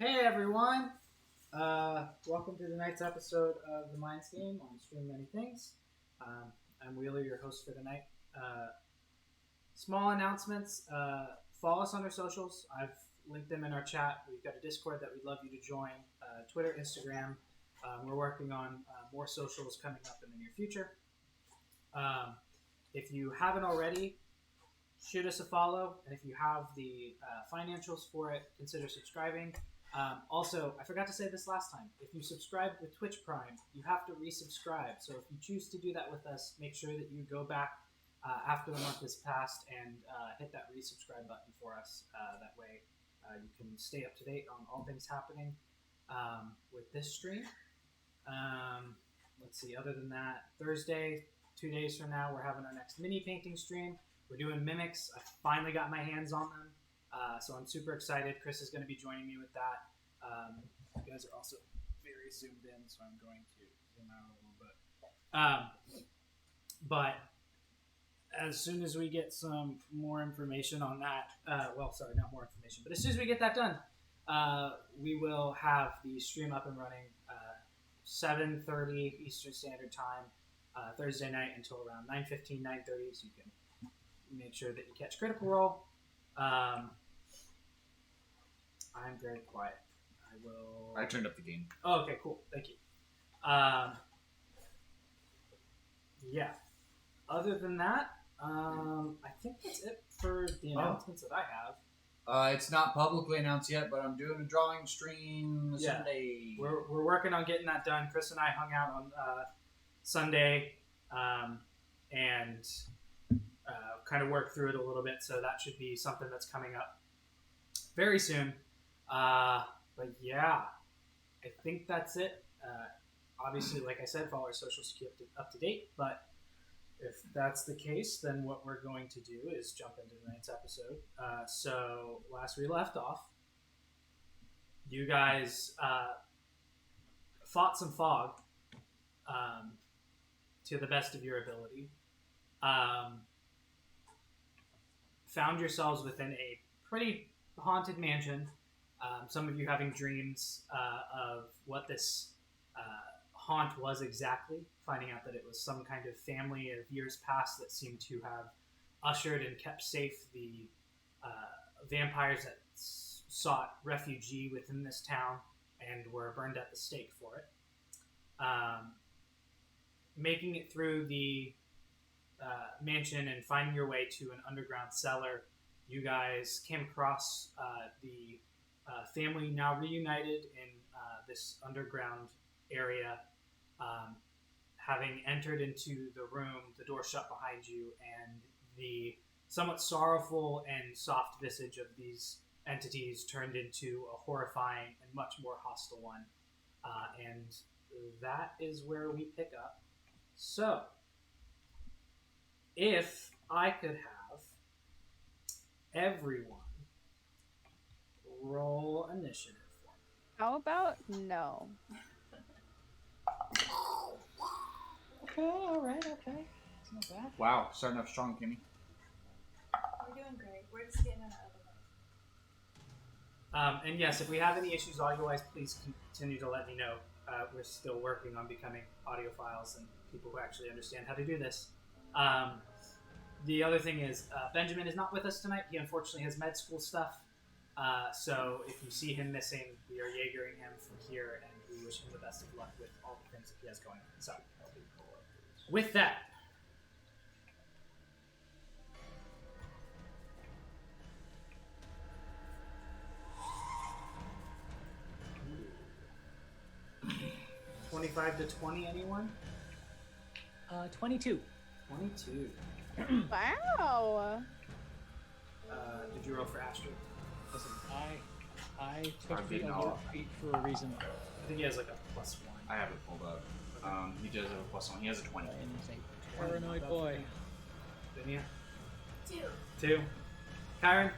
Hey everyone! Welcome to tonight's episode of the Minds Game on Stream Many Things. I'm Wheeler, your host for tonight. Small announcements. Follow us on our socials. I've linked them in our chat. We've got a Discord that we'd love you to join. Twitter, Instagram. We're working on more socials coming up in the near future. If you haven't already, shoot us a follow. And if you have the financials for it, consider subscribing. Also, I forgot to say this last time. If you subscribe with Twitch Prime, you have to resubscribe. So if you choose to do that with us, make sure that you go back after the month has passed and hit that resubscribe button for us. That way you can stay up to date on all things happening with this stream. Let's see, other than that, Thursday, 2 days from now, we're having our next mini painting stream. We're doing mimics. I finally got my hands on them. So I'm super excited. Chris is going to be joining me with that. You guys are also very zoomed in, so I'm going to zoom out a little bit. But as soon as we get some more information on that, not more information, but as soon as we get that done, we will have the stream up and running 7:30 Eastern Standard Time Thursday night until around 9:15, 9:30, so you can make sure that you catch Critical Role. I'm very quiet. I turned up the game. Oh, okay, cool. Thank you. Yeah. Other than that, I think that's it for the announcements that I have. It's not publicly announced yet, but I'm doing a drawing stream Sunday. We're working on getting that done. Chris and I hung out on Sunday and kind of worked through it a little bit, so that should be something that's coming up very soon. But yeah, I think that's it. Obviously, like I said, follow our socials to keep up to date, but if that's the case, then what we're going to do is jump into tonight's episode. So last we left off, you guys fought some fog to the best of your ability. Found yourselves within a pretty haunted mansion. Some of you having dreams of what this haunt was exactly, finding out that it was some kind of family of years past that seemed to have ushered and kept safe the vampires that sought refuge within this town and were burned at the stake for it. Making it through the mansion and finding your way to an underground cellar, you guys came across the family now reunited in this underground area, having entered into the room, the door shut behind you, and the somewhat sorrowful and soft visage of these entities turned into a horrifying and much more hostile one. And that is where we pick up. So, if I could have everyone roll initiative for me. How about no? Okay, alright, okay. It's not bad. Wow, starting off strong, Kimmy. We're doing great. We're just getting out of the way. And yes, if we have any issues audio-wise, please continue to let me know. We're still working on becoming audiophiles and people who actually understand how to do this. The other thing is, Benjamin is not with us tonight. He unfortunately has med school stuff. So if you see him missing, we are Jaegering him from here, and we wish him the best of luck with all the things that he has going on. So, with that, $25 to $20, anyone? 22. 22. Wow. Did you roll for Astrid? Listen, I took the didn't other know. feat for a reason. I think he has like a +1. I have it pulled up. He does have a +1. He has a 20. And he's a paranoid boy. Didn't you? 2. 2. Kyron?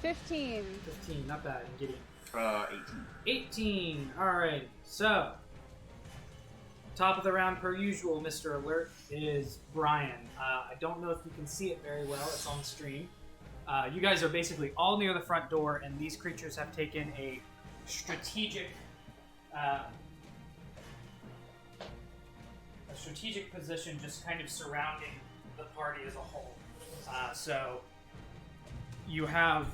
15. 15, not bad. And Gideon? 18. 18. Alright, so top of the round per usual, Mr. Alert, is Brian. I don't know if you can see it very well. It's on the stream. You guys are basically all near the front door, and these creatures have taken a strategic position, just kind of surrounding the party as a whole. So you have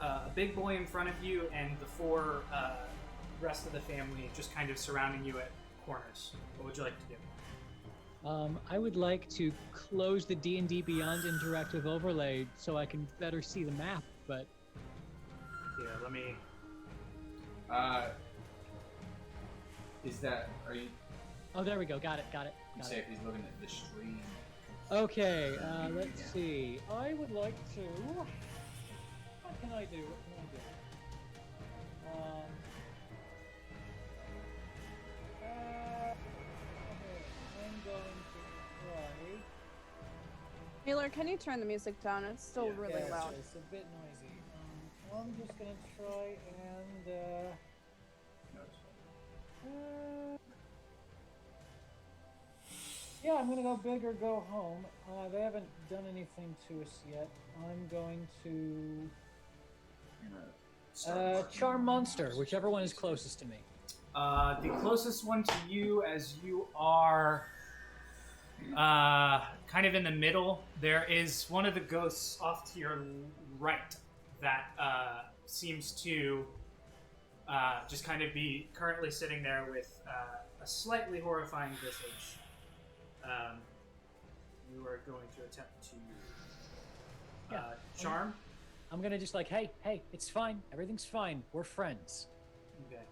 a big boy in front of you, and the four rest of the family just kind of surrounding you at corners. What would you like to do? I would like to close the D&D Beyond interactive overlay so I can better see the map, but Yeah, let me. Are you? oh, there we go. Got it. Say if he's looking at the stream. Okay, let's see. I would like to. What can I do? I'm going to try. Taylor, can you turn the music down? It's still really Yeah, loud. It's a bit noisy. I'm just gonna try and. Yeah, I'm gonna go big or go home. They haven't done anything to us yet. I'm going to charm monster, whichever one is closest to me. The closest one to you, as you are kind of in the middle, there is one of the ghosts off to your right that seems to just kind of be currently sitting there with a slightly horrifying visage. You are going to attempt to charm. I'm gonna just like, hey, it's fine. Everything's fine. We're friends. Okay.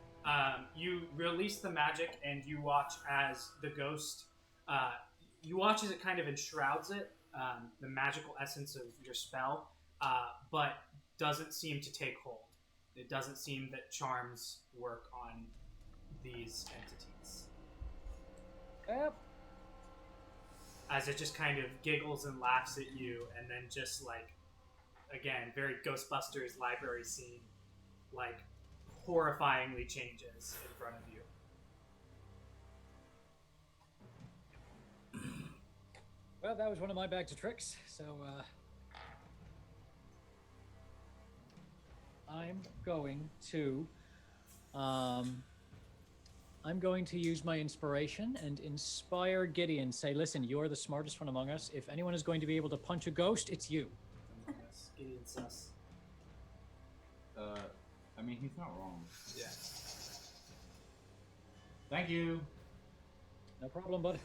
You release the magic, and you watch as the ghost. You watch as it kind of enshrouds it, the magical essence of your spell, but doesn't seem to take hold. It doesn't seem that charms work on these entities. Yep. As it just kind of giggles and laughs at you, and then just like, again, very Ghostbusters library scene, like horrifyingly changes in front of you. Well, that was one of my bags of tricks. So I'm going to use my inspiration and inspire Gideon. Say, listen, you're the smartest one among us. If anyone is going to be able to punch a ghost, it's you. Yes, Gideon sus. I mean, he's not wrong. Yeah. Thank you. No problem, bud.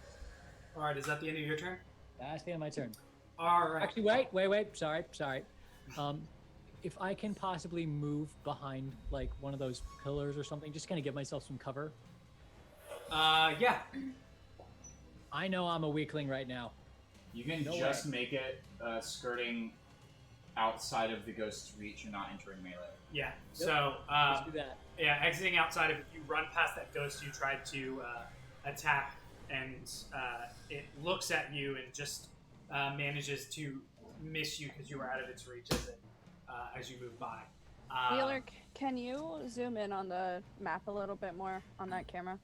All right, is that the end of your turn? That's the end of my turn. All right. Actually, wait. Sorry. If I can possibly move behind like one of those pillars or something, just kind of give myself some cover. Yeah. I know I'm a weakling right now. You can just make it skirting outside of the ghost's reach and not entering melee. Yeah. Yep. So, Let's do that. yeah, exiting outside of it, you run past that ghost you tried to attack, and it looks at you and just manages to miss you because you were out of its reach as you move by. Taylor, can you zoom in on the map a little bit more on that camera?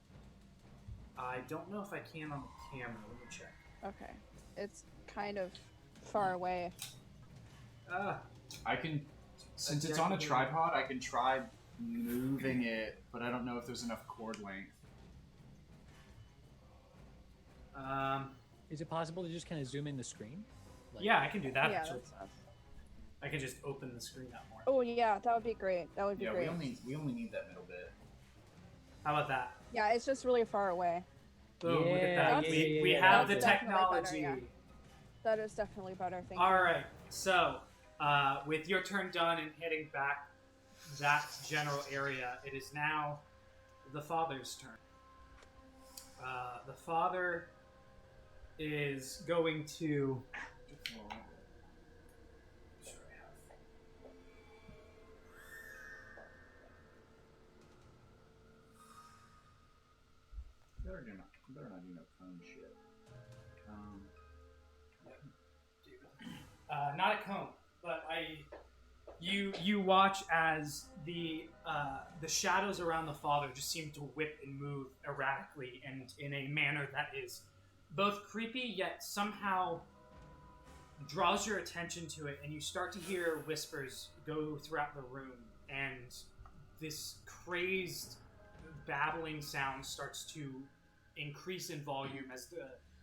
I don't know if I can on the camera. Let me check. Okay. It's kind of far away. I can, since it's on a tripod, I can try moving it, but I don't know if there's enough cord length. Is it possible to just kind of zoom in the screen? Yeah, I can do that. Yeah, Actually, that's I can just open the screen up more. Oh yeah, that would be great. That would be great. we only need that middle bit. How about that? Yeah, it's just really far away. Boom! Look at that. Yeah, We yeah, have the that's definitely better, technology. yeah. That is definitely better. Thank All you. right. So, with your turn done and heading back that general area, it is now the father's turn. The father is going to. Better not do no cone shit. Not a cone, but you watch as the shadows around the father just seem to whip and move erratically and in a manner that is both creepy yet somehow draws your attention to it, and you start to hear whispers go throughout the room, and this crazed babbling sound starts to increase in volume as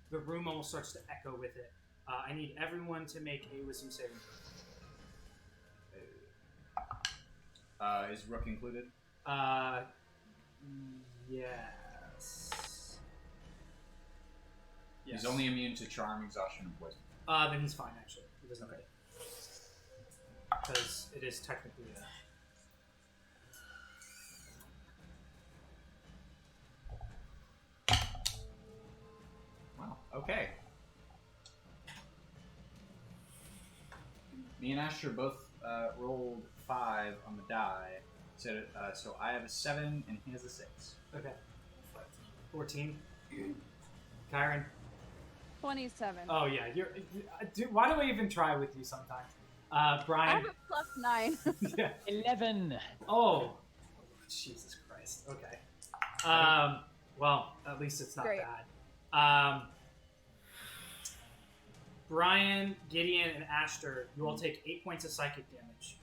the room almost starts to echo with it. I need everyone to make a wisdom saving throw. Is Rook included? Yes. He's only immune to charm, exhaustion, and poison. Then he's fine, actually. He doesn't need it. Because it is technically a... Wow, okay. Me and Asher both rolled 5 on the die. So I have a 7 and he has a 6. Okay. 14. Kyron. 27. Oh, yeah. Dude, why do I even try with you sometimes? Brian. I have a +9. Yeah. 11. Oh. Jesus Christ. Okay. Well, at least it's not Great. bad. Brian, Gideon, and Ashter, you all take 8 points of psychic damage.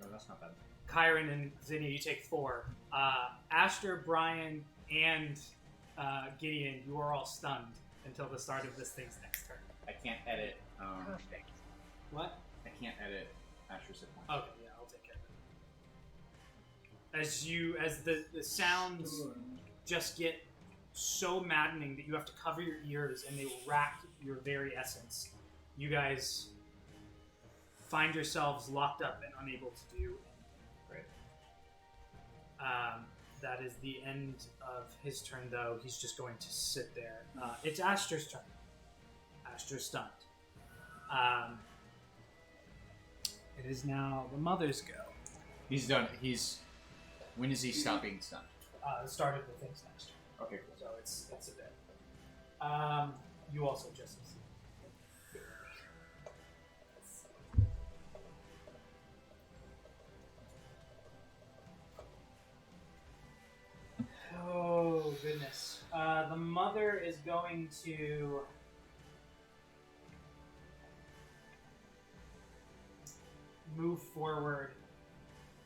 Oh, that's not bad. Kyron and Zinnia, you take 4. Ashter, Brian, and Gideon, you are all stunned until the start of this thing's next turn. I can't edit. Perfect. What? I can't edit Asher's hit points. Okay, yeah, I'll take care of it. As the sounds just get so maddening that you have to cover your ears and they will rack your very essence, you guys find yourselves locked up and unable to do anything. Great. That is the end of his turn, though. He's just going to sit there. It's Ashter's turn. Ashter's stunned. It is now the mother's go. He's done. When does he stop being stunned? The start of the thing's next turn. Okay, cool. So it's a bit. You also just. Oh goodness. The mother is going to move forward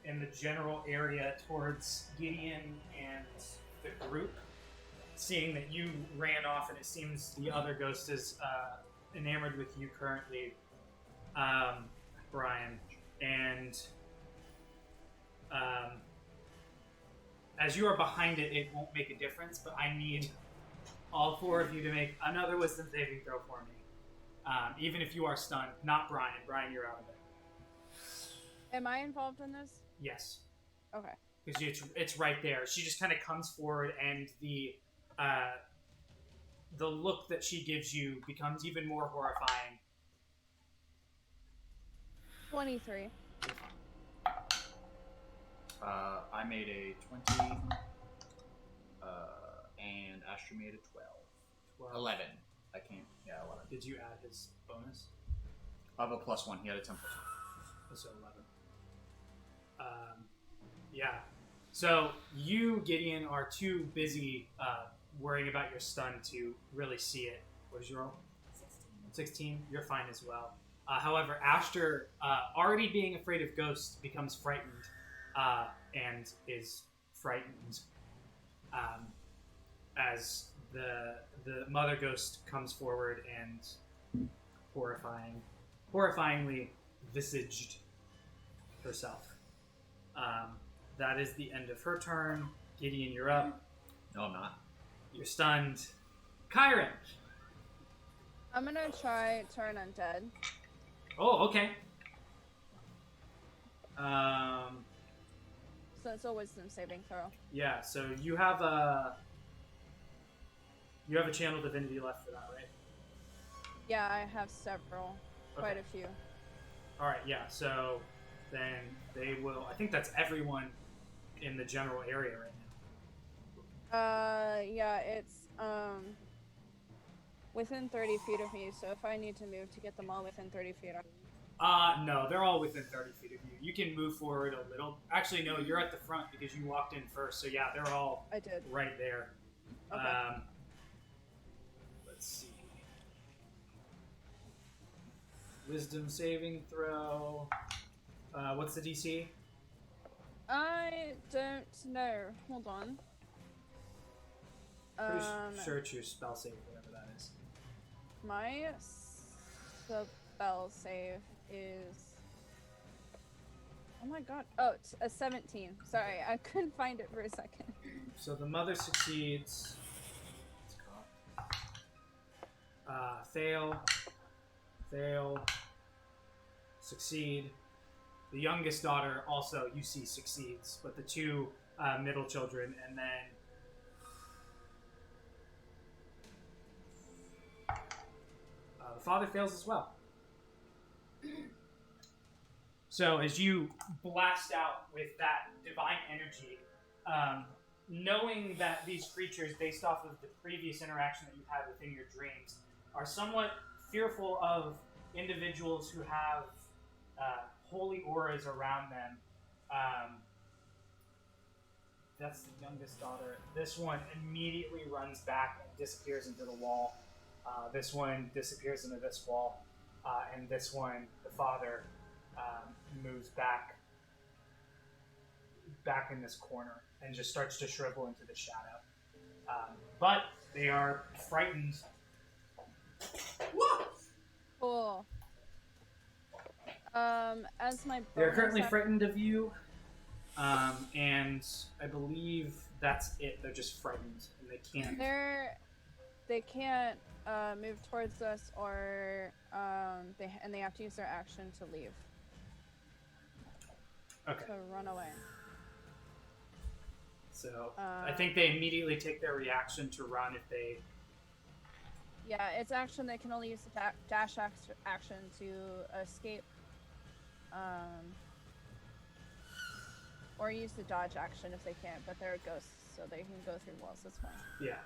in the general area towards Gideon and the group, seeing that you ran off and it seems the other ghost is enamored with you currently, Brian. And as you are behind it, it won't make a difference, but I need all 4 of you to make another wisdom saving throw for me. Even if you are stunned. Not Brian. Brian, you're out of it. Am I involved in this? Yes. Okay. Because it's right there. She just kind of comes forward, and the look that she gives you becomes even more horrifying. 23. I made a 20, and Asher made a 12. 11. I can't. Yeah, 11. Did you add his bonus? I have a +1. He had a 10+1. So 11. Yeah. So you, Gideon, are too busy worrying about your stun to really see it. What is your roll? 16. You're fine as well. However, Ashter, already being afraid of ghosts, becomes frightened and is frightened as the mother ghost comes forward and horrifyingly visaged herself. That is the end of her turn. Gideon, you're up. No, I'm not. You're stunned. Kyron! I'm gonna try turn undead. Oh, okay. So it's a wisdom saving throw. Yeah, so you have a channel divinity left for that, right? Yeah, I have several. Quite Okay. a few. Alright, yeah, so then they will... I think that's everyone in the general area right now. Yeah, it's, within 30 feet of me, so if I need to move to get them all within 30 feet, No, they're all within 30 feet of you. You can move forward a little. Actually, no, you're at the front because you walked in first, so yeah, they're all I did. right there. Okay. Let's see. Wisdom saving throw. What's the DC? I don't know. Hold on. Pretty sure it's your spell save, whatever that is. My spell save is. Oh my god. Oh, it's a 17. Sorry, I couldn't find it for a second. So the mother succeeds. Fail. Fail. Succeed. The youngest daughter also, you see, succeeds, but the two middle children, and then the father fails as well. So as you blast out with that divine energy, knowing that these creatures, based off of the previous interaction that you've had within your dreams, are somewhat fearful of individuals who have holy auras around them. That's the youngest daughter. This one immediately runs back and disappears into the wall. This one disappears into this wall. And this one, the father, moves back in this corner and just starts to shrivel into the shadow. But they are frightened. Cool. As my They're currently frightened of you, and I believe that's it. They're just frightened, and they can't. They can't move towards us, or they have to use their action to leave. Okay. To run away. So I think they immediately take their reaction to run if they. Yeah, it's action. They can only use the dash action to escape. Or use the dodge action if they can't, but they're ghosts, so they can go through walls. That's fine. Yeah.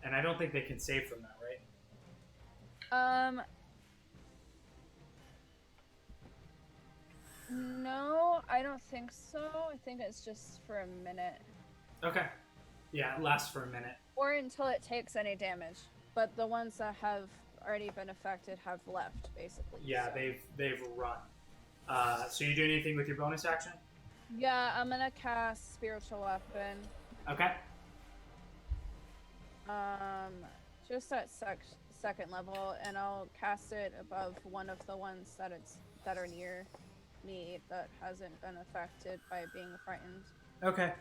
And I don't think they can save from that, right? No, I don't think so. I think it's just for a minute. Okay. Yeah, it lasts for a minute. Or until it takes any damage. But the ones that have already been affected have left, basically. Yeah, so. they've run. So you do anything with your bonus action? Yeah, I'm gonna cast Spiritual Weapon. Okay. Just at second level, and I'll cast it above one of the ones that are near me that hasn't been affected by being frightened. Okay.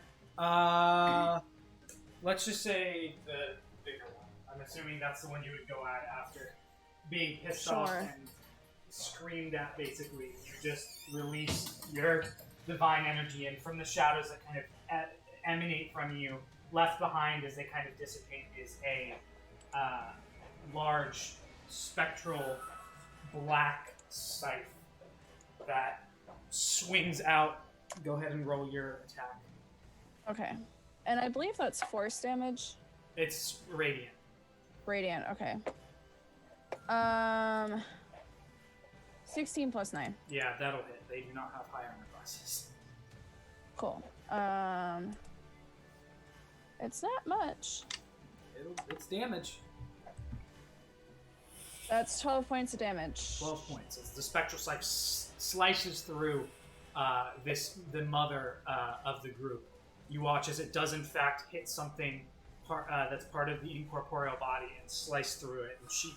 Let's just say the bigger one. I'm assuming that's the one you would go at after being pissed off and screamed at, basically. You just release your divine energy, and from the shadows that kind of emanate from you, left behind as they kind of dissipate is a large spectral black scythe that swings out. Go ahead and roll your attack. Okay. And I believe that's force damage. It's radiant. Radiant, okay. 16 plus 9. Yeah, that'll hit. They do not have high armor classes. Cool. It's not much. It's damage. That's 12 points of damage. 12 points. As the spectral scythe slices through the mother of the group. You watch as it does in fact hit something that's part of the incorporeal body and slice through it, and she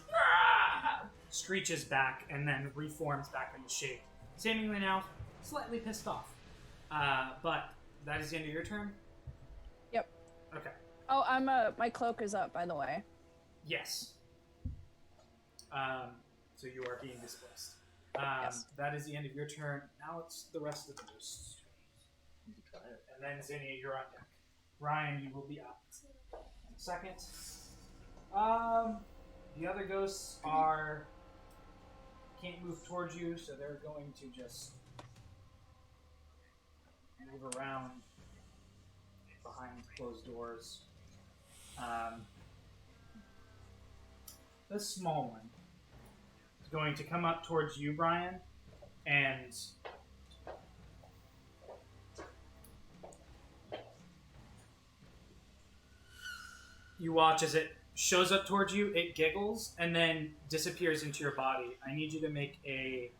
screeches back and then reforms back into shape. Seemingly now slightly pissed off. But that is the end of your turn? Yep. Okay. Oh, my cloak is up, by the way. Yes. So you are being displaced. Yes. That is the end of your turn. Now it's the rest of the ghosts. And then Zinnia, you're on deck. Ryan, you will be up. Second. The other ghosts can't move towards you, so they're going to just move around behind closed doors. The small one is going to come up towards you, Brian, and you watch as it shows up towards you, it giggles, and then disappears into your body. I need you to make a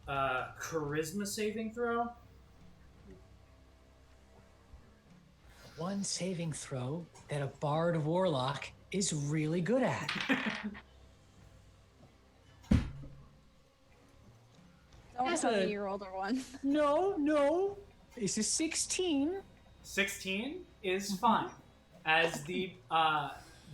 charisma saving throw. One saving throw that a bard warlock is really good at. Don't That's tell a- me you rolled a 1. No. This is 16. 16 is fine. As the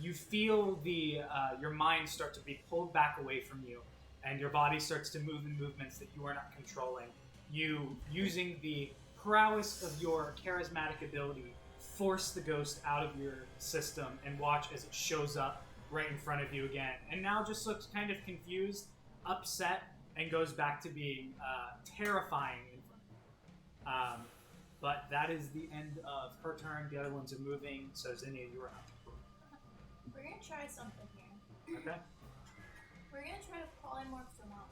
you feel the your mind start to be pulled back away from you, and your body starts to move in movements that you are not controlling. You, using the prowess of your charismatic ability, force the ghost out of your system and watch as it shows up right in front of you again. And now just looks kind of confused, upset, and goes back to being terrifying in front of you. But that is the end of her turn. The other ones are moving, so Zinnia, you are up. We're gonna try something here. Okay. We're gonna try to polymorph them all.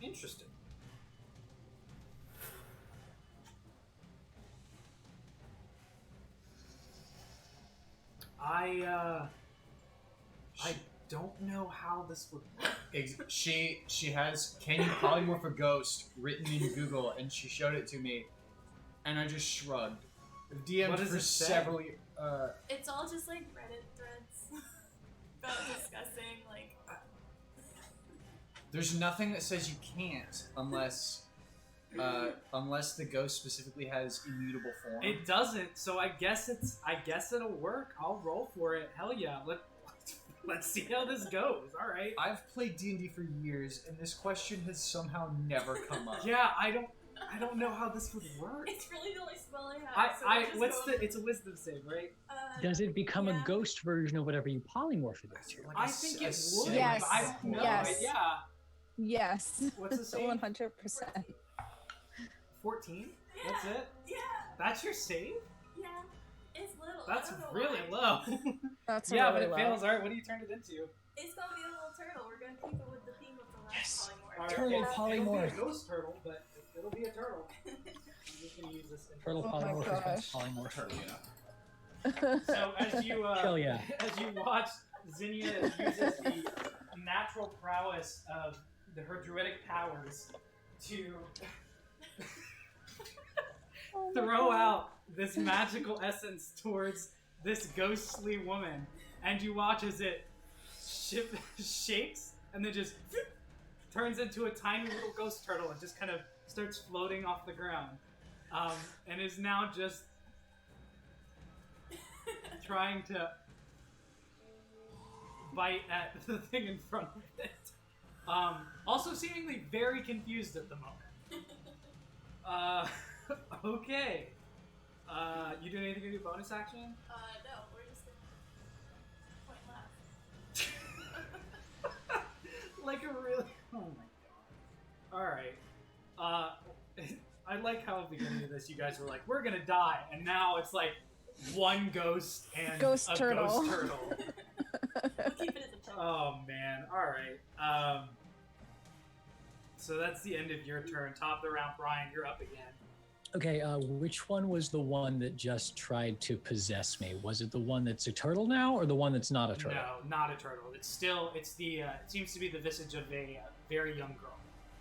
Interesting. I don't know how this would work. She has "Can you polymorph a ghost?" written in Google, and she showed it to me, and I just shrugged. DM'd What does for it say? several. It's all just like Reddit threads about discussing like. There's nothing that says you can't unless the ghost specifically has immutable form. It doesn't, so I guess it'll work. I'll roll for it. Hell yeah. Let's see how this goes. All right. I've played D&D for years, and this question has somehow never come up. Yeah, I don't know how this would work. It's really the only spell I have. So we'll just go- It's a wisdom save, right? Does it become yeah. a ghost version of whatever you polymorph it into? I think it would. Yes. But I don't know. Yes. Yeah. Yes. What's the save? 100%. 14? Yeah. That's it? Yeah, That's your save? yeah. It's little. That's I don't know really why. low. That's Yeah, really but it low. fails. All right, what do you turn it into? It's gonna be a little turtle. We're gonna keep it with the theme of the last Yes. polymorph. All right, Turtle It'll polymorph. be a ghost turtle, but it'll be a turtle. I'm just going to use this. Turtle Oh my polymorph gosh. is polymorph. Turtle, yeah. So as you Hell yeah. as you watch, Zinnia uses the natural prowess of her druidic powers to Oh my throw God. out this magical essence towards this ghostly woman, and you watch as it shakes and then just turns into a tiny little ghost turtle and just kind of starts floating off the ground, and is now just trying to bite at the thing in front of it. Also seemingly very confused at the moment. Okay. You doing anything to do bonus action? No, we're just gonna point left. Like a really... Oh my god. Alright. I like how at the beginning of this you guys were like, we're gonna die, and now it's like one ghost and Ghost a turtle. ghost turtle. We'll keep it as a turtle. Oh man, alright. So that's the end of your turn. Top of the round, Brian, you're up again. Okay, which one was the one that just tried to possess me? Was it the one that's a turtle now, or the one that's not a turtle? No, not a turtle. It seems to be the visage of a very young girl.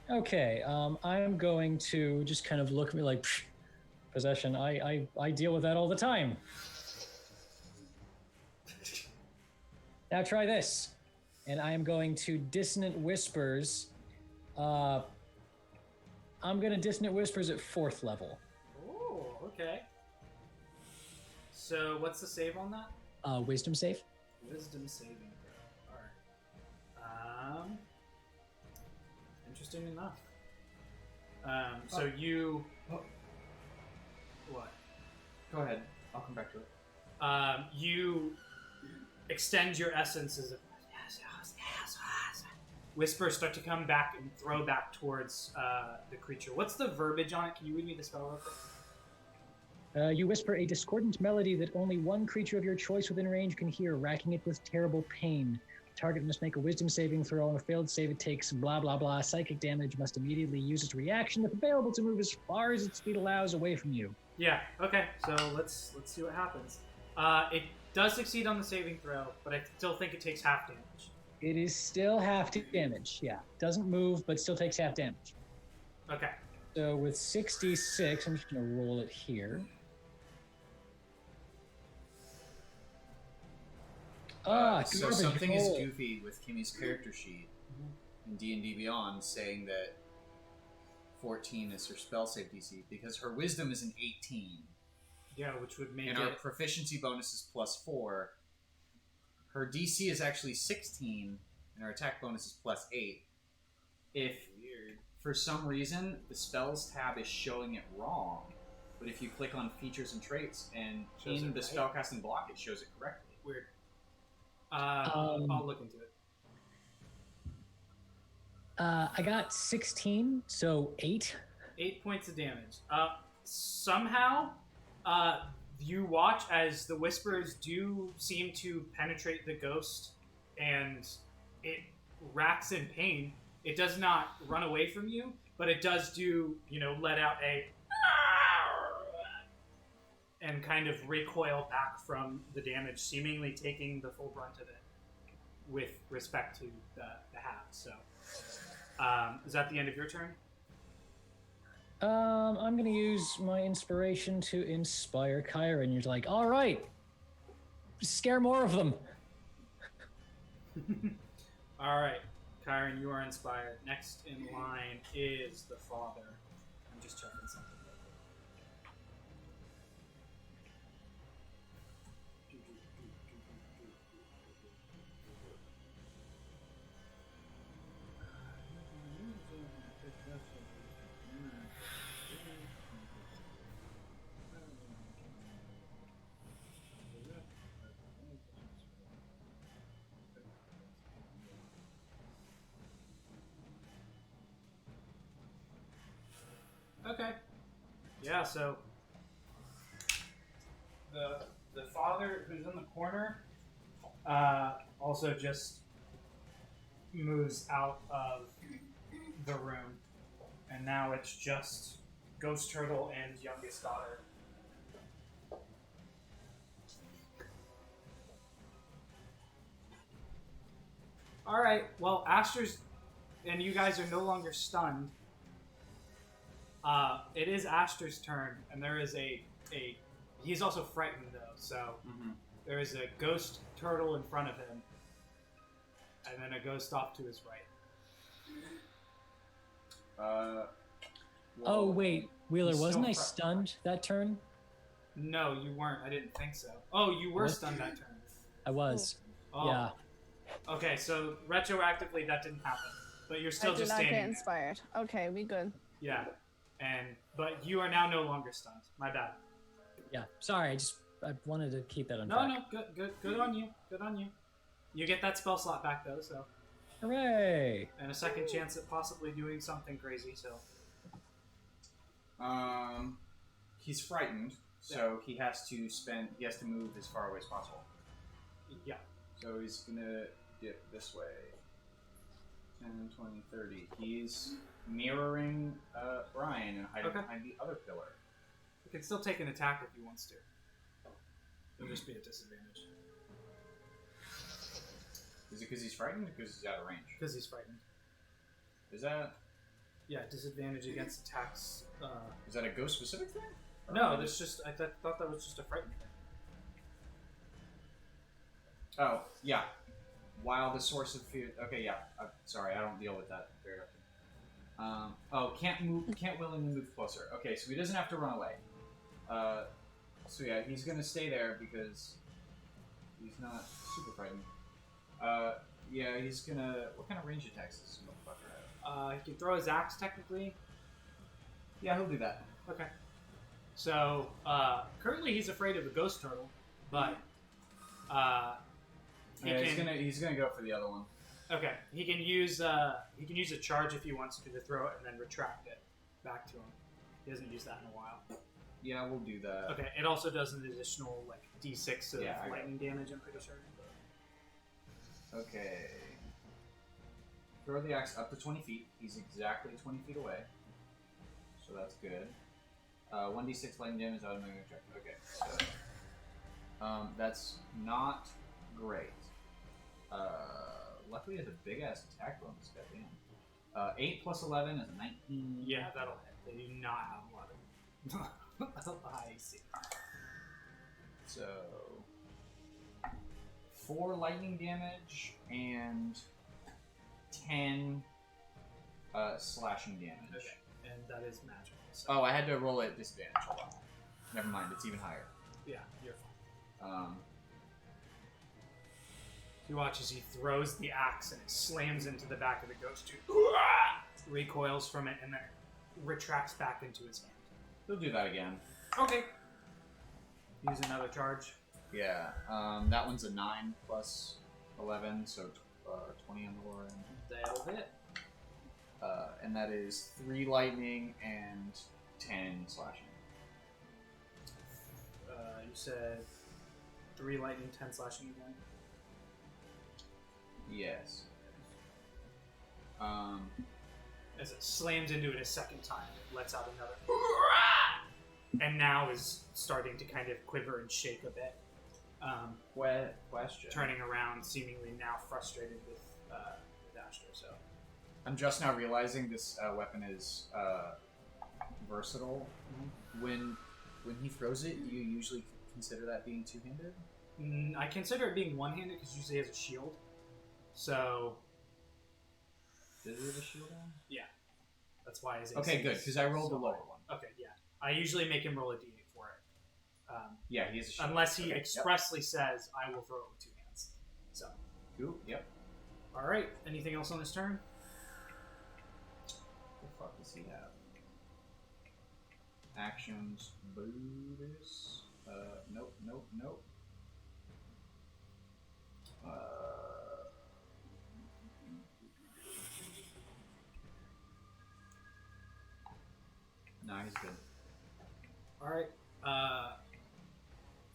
Okay, I'm going to just kind of look at me like, "Psh, possession, I deal with that all the time. Now try this. And I am going to Dissonant Whispers. I'm going to Dissonant Whispers at 4th level. Oh, okay. So what's the save on that? Wisdom save. Wisdom saving throw. Alright. Interesting enough. So you... What? Go ahead. I'll come back to it. You extend your essences of whispers start to come back and throw back towards the creature. What's the verbiage on it? Can you read me the spell real quick? You whisper a discordant melody that only one creature of your choice within range can hear, racking it with terrible pain. The target must make a wisdom saving throw. On a failed save, it takes blah blah blah. Psychic damage. Must immediately use its reaction if available to move as far as its speed allows away from you. Yeah. Okay. So let's see what happens. It does succeed on the saving throw, but I still think it takes half damage. It is still half damage. Yeah, doesn't move, but still takes half damage. Okay. So with 66, I'm just gonna roll it here. So garbage something roll. is goofy with Kimmy's character sheet in D&D Beyond, saying that 14 is her spell save DC because her wisdom is an 18. Yeah, which would make and our proficiency bonus is +4. Her DC is actually 16, and her attack bonus is +8. If for some reason the spells tab is showing it wrong, but if you click on features and traits and Shows in it the right? spellcasting block, it shows it correctly. Weird. I'll look into it. I got 16, so 8. 8 points of damage. Somehow, you watch as the whispers do seem to penetrate the ghost, and it racks in pain. It does not run away from you, but it does do, let out a and kind of recoil back from the damage, seemingly taking the full brunt of it with respect to the hat. So, is that the end of your turn? I'm gonna use my inspiration to inspire Kyra, and you're like, all right, scare more of them. All right, Kyron, you are inspired. Next in line is the father. I'm just checking something. Okay. Yeah, so the father who's in the corner also just moves out of the room, and now it's just Ghost Turtle and youngest daughter. All right. Well, Aster's and you guys are no longer stunned. It is Aster's turn, and there is a he's also frightened though, so there is a ghost turtle in front of him, and then a ghost off to his right. Oh wait, Wheeler, wasn't I stunned that turn? No, you weren't. I didn't think so. Oh, you were stunned that turn. I was. Oh. Yeah. Okay, so retroactively that didn't happen, but you're still I did just not standing get there. inspired. Okay, we good. Yeah, but you are now no longer stunned. My bad. Yeah. Sorry, I wanted to keep that on No, track. no, good on you. Good on you. You get that spell slot back though, so. Hooray! And a second chance at possibly doing something crazy, so. He's frightened, so he has to move as far away as possible. Yeah. So he's gonna dip this way. 10, 20, 30. He's mirroring Brian and hiding behind the other pillar. He can still take an attack if he wants to. It'll just be a disadvantage. Is it because he's frightened or because he's out of range? Because he's frightened. Is that... Yeah, disadvantage against attacks. Is that a ghost specific thing? No, that's just... I thought that was just a frightened thing. Oh, yeah. While the source of fear... Okay, yeah. Sorry, I don't deal with that very often. Can't willingly move closer. Okay, so he doesn't have to run away. So yeah, he's gonna stay there because he's not super frightened. Yeah, he's gonna... What kind of range attacks does this motherfucker have? He can throw his axe, technically. Yeah, he'll do that. Okay. So, currently he's afraid of a ghost turtle, but, he's gonna go for the other one. Okay, he can use a charge if he wants to throw it and then retract it back to him. He hasn't used that in a while. Yeah, we'll do that. Okay, it also does an additional d6 of lightning damage, I'm pretty sure. Okay. Throw the axe up to 20 feet. He's exactly 20 feet away. So that's good. 1d6 lightning damage automatically check. Okay, so That's not great. Luckily, it's a big ass attack bonus. Goddamn. 8 plus 11 is 19. Yeah, that'll hit. They do not have a lot of high AC. So 4 lightning damage and 10 slashing damage. Okay, and that is magical. So. Oh, I had to roll at disadvantage. Hold on. Never mind. It's even higher. Yeah, you're fine. Um, You watch as he throws the axe and it slams into the back of the ghost tooth, recoils from it, and then retracts back into his hand. he'll do that again. Okay. Use another charge. Yeah. That one's a 9 plus 11, so 20 on the lower end. That'll hit. And that is 3 lightning and 10 slashing. You said 3 lightning, 10 slashing again. Yes. As it slams into it a second time, it lets out another. And now is starting to kind of quiver and shake a bit. Question. Turning around, seemingly now frustrated with Astra. So I'm just now realizing this weapon is versatile. When he throws it, do you usually consider that being two-handed? I consider it being one-handed because usually he has a shield. So Does it have a shield on? yeah, that's why his AC Okay, good, is because I rolled the so lower high. one. Okay, yeah. I usually make him roll a d8 for it. Yeah, he has a shield. Unless he Okay, expressly says, I will throw it with 2 hands. So, Yep. Ooh, yep. alright. Anything else on this turn? What the fuck does he have? Actions, Buddhist. Nope. Nah, he's good. Alright.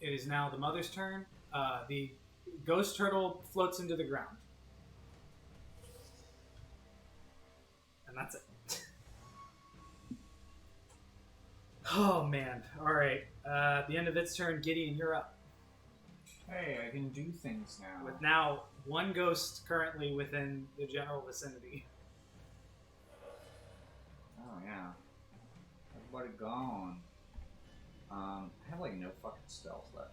It is now the mother's turn. The ghost turtle floats into the ground. And that's it. Oh, man. Alright. At the end of its turn, Gideon, you're up. Hey, I can do things now. With now 1 ghost currently within the general vicinity. Oh, yeah. Everybody gone. I have like no fucking spells left.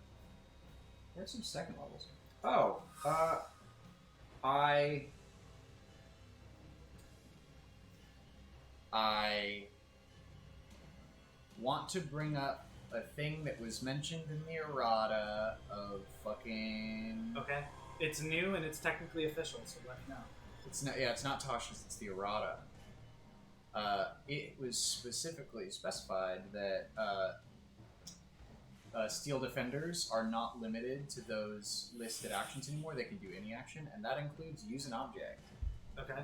There's some second levels. Oh, I want to bring up a thing that was mentioned in the errata of fucking. Okay. It's new and it's technically official, so let me know. It's not. Yeah, it's not Tasha's. It's the errata. It was specifically specified that steel defenders are not limited to those listed actions anymore. They can do any action, and that includes use an object. Okay.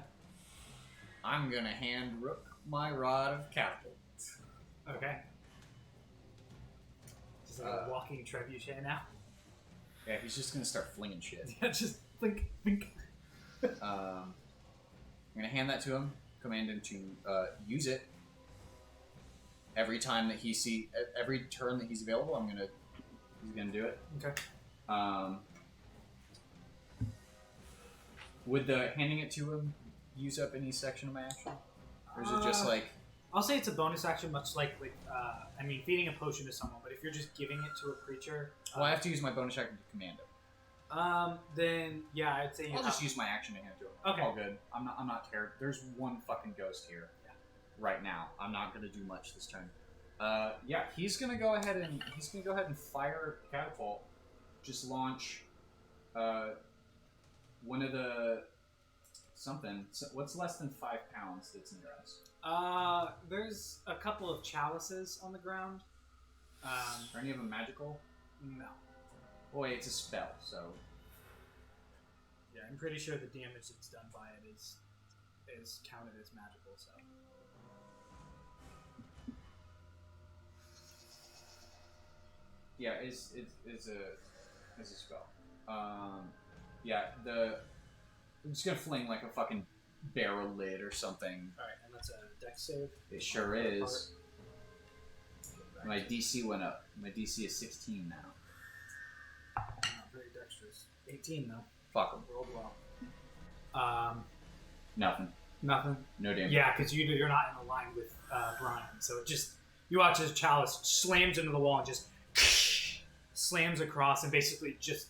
I'm gonna hand Rook my rod of catapult. Okay. Just like a walking trebuchet now. Yeah, he's just gonna start flinging shit. Yeah, just blink, blink. I'm gonna hand that to him. Command him to use it every time that every turn that he's available. He's gonna do it. Okay. Would the handing it to him use up any section of my action, or is it just like? I'll say it's a bonus action, much like feeding a potion to someone. But if you're just giving it to a creature, Well, I have to use my bonus action to command it. Then yeah, I'd say I'll just use my action to hand it to him. Okay. All good. I'm not terrible. There's 1 fucking ghost here. Yeah. Right now, I'm not gonna do much this turn. Yeah, he's gonna go ahead and fire a catapult. Just launch, one of the something. So what's less than 5 pounds that's in your house? There's a couple of chalices on the ground. Are any of them magical? No. Boy, it's a spell, so. Yeah, I'm pretty sure the damage that's done by it is counted as magical. So. Yeah, it's a spell. Yeah, I'm just gonna fling like a fucking barrel lid or something. Alright, and that's a dex save. It sure is. My DC went up. My DC is 16 now. Not very dexterous. 18 though. Fuck him. Rolled well. Nothing. Nothing. No damage. Yeah, because you're not in a line with Brian, so it just you watch as Chalice slams into the wall and just slams across and basically just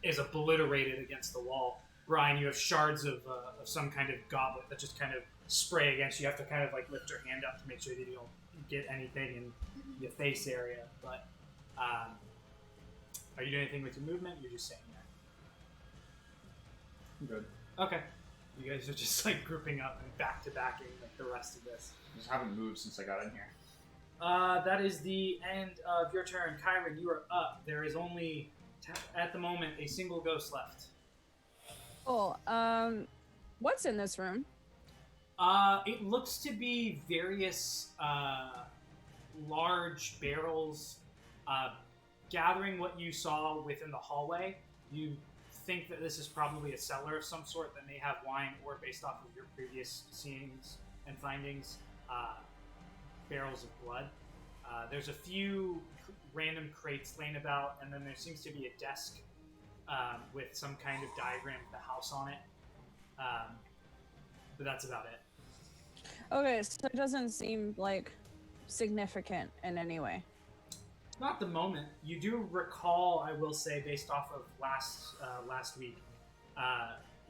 is obliterated against the wall. Brian, you have shards of some kind of goblet that just kind of spray against you. You have to kind of like lift your hand up to make sure that you don't get anything in your face area. But are you doing anything with your movement? You're just staying there. I'm good. Okay. You guys are just like grouping up and back to backing like the rest of this. Just haven't moved since I got in here. That is the end of your turn. Kyron, you are up. There is only, at the moment, a single ghost left. Cool. What's in this room? It looks to be various large barrels. Gathering what you saw within the hallway, you think that this is probably a cellar of some sort that may have wine, or based off of your previous seeings and findings, barrels of blood. There's a few random crates laying about, and then there seems to be a desk with some kind of diagram of the house on it. But that's about it. Okay, so it doesn't seem like significant in any way. Not the moment. You do recall, I will say, based off of last week,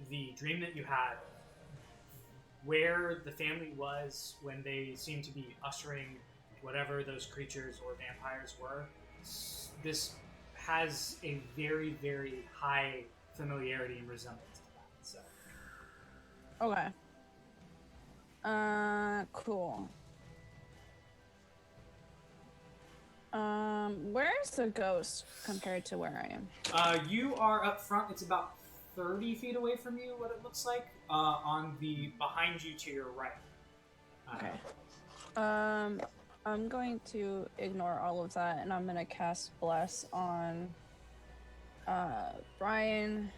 the dream that you had, where the family was when they seemed to be ushering whatever those creatures or vampires were. This has a very, very high familiarity and resemblance to that. So. Okay. Cool. Where's the ghost compared to where I am? You are up front. It's about 30 feet away from you, what it looks like, on the behind you to your right. Okay. I'm going to ignore all of that, and I'm going to cast Bless on Brian,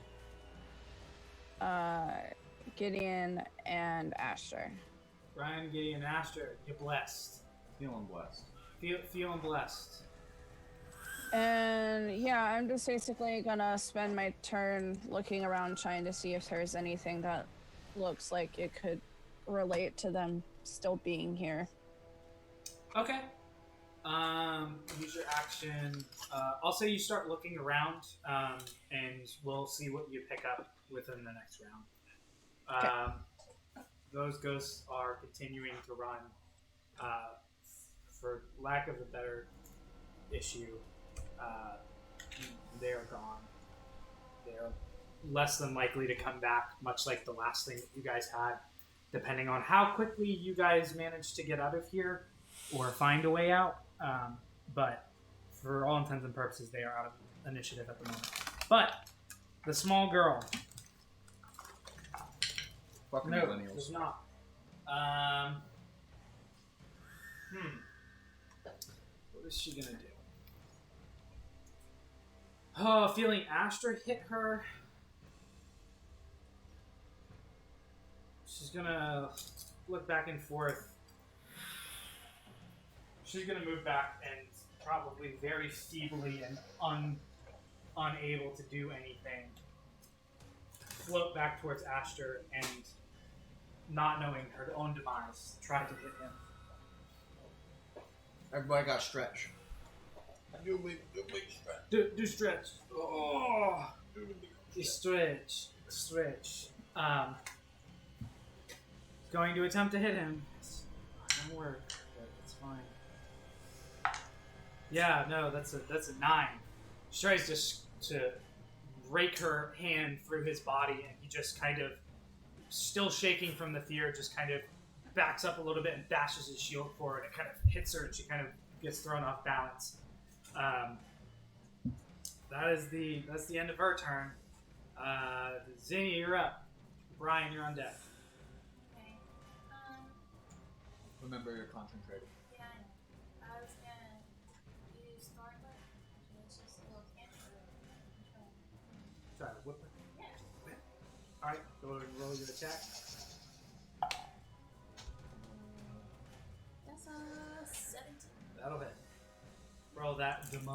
Gideon, and Asher. Brian, Gideon, Asher, you're blessed. Feeling blessed. Feeling blessed. And yeah, I'm just basically gonna spend my turn looking around trying to see if there's anything that looks like it could relate to them still being here. Okay. Use your action. I'll say you start looking around, and we'll see what you pick up within the next round. Okay. Those ghosts are continuing to run. For lack of a better issue, they are gone. They are less than likely to come back, much like the last thing that you guys had, depending on how quickly you guys manage to get out of here or find a way out. But for all intents and purposes, they are out of initiative at the moment. But the small girl. Fucking No, millennials. does not. What is she gonna do? Oh, feeling Astra hit her. She's gonna look back and forth. She's gonna move back and probably very feebly and unable to do anything, float back towards Astor and, not knowing her own demise, try to hit him. Everybody got stretch. Do big stretch. Do stretch. Oh, stretch. Going to attempt to hit him. It's not gonna work, but it's fine. Yeah, no, that's a 9. She tries to rake her hand through his body, and he just kind of, still shaking from the fear, just kind of backs up a little bit and bashes his shield forward. It kind of hits her, and she kind of gets thrown off balance. That's the end of her turn. Zinnia, you're up. Brian, you're on deck. Okay. Remember, you're concentrated. Yeah, I know. I was gonna use Thornwood, which is just a little cantrip. Sorry, whip her. Yeah. Alright, go ahead and roll your attack. That's a 17. That'll hit. Roll that damage.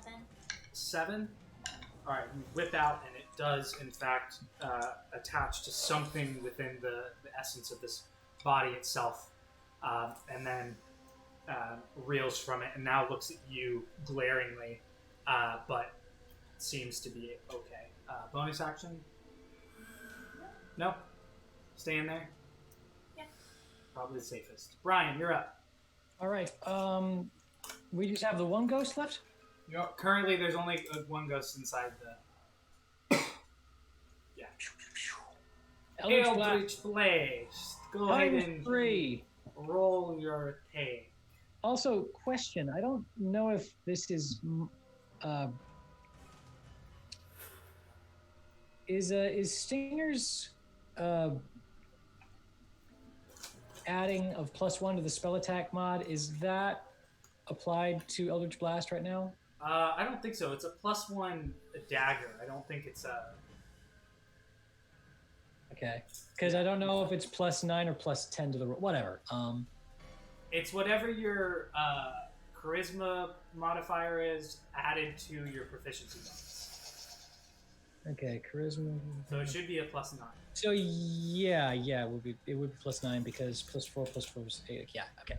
7. 7. All right, you whip out, and it does, in fact, attach to something within the essence of this body itself, and then reels from it, and now looks at you glaringly, but seems to be okay. Bonus action? No? Staying there? Yeah. Probably the safest. Brian, you're up. All right. We just have the one ghost left. Yep. Currently, there's only one ghost inside the... Eldritch Blast. Eldritch Blast. Go ahead Times and 3. roll your take. Also, question. I don't know if this is Stinger's adding of +1 to the spell attack mod, is that applied to Eldritch Blast right now? I don't think so. It's a +1 dagger. I don't think it's a... Okay. Because I don't know if it's +9 or +10 to the... Whatever. It's whatever your charisma modifier is added to your proficiency bonus. Okay, charisma. So it should be a +9. So yeah, it would be +9 because +4 is 8. Yeah, okay.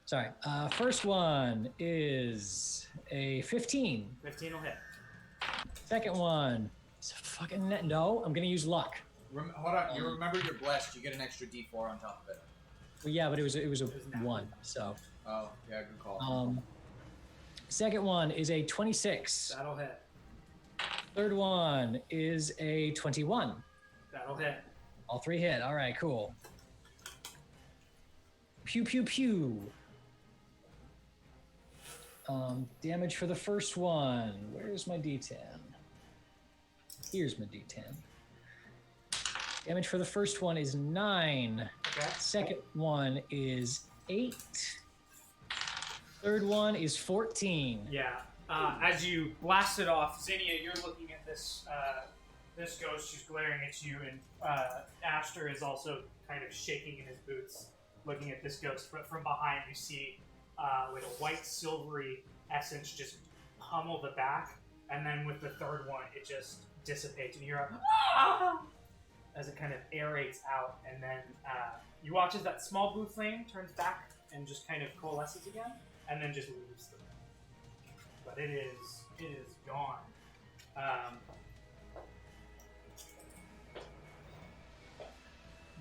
Sorry. First one is a 15. 15 will hit. Second one is a fucking net. No, I'm gonna use luck. Hold on. You remember you're blessed. You get an extra D4 on top of it. Well, yeah, but it was a not. 1. So. Oh, yeah, good call. Second one is a 26. That'll hit. Third one is a 21. That'll hit. All 3 hit. All right, cool. Pew pew pew. Damage for the first one. Where's my D10? Here's my D10. Damage for the first one is 9. Okay. Second one is 8. Third one is 14. Yeah. As you blast it off, Zinnia, you're looking at this this ghost. She's glaring at you, and Ashter is also kind of shaking in his boots, looking at this ghost. But from behind, you see with a white silvery essence just pummel the back, and then with the third one, it just dissipates, and you're "Ah!" as it kind of aerates out, and then you watch as that small blue flame turns back and just kind of coalesces again, and then just leaves the room. But it is gone.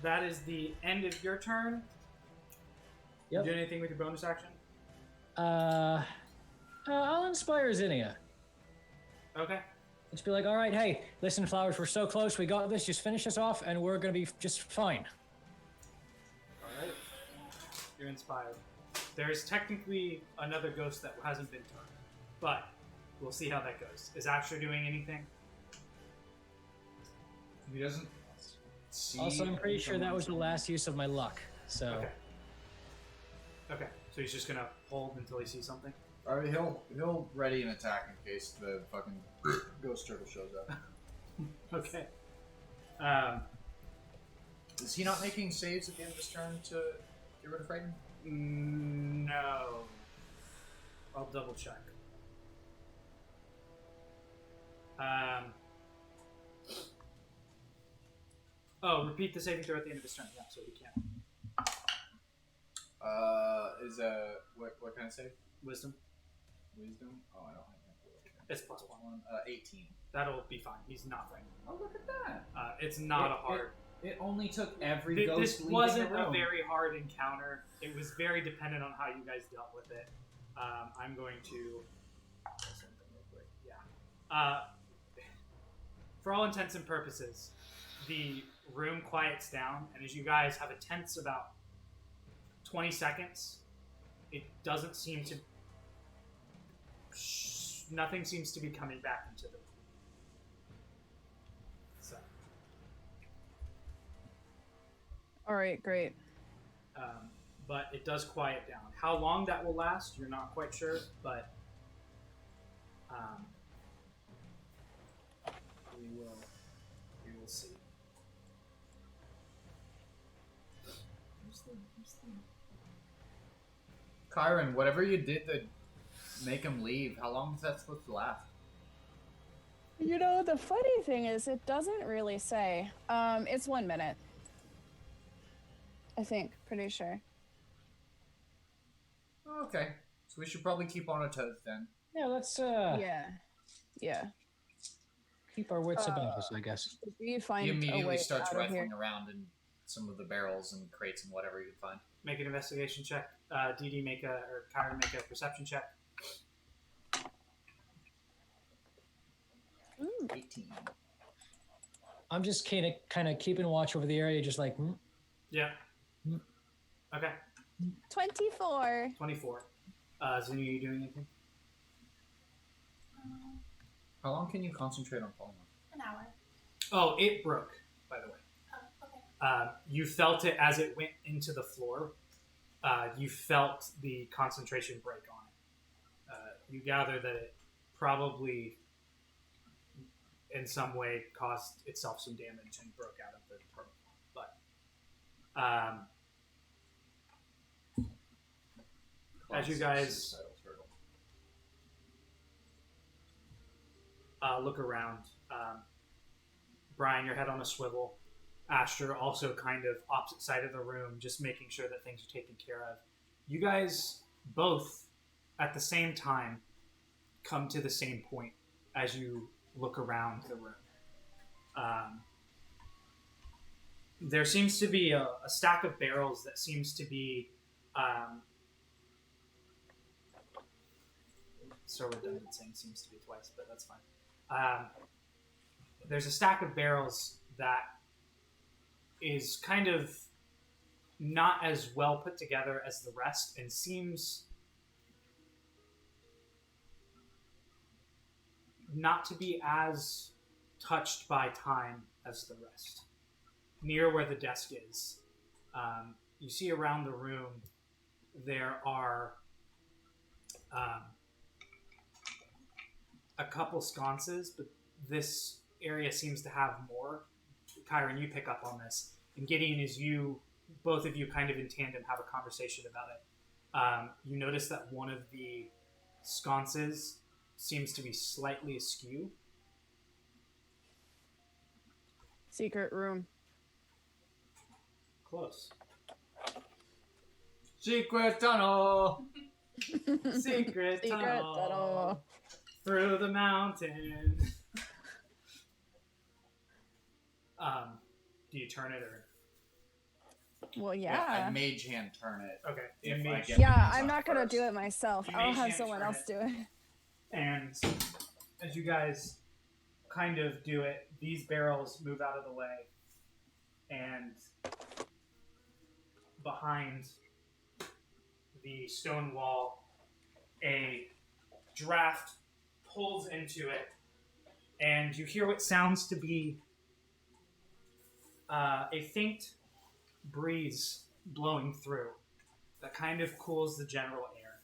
That is the end of your turn. Yep. You do anything with your bonus action? I'll inspire Zinnia. Okay. Just be like, all right, hey, listen, Flowers, we're so close. We got this. Just finish us off, and we're going to be just fine. All right. You're inspired. There's technically another ghost that hasn't been turned, but we'll see how that goes. Is Asher doing anything? He doesn't see. Also, I'm pretty sure that was the last use of my luck. So. Okay. So he's just going to hold until he sees something? Or he'll ready an attack in case the fucking ghost turtle shows up. Okay. Is he not making saves at the end of his turn to get rid of Frighten? No. I'll double check. Repeat the saving throw at the end of his turn. Yeah, so he can. What kind of save? Wisdom. Wisdom? Oh, I don't have that. It's +1. 18. That'll be fine. He's not frightened. Oh, look at that. It's not a hard... It only took every ghost This leaving wasn't the room. a very hard encounter. It was very dependent on how you guys dealt with it. I'm going to... something real quick. Yeah. For all intents and purposes, the room quiets down, and as you guys have a tense about 20 seconds, it doesn't seem to... Nothing seems to be coming back into the room. So... All right, great. But it does quiet down. How long that will last, you're not quite sure, but we will see. Kyron, whatever you did make him leave. How long is that supposed to last? You know, the funny thing is, it doesn't really say. It's 1 minute. I think, pretty sure. Okay, so we should probably keep on our toes then. Yeah, let's Yeah. keep our wits about us, I guess. We He find a immediately way starts out of here. rifling around in some of the barrels and crates and whatever he can find. Make an investigation check. DD or Kyron make a perception check. 18. I'm just kind of keeping watch over the area, just like, Yeah. Okay. 24. 24. Zuni, are you doing anything? How long can you concentrate on falling? An hour. Oh, it broke, by the way. Oh, okay. You felt it as it went into the floor. You felt the concentration break on it. You gather that it probably, in some way, caused itself some damage and broke out of the protocol. But as you guys look around, Brian, your head on a swivel. Asher also kind of opposite side of the room, just making sure that things are taken care of. You guys both, at the same time, come to the same point as you look around the room. There seems to be a stack of barrels that seems to be so redundant saying seems to be twice, but that's fine. There's a stack of barrels that is kind of not as well put together as the rest and seems not to be as touched by time as the rest. Near where the desk is, you see around the room there are a couple sconces, but this area seems to have more. Kyron, you pick up on this. And Gideon, as both of you kind of in tandem have a conversation about it. You notice that one of the sconces seems to be slightly askew. Secret room. Close. Secret tunnel! Secret tunnel. tunnel. Through the mountain. Do you turn it or? Well, yeah. I mage hand turn it. Okay. If I get Yeah, hands I'm on not going to first. do it myself. You I'll may have chance someone turn else it. do it. And as you guys kind of do it, these barrels move out of the way, and behind the stone wall, a draft pulls into it, and you hear what sounds to be a faint breeze blowing through that kind of cools the general air.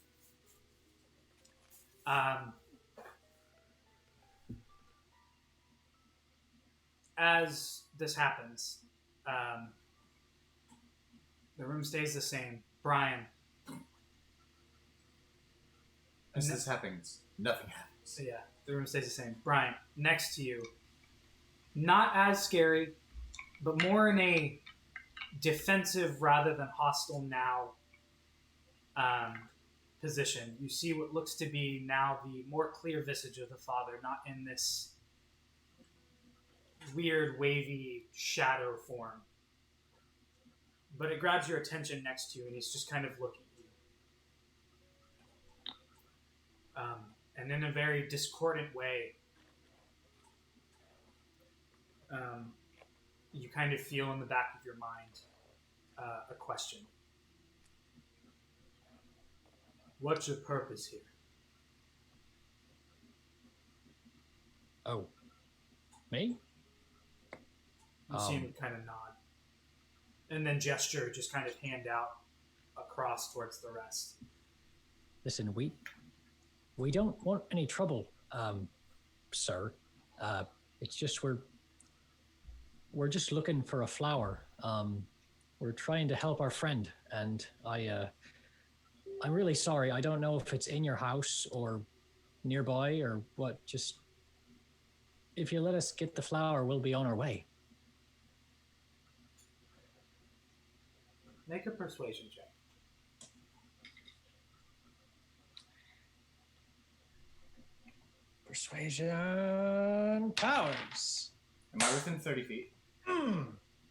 As this happens, the room stays the same. Brian. As this happens, nothing happens. Yeah, the room stays the same. Brian, next to you. Not as scary, but more in a defensive rather than hostile now position. You see what looks to be now the more clear visage of the father, not in this weird, wavy shadow form. But it grabs your attention next to you, and he's just kind of looking at you. And in a very discordant way, you kind of feel in the back of your mind a question. What's your purpose here? Oh. Me? You see him kind of nod. And then gesture, just kind of hand out across towards the rest. Listen, we don't want any trouble, sir. It's just we're just looking for a flower. We're trying to help our friend, and I I'm really sorry. I don't know if it's in your house or nearby or what. Just if you let us get the flower, we'll be on our way. Make a persuasion check. Persuasion powers. Am I within 30 feet?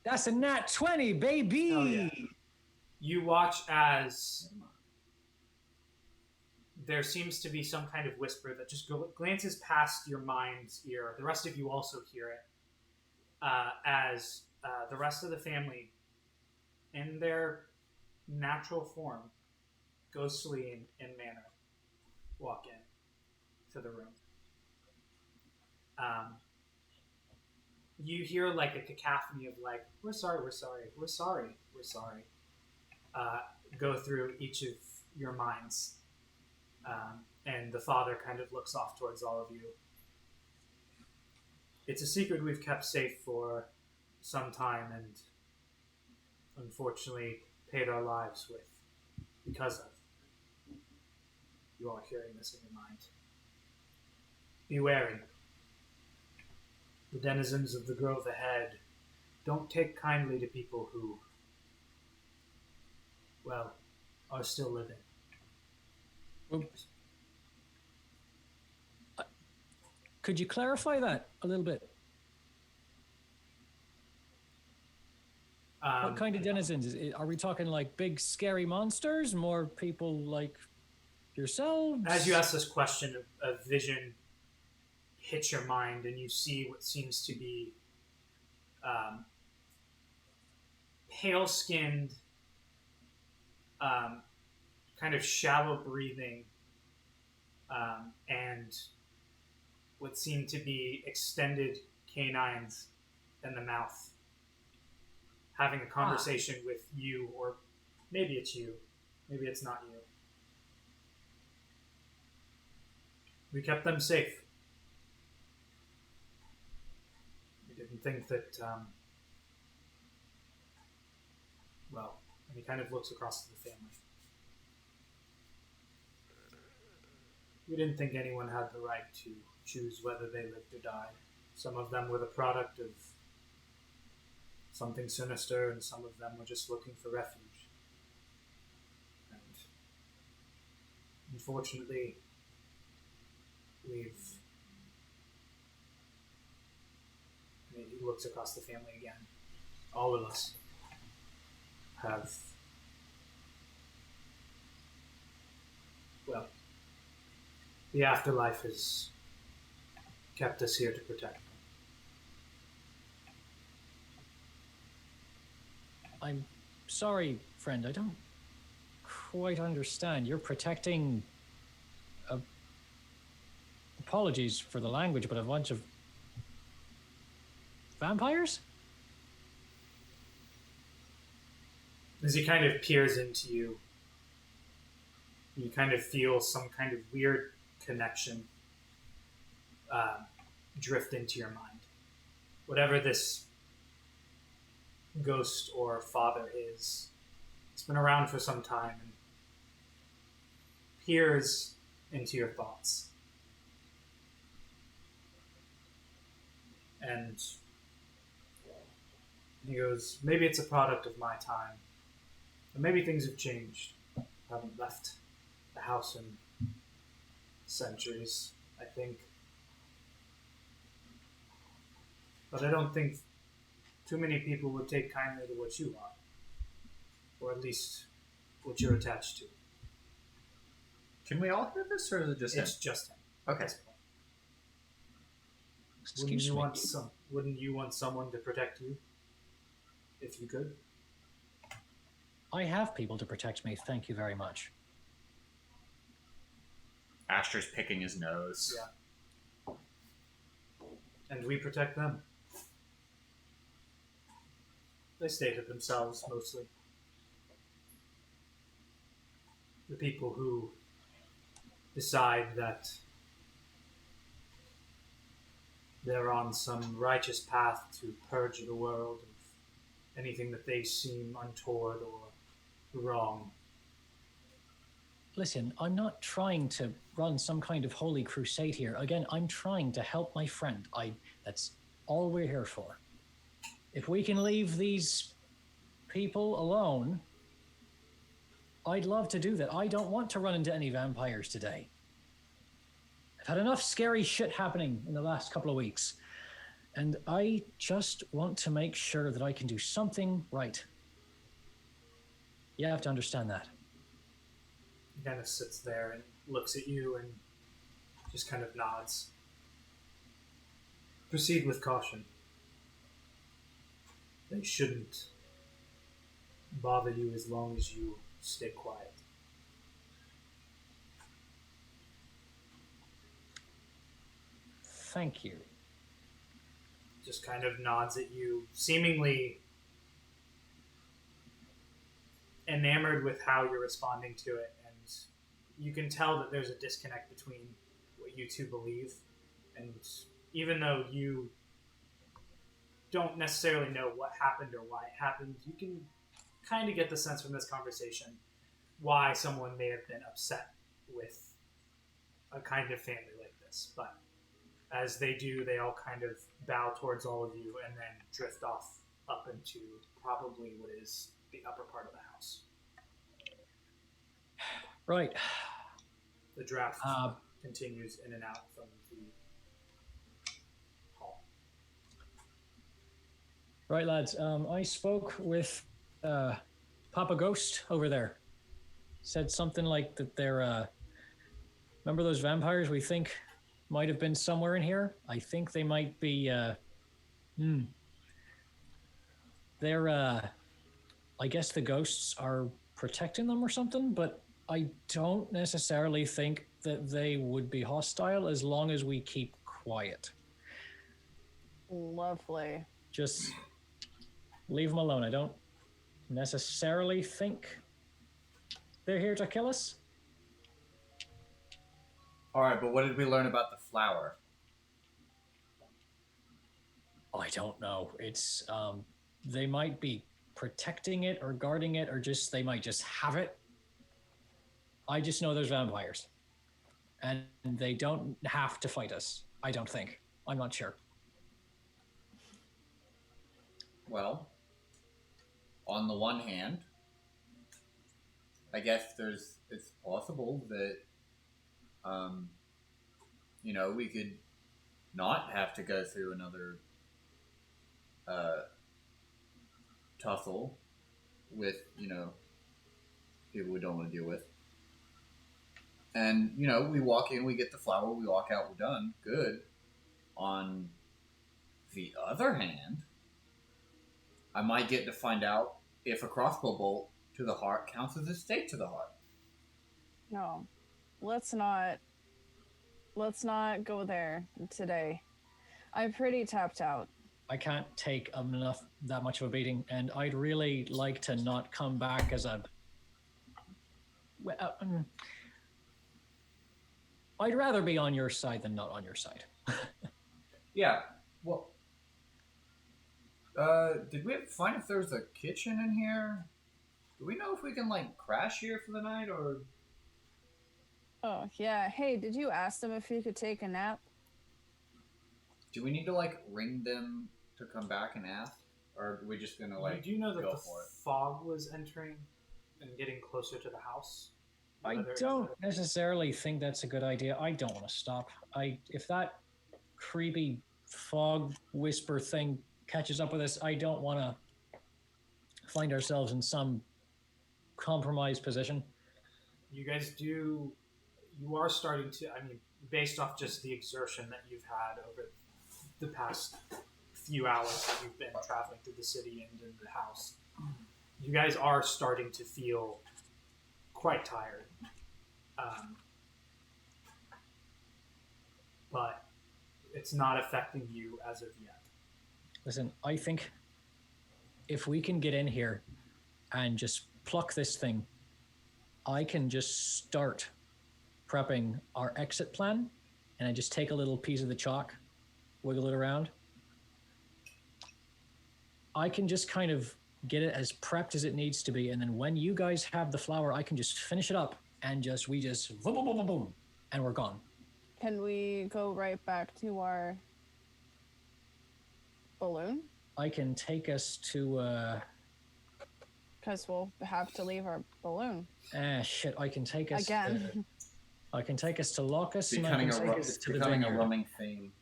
That's a nat 20, baby. Oh, yeah. You watch as there seems to be some kind of whisper that just glances past your mind's ear. The rest of you also hear it as the rest of the family, in their natural form, ghostly in manner, walk in to the room. You hear like a cacophony of like, we're sorry, go through each of your minds. And the father kind of looks off towards all of you. It's a secret we've kept safe for some time and unfortunately paid our lives with because of. You are hearing this in your mind. Be wary. The denizens of the grove ahead don't take kindly to people who, well, are still living. Oops. Could you clarify that a little bit? What kind of denizens? Are we talking like big scary monsters? More people like yourselves? As you ask this question, a vision hits your mind and you see what seems to be pale-skinned, kind of shallow breathing, and what seem to be extended canines in the mouth, having a conversation with you, or maybe it's you, maybe it's not you. We kept them safe. We didn't think that, well, and he kind of looks across to the family. We didn't think anyone had the right to choose whether they lived or died. Some of them were the product of something sinister, and some of them were just looking for refuge. And unfortunately, he looks across the family again. All of us have, well, the afterlife has kept us here to protect them. I'm sorry, friend. I don't quite understand. You're protecting... apologies for the language, but a bunch of vampires? As he kind of peers into you, you kind of feel some kind of weird connection drift into your mind. Whatever this ghost or father is, it's been around for some time and peers into your thoughts. And he goes, maybe it's a product of my time. Or maybe things have changed. I haven't left the house in centuries, I think. But I don't think too many people would take kindly to what you are. Or at least what you're attached to. Can we all hear this, or is it just It's him? just him. Okay. Excuse me. Wouldn't you want someone to protect you? If you could? I have people to protect me. Thank you very much. Asher's picking his nose. Yeah. And we protect them. They stay to themselves, mostly. The people who decide that they're on some righteous path to purge the world of anything that they seem untoward or wrong. Listen, I'm not trying to run some kind of holy crusade here. Again, I'm trying to help my friend. That's all we're here for. If we can leave these people alone, I'd love to do that. I don't want to run into any vampires today. I've had enough scary shit happening in the last couple of weeks, and I just want to make sure that I can do something right. You have to understand that. He kind of sits there and looks at you and just kind of nods. Proceed with caution. They shouldn't bother you as long as you stay quiet. Thank you. Just kind of nods at you, seemingly enamored with how you're responding to it, and you can tell that there's a disconnect between what you two believe, and even though you don't necessarily know what happened or why it happened, you can kind of get the sense from this conversation why someone may have been upset with a kind of family like this. But as they do, they all kind of bow towards all of you and then drift off up into probably what is the upper part of the house. Right. The draft continues in and out from the hall. Right, lads. I spoke with Papa Ghost over there. Said something like that they're... remember those vampires we think might have been somewhere in here? I think they might be... They're... I guess the ghosts are protecting them or something, but I don't necessarily think that they would be hostile as long as we keep quiet. Lovely. Just leave them alone. I don't necessarily think they're here to kill us. Alright, but what did we learn about the flower? I don't know. It's, they might be protecting it or guarding it, or just, they might just have it. I just know there's vampires. And they don't have to fight us, I don't think. I'm not sure. Well, on the one hand, I guess it's possible that, we could not have to go through another tussle with, people we don't want to deal with. And, we walk in, we get the flower, we walk out, we're done. Good. On the other hand, I might get to find out if a crossbow bolt to the heart counts as a stake to the heart. No. Let's not go there today. I'm pretty tapped out. I can't take that much of a beating, and I'd really like to not come back as a... I'd rather be on your side than not on your side. Yeah, well... did we find if there's a kitchen in here? Do we know if we can, crash here for the night, or... Oh, yeah. Hey, did you ask them if you could take a nap? Do we need to, ring them to come back and ask? Or are we just gonna, Do you know that go the for it? fog was entering and getting closer to the house? I don't necessarily think that's a good idea. I don't want to stop. If that creepy fog whisper thing catches up with us, I don't want to find ourselves in some compromised position. You guys do... You are starting to... based off just the exertion that you've had over the past few hours that you've been traveling through the city and in the house, you guys are starting to feel quite tired. But it's not affecting you as of yet. Listen, I think if we can get in here and just pluck this thing, I can just start prepping our exit plan, and I just take a little piece of the chalk, wiggle it around. I can just kind of get it as prepped as it needs to be, and then when you guys have the flower, I can just finish it up and we just boom, boom, boom, boom, boom, and we're gone. Can we go right back to our balloon? I can take us to. Because we'll have to leave our balloon. Shit! I can take us again. I can take us to Locus, and I Becoming can take us it's to the becoming a vineyard. running theme.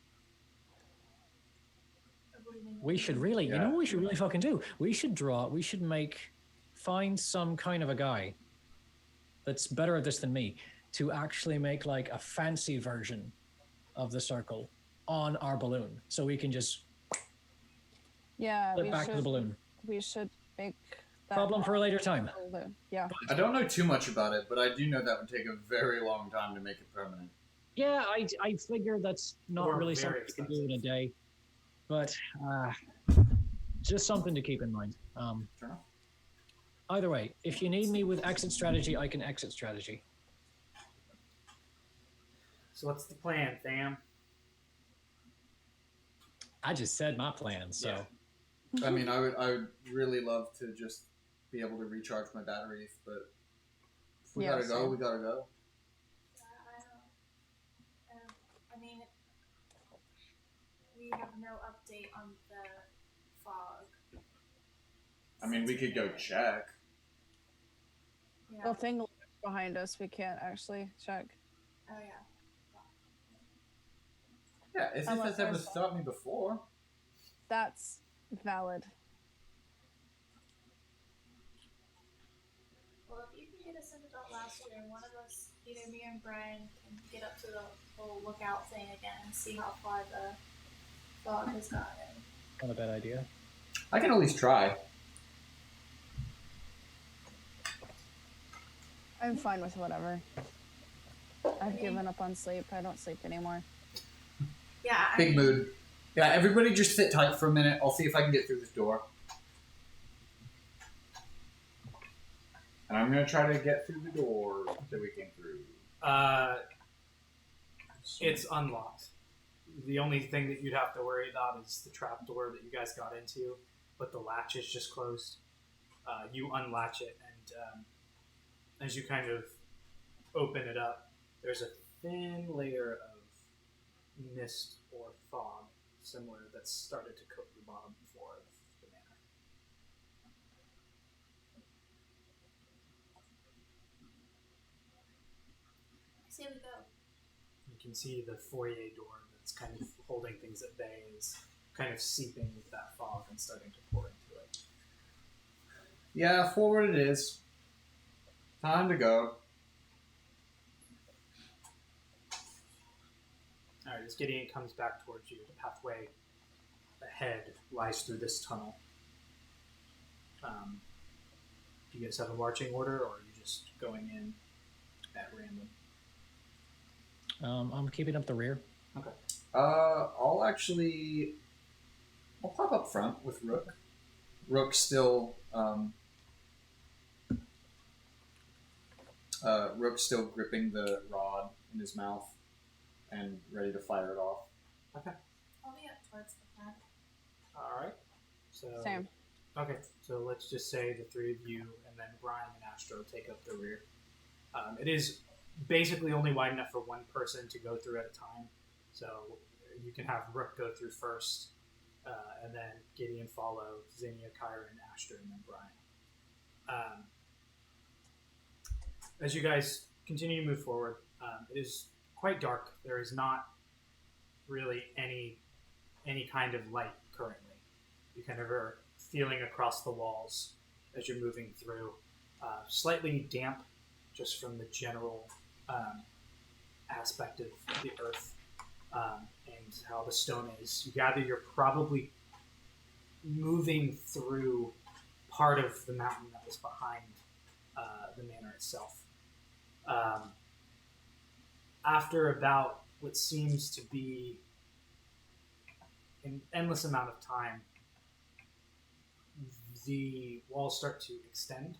We should really, you know what we should really fucking do? We should find some kind of a guy that's better at this than me to actually make like a fancy version of the circle on our balloon. So we can just flip back to the balloon. We should make that problem for a later time. Balloon. Yeah. I don't know too much about it, but I do know that would take a very long time to make it permanent. Yeah, I figure that's not really something you can do in a day. But just something to keep in mind. Sure enough. Either way, if you need me with exit strategy, I can exit strategy. So what's the plan, fam? I just said my plan, so. Yeah. I mean, I would really love to just be able to recharge my batteries, but if we gotta go, we gotta go. I mean, we have no update on the fog. I mean, we could go check. Yeah. The thing behind us, we can't actually check. Oh yeah. Yeah, if this has ever stopped me before. That's valid. Well, if you can get us into that last year, one of us, either me or Brian, can get up to the whole lookout thing again and see how far the fog has gotten. Not a bad idea. I can at least try. I'm fine with whatever. I've given up on sleep. I don't sleep anymore. Yeah. Big mood. Yeah, everybody just sit tight for a minute. I'll see if I can get through this door. And I'm going to try to get through the door that we came through. It's unlocked. The only thing that you'd have to worry about is the trap door that you guys got into, but the latch is just closed. You unlatch it, and as you kind of open it up, there's a thin layer of mist or fog similar that's started to coat the bottom floor of the manor. I say we go. You can see the foyer door that's kind of holding things at bay is kind of seeping with that fog and starting to pour into it. Yeah, forward it is. Time to go. Alright, as Gideon comes back towards you, the pathway ahead lies through this tunnel. Do you guys have a marching order, or are you just going in at random? I'm keeping up the rear. Okay. I'll pop up front with Rook. Rook's still gripping the rod in his mouth and ready to fire it off. Okay. I'll be up towards the front. Alright. So Same. Okay, so let's just say the three of you and then Brian and Astro take up the rear. It is basically only wide enough for one person to go through at a time. So you can have Rook go through first, and then Gideon follow, Zinnia, Kyron, Astro, and then Brian. As you guys continue to move forward, it is quite dark. There is not really any kind of light currently. You kind of are feeling across the walls as you're moving through. Slightly damp, just from the general aspect of the earth and how the stone is. You gather you're probably moving through part of the mountain that was behind the manor itself. After about what seems to be an endless amount of time, the walls start to extend,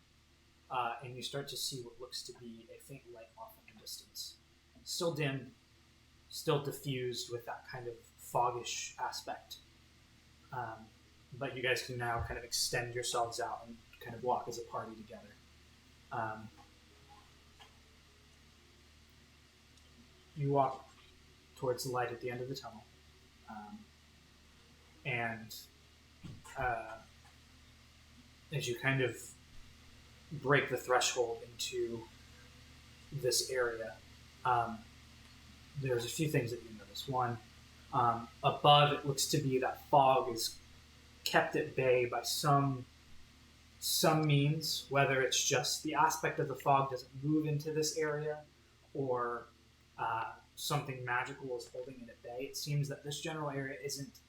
and you start to see what looks to be a faint light off in the distance. Still dim, still diffused with that kind of foggish aspect. But you guys can now kind of extend yourselves out and kind of walk as a party together. you walk towards the light at the end of the tunnel, and as you kind of break the threshold into this area, there's a few things that you notice. One, above, it looks to be that fog is kept at bay by some means, whether it's just the aspect of the fog doesn't move into this area, or something magical is holding it at bay. It seems that this general area isn't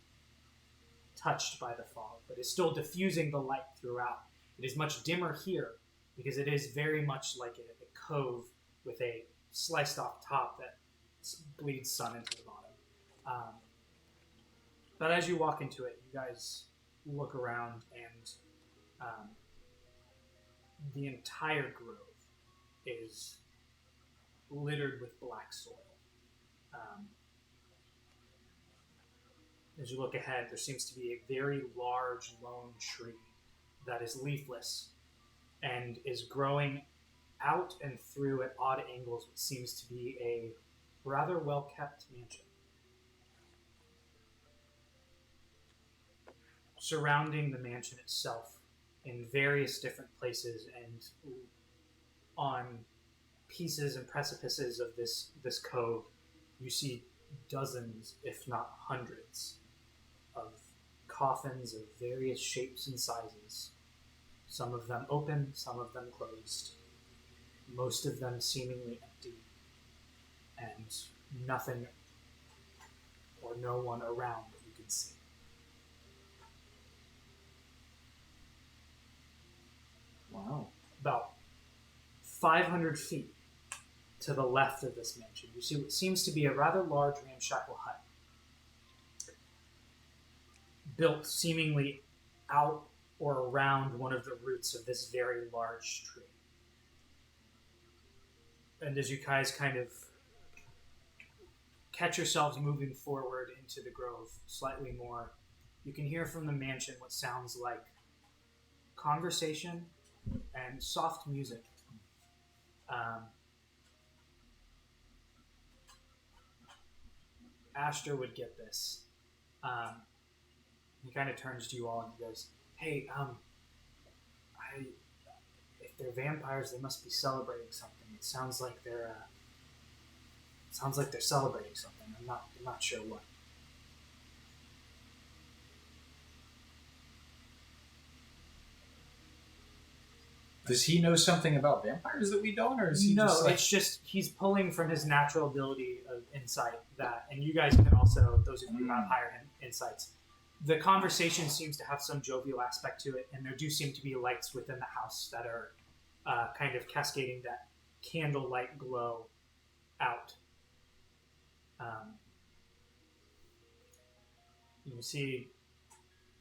touched by the fog, but is still diffusing the light throughout. It is much dimmer here because it is very much like a cove with a sliced off top that bleeds sun into the bottom. But as you walk into it, you guys look around, and the entire grove is littered with black soil. As you look ahead, there seems to be a very large lone tree that is leafless and is growing out and through at odd angles what seems to be a rather well-kept mansion. Surrounding the mansion itself in various different places and on pieces and precipices of this cove, you see dozens, if not hundreds, of coffins of various shapes and sizes. Some of them open, some of them closed. Most of them seemingly empty, and nothing or no one around that you can see. Wow. About 500 feet to the left of this mansion, you see what seems to be a rather large ramshackle hut, built seemingly out or around one of the roots of this very large tree. And as you guys kind of catch yourselves moving forward into the grove slightly more, you can hear from the mansion what sounds like conversation and soft music. Ashter would get this. He kind of turns to you all and he goes, "Hey, if they're vampires, they must be celebrating something. It sounds like they're celebrating something. I'm not sure what." Does he know something about vampires that we don't, or is he No, just like... it's just he's pulling from his natural ability of insight that, and you guys can also, those of you who have higher insights, the conversation seems to have some jovial aspect to it, and there do seem to be lights within the house that are kind of cascading that candlelight glow out. You see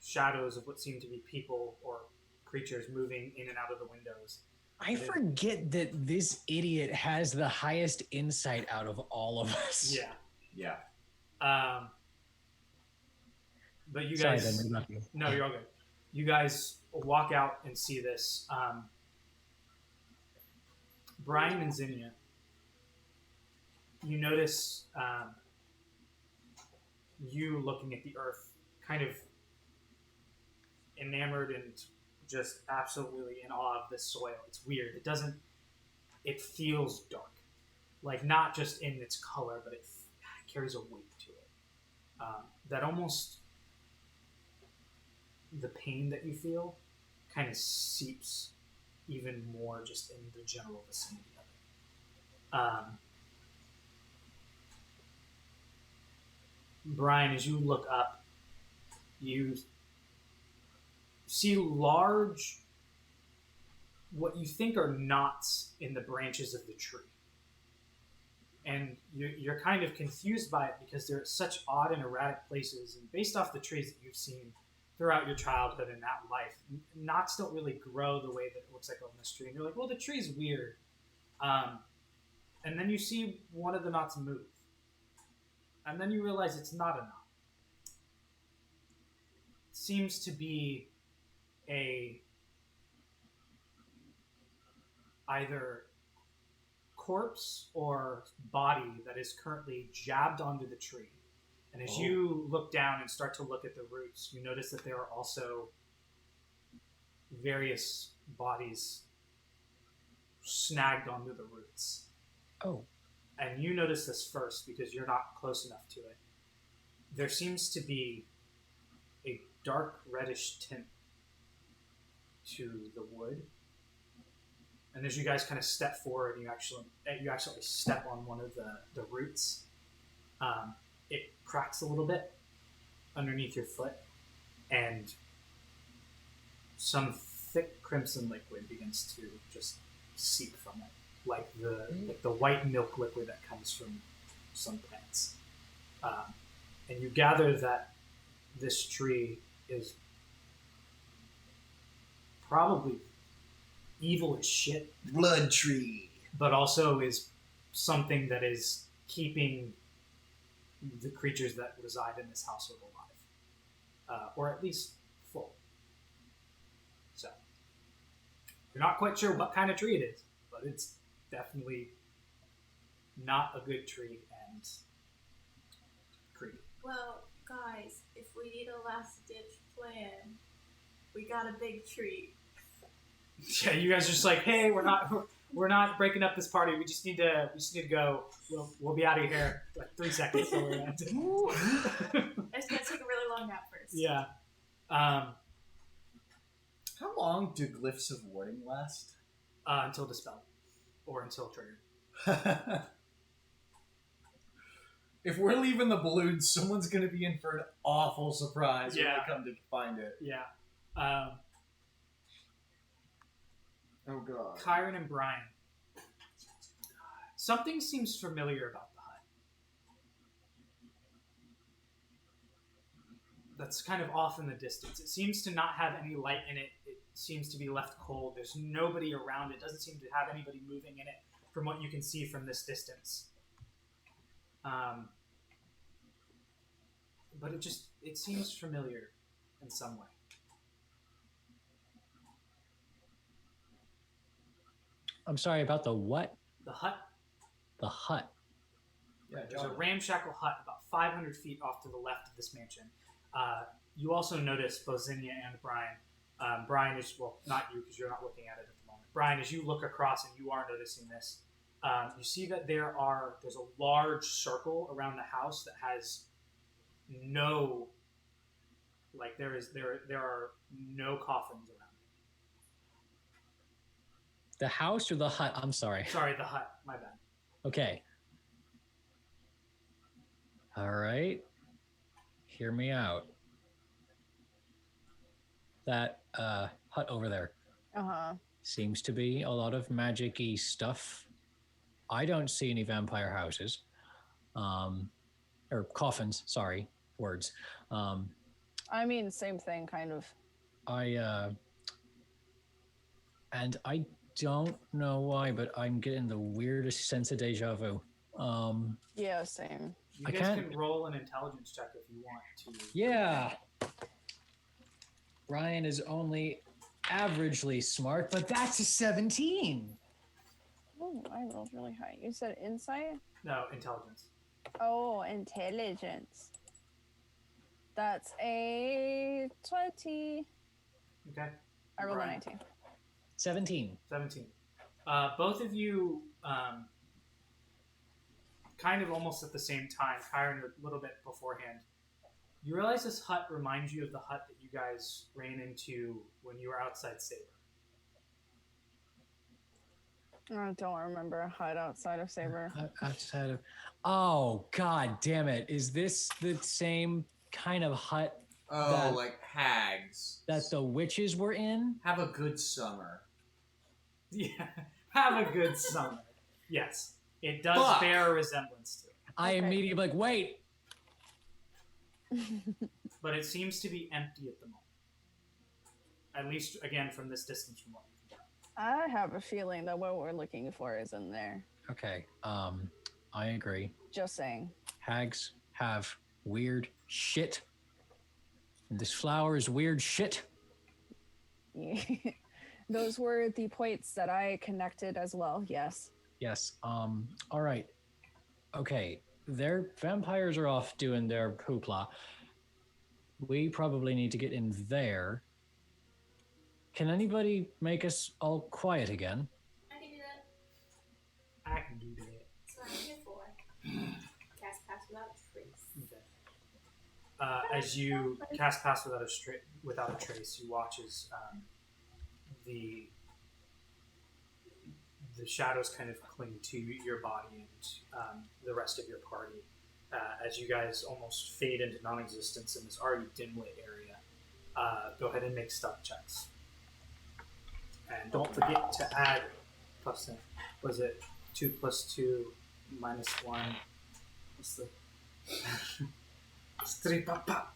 shadows of what seem to be people or creatures moving in and out of the windows. I forget that this idiot has the highest insight out of all of us. Yeah. But you Sorry, guys... Ben, interrupt you. No, you're all good. You guys walk out and see this. Brian and Zinnia, you notice you looking at the earth, kind of enamored and just absolutely in awe of this soil. It's weird. It feels dark. Like, not just in its color, but it carries a weight to it. That almost, the pain that you feel kind of seeps even more just in the general vicinity of it. Brian, as you look up, you see large, what you think are knots in the branches of the tree. And you're kind of confused by it because they're at such odd and erratic places. And based off the trees that you've seen throughout your childhood and that life, knots don't really grow the way that it looks like on this tree. And you're like, well, the tree's weird. And then you see one of the knots move. And then you realize it's not a knot. It seems to be either corpse or body that is currently jabbed onto the tree. And as you look down and start to look at the roots, you notice that there are also various bodies snagged onto the roots. Oh. And you notice this first because you're not close enough to it. There seems to be a dark reddish tint to the wood. And as you guys kind of step forward, you actually step on one of the roots. It cracks a little bit underneath your foot, and some thick crimson liquid begins to just seep from it, like the white milk liquid that comes from some plants. And you gather that this tree is probably evil as shit, Blood tree. but also is something that is keeping the creatures that reside in this household alive, or at least full. So you're not quite sure what kind of tree it is, but it's definitely not a good tree and creepy. Well, guys, if we need a last ditch plan, we got a big tree. Yeah, you guys are just like, hey, we're not breaking up this party. We just need to go. We'll be out of here like 3 seconds. So we're I just gotta take a really long nap first. yeah. How long do glyphs of warding last? Until dispelled, or until triggered. If we're leaving the balloon, someone's going to be in for an awful surprise when Yeah. they come to find it. Yeah. Oh, God. Kyron and Brian. Something seems familiar about the hut. That's kind of off in the distance. It seems to not have any light in it. It seems to be left cold. There's nobody around it. Doesn't seem to have anybody moving in it from what you can see from this distance. But it seems familiar in some way. I'm sorry about the what? The hut. The hut. Yeah, There's a ramshackle hut about 500 feet off to the left of this mansion. You also notice both Zinnia and Brian. Brian is, well, not you because you're not looking at it at the moment. Brian, as you look across and you are noticing this, you see that there's a large circle around the house that has no, like there are no coffins around The house or the hut? I'm sorry. it. Sorry, the hut. My bad. Okay. All right. Hear me out. That hut over there seems to be a lot of magic-y stuff. I don't see any vampire houses. Or coffins, sorry, words. I mean, same thing, kind of. And I don't know why, but I'm getting the weirdest sense of deja vu. Yeah, same. You I guys can't- can roll an intelligence check if you want to. Yeah. Ryan is only averagely smart, but that's a 17. Oh, I rolled really high. You said insight? No, intelligence. Oh, intelligence. That's a 20. Okay. I rolled a Brian. 19. 17. 17. Both of you, kind of almost at the same time, Kyron a little bit beforehand, you realize this hut reminds you of the hut that you guys ran into when you were outside Saber. I don't remember a hut outside of Saber. Outside of. Oh, god damn it. Is this the same kind of hut Oh, That- like hags. that the witches were in? Have a good summer. Yeah. Have a good summer. Yes. It does Fuck. bear a resemblance to it. I Okay. immediately like, wait. But it seems to be empty at the moment. At least, again, from this distance from what you can tell. I have a feeling that what we're looking for is in there. Okay. I agree. Just saying. Hags have weird shit. And this flower is weird shit. Those were the points that I connected as well, yes. Yes. All right. Okay. Their vampires are off doing their hoopla. We probably need to get in there. Can anybody make us all quiet again? I can do that. I can do that. That's what I'm here for. Cast Pass Without a Trace. Okay. As you cast Pass without a trace, you watch as the shadows kind of cling to your body and the rest of your party as you guys almost fade into non-existence in this already dim-lit area. Go ahead and make stealth checks. And don't forget to add plus 10. Was it 2 plus 2 minus 1? What's the... It's 3 pop pop.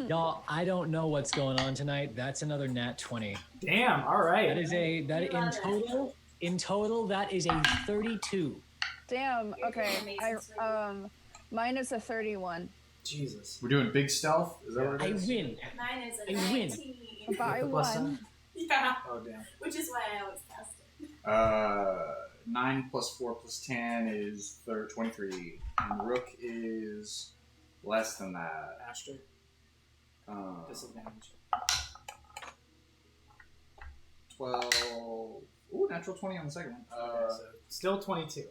Y'all, I don't know what's going on tonight. That's another nat 20. Damn, all right. That is in total that is a 32. Damn. You're Okay. doing amazing, Mine is a 31. Jesus. We're doing big stealth? Is that what I it is? win. Mine is a I win. 19. By With the plus one. Yeah. Oh, damn. Which is why I always cast it. 9 plus 4 plus 10 is 23. And Rook is less than that. Asher, disadvantage. 12. Ooh, natural 20 on the second one. So still 22.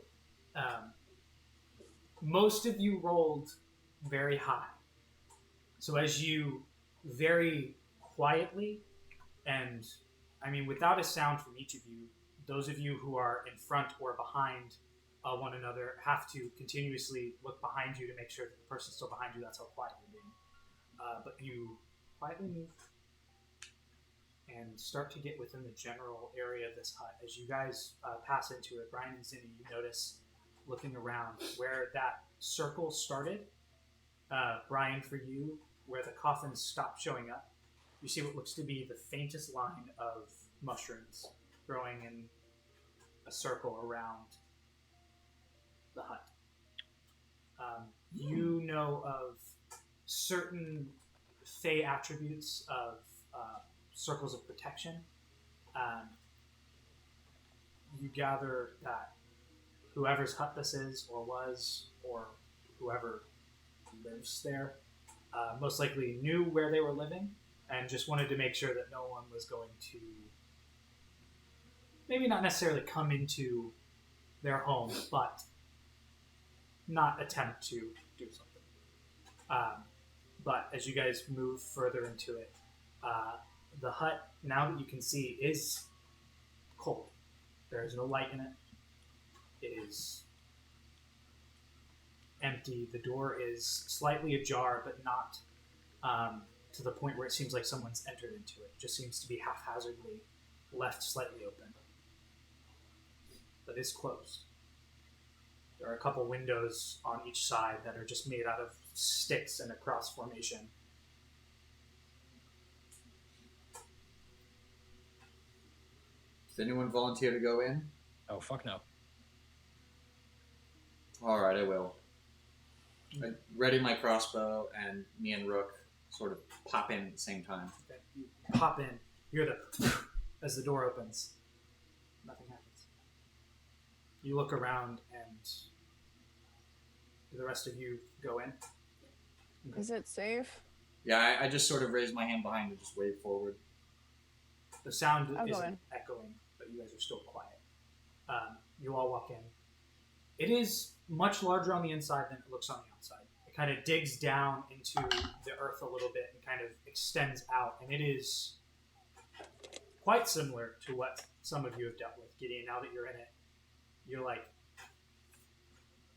Most of you rolled very high. So as you very quietly and, I mean, without a sound from each of you, those of you who are in front or behind one another have to continuously look behind you to make sure that the person's still behind you. That's how quiet you're being. But you quietly move and start to get within the general area of this hut. As you guys pass into it, Brian and Zinni, you notice, looking around, where that circle started. Brian, for you, where the coffins stopped showing up, you see what looks to be the faintest line of mushrooms growing in a circle around the hut. You know of certain Fey attributes of circles of protection. You gather that whoever's hut this is, or was, or whoever lives there, most likely knew where they were living and just wanted to make sure that no one was going to, maybe not necessarily come into their home, but not attempt to do something. But as you guys move further into it, the hut, now that you can see, is cold. There is no light in it. It is empty. The door is slightly ajar, but not to the point where it seems like someone's entered into it. It just seems to be haphazardly left slightly open. But it's closed. There are a couple windows on each side that are just made out of sticks in a cross formation. Does anyone volunteer to go in? Oh, fuck no. Alright, I will. I ready my crossbow, and me and Rook sort of pop in at the same time. Okay. You pop in, you hear the as the door opens. Nothing happens. You look around, and do the rest of you go in? Okay. Is it safe? Yeah, I just sort of raise my hand behind and just wave forward. The sound I'll go isn't in. echoing, but you guys are still quiet. You all walk in. It is much larger on the inside than it looks on the outside. It kind of digs down into the earth a little bit and kind of extends out, and it is quite similar to what some of you have dealt with. Gideon, now that you're in it, you're like,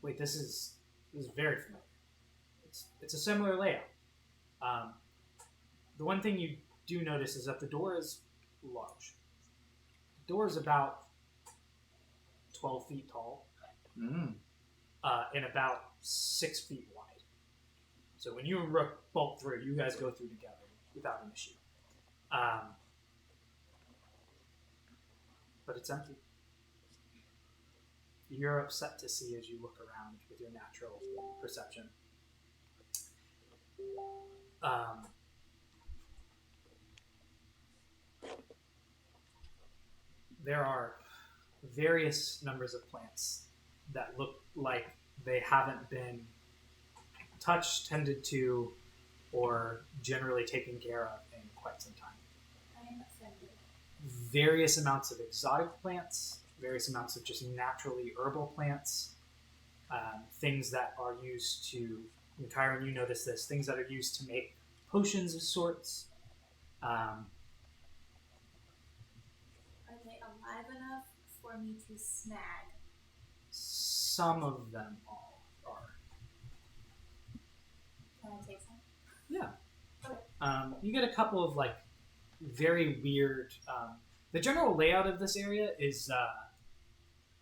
wait, this is very familiar. It's a similar layout. The one thing you do notice is that the door is large. The door is about 12 feet tall and about 6 feet wide. So when you and Rook bolt through, you guys go through together without an issue. But it's empty. You're upset to see as you look around with your natural perception. There are various numbers of plants that look like they haven't been touched, tended to, or generally taken care of in quite some time. I am offended. Various amounts of exotic plants, various amounts of just naturally herbal plants, things that are used to, Kyron, you notice this, things that are used to make potions of sorts. Are they alive enough for me to snag? Some of them all are. Can I take some? Yeah. Okay. You get a couple of like very weird. The general layout of this area is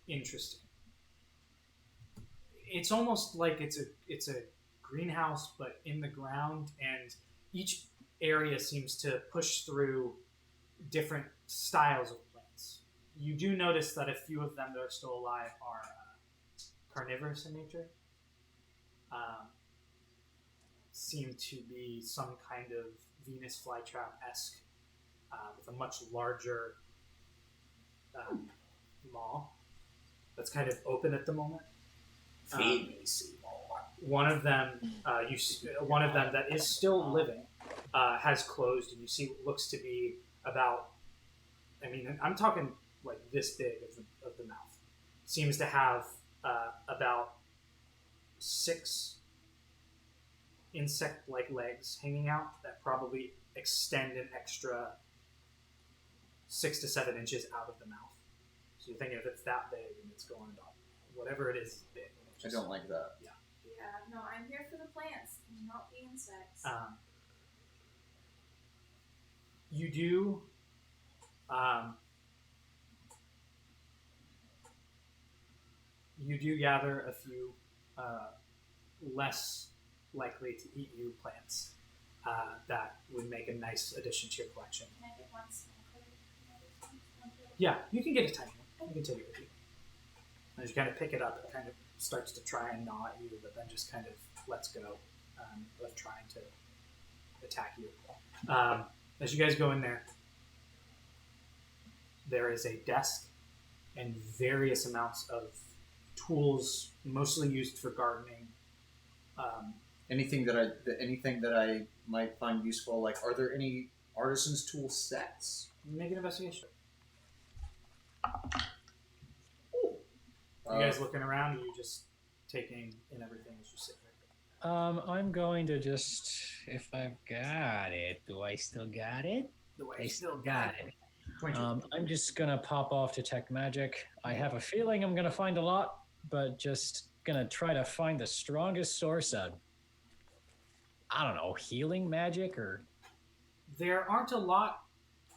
interesting. It's almost like it's a greenhouse, but in the ground, and each area seems to push through different styles of plants. You do notice that a few of them that are still alive are carnivorous in nature. Seem to be some kind of Venus flytrap-esque with a much larger maw that's kind of open at the moment. One of them, one of them that is still living, has closed, and you see what looks to be about. I mean, I'm talking like this big of the mouth. Seems to have about 6 insect-like legs hanging out that probably extend an extra 6 to 7 inches out of the mouth. So you're thinking if it's that big and it's going about whatever it is big. I don't like that. Yeah, no, I'm here for the plants, not the insects. You do. You do gather a few less likely to eat you plants that would make a nice addition to your collection. Can I get one small card? Yeah, you can get a tiny one. You can take it with you. As you kind of pick it up, it kind of starts to try and gnaw at you, but then just kind of lets go of trying to attack you. As you guys go in there, there is a desk and various amounts of tools, mostly used for gardening. Anything that I might find useful, like, are there any artisan's tool sets? Make an investigation. You guys looking around, or are you just taking in everything as you sit there? I'm going to just, if I've got it, do I still got it? I still got it. I'm just gonna pop off Detect Magic. I have a feeling I'm gonna find a lot, but just gonna try to find the strongest source of, I don't know, healing magic or. There aren't a lot,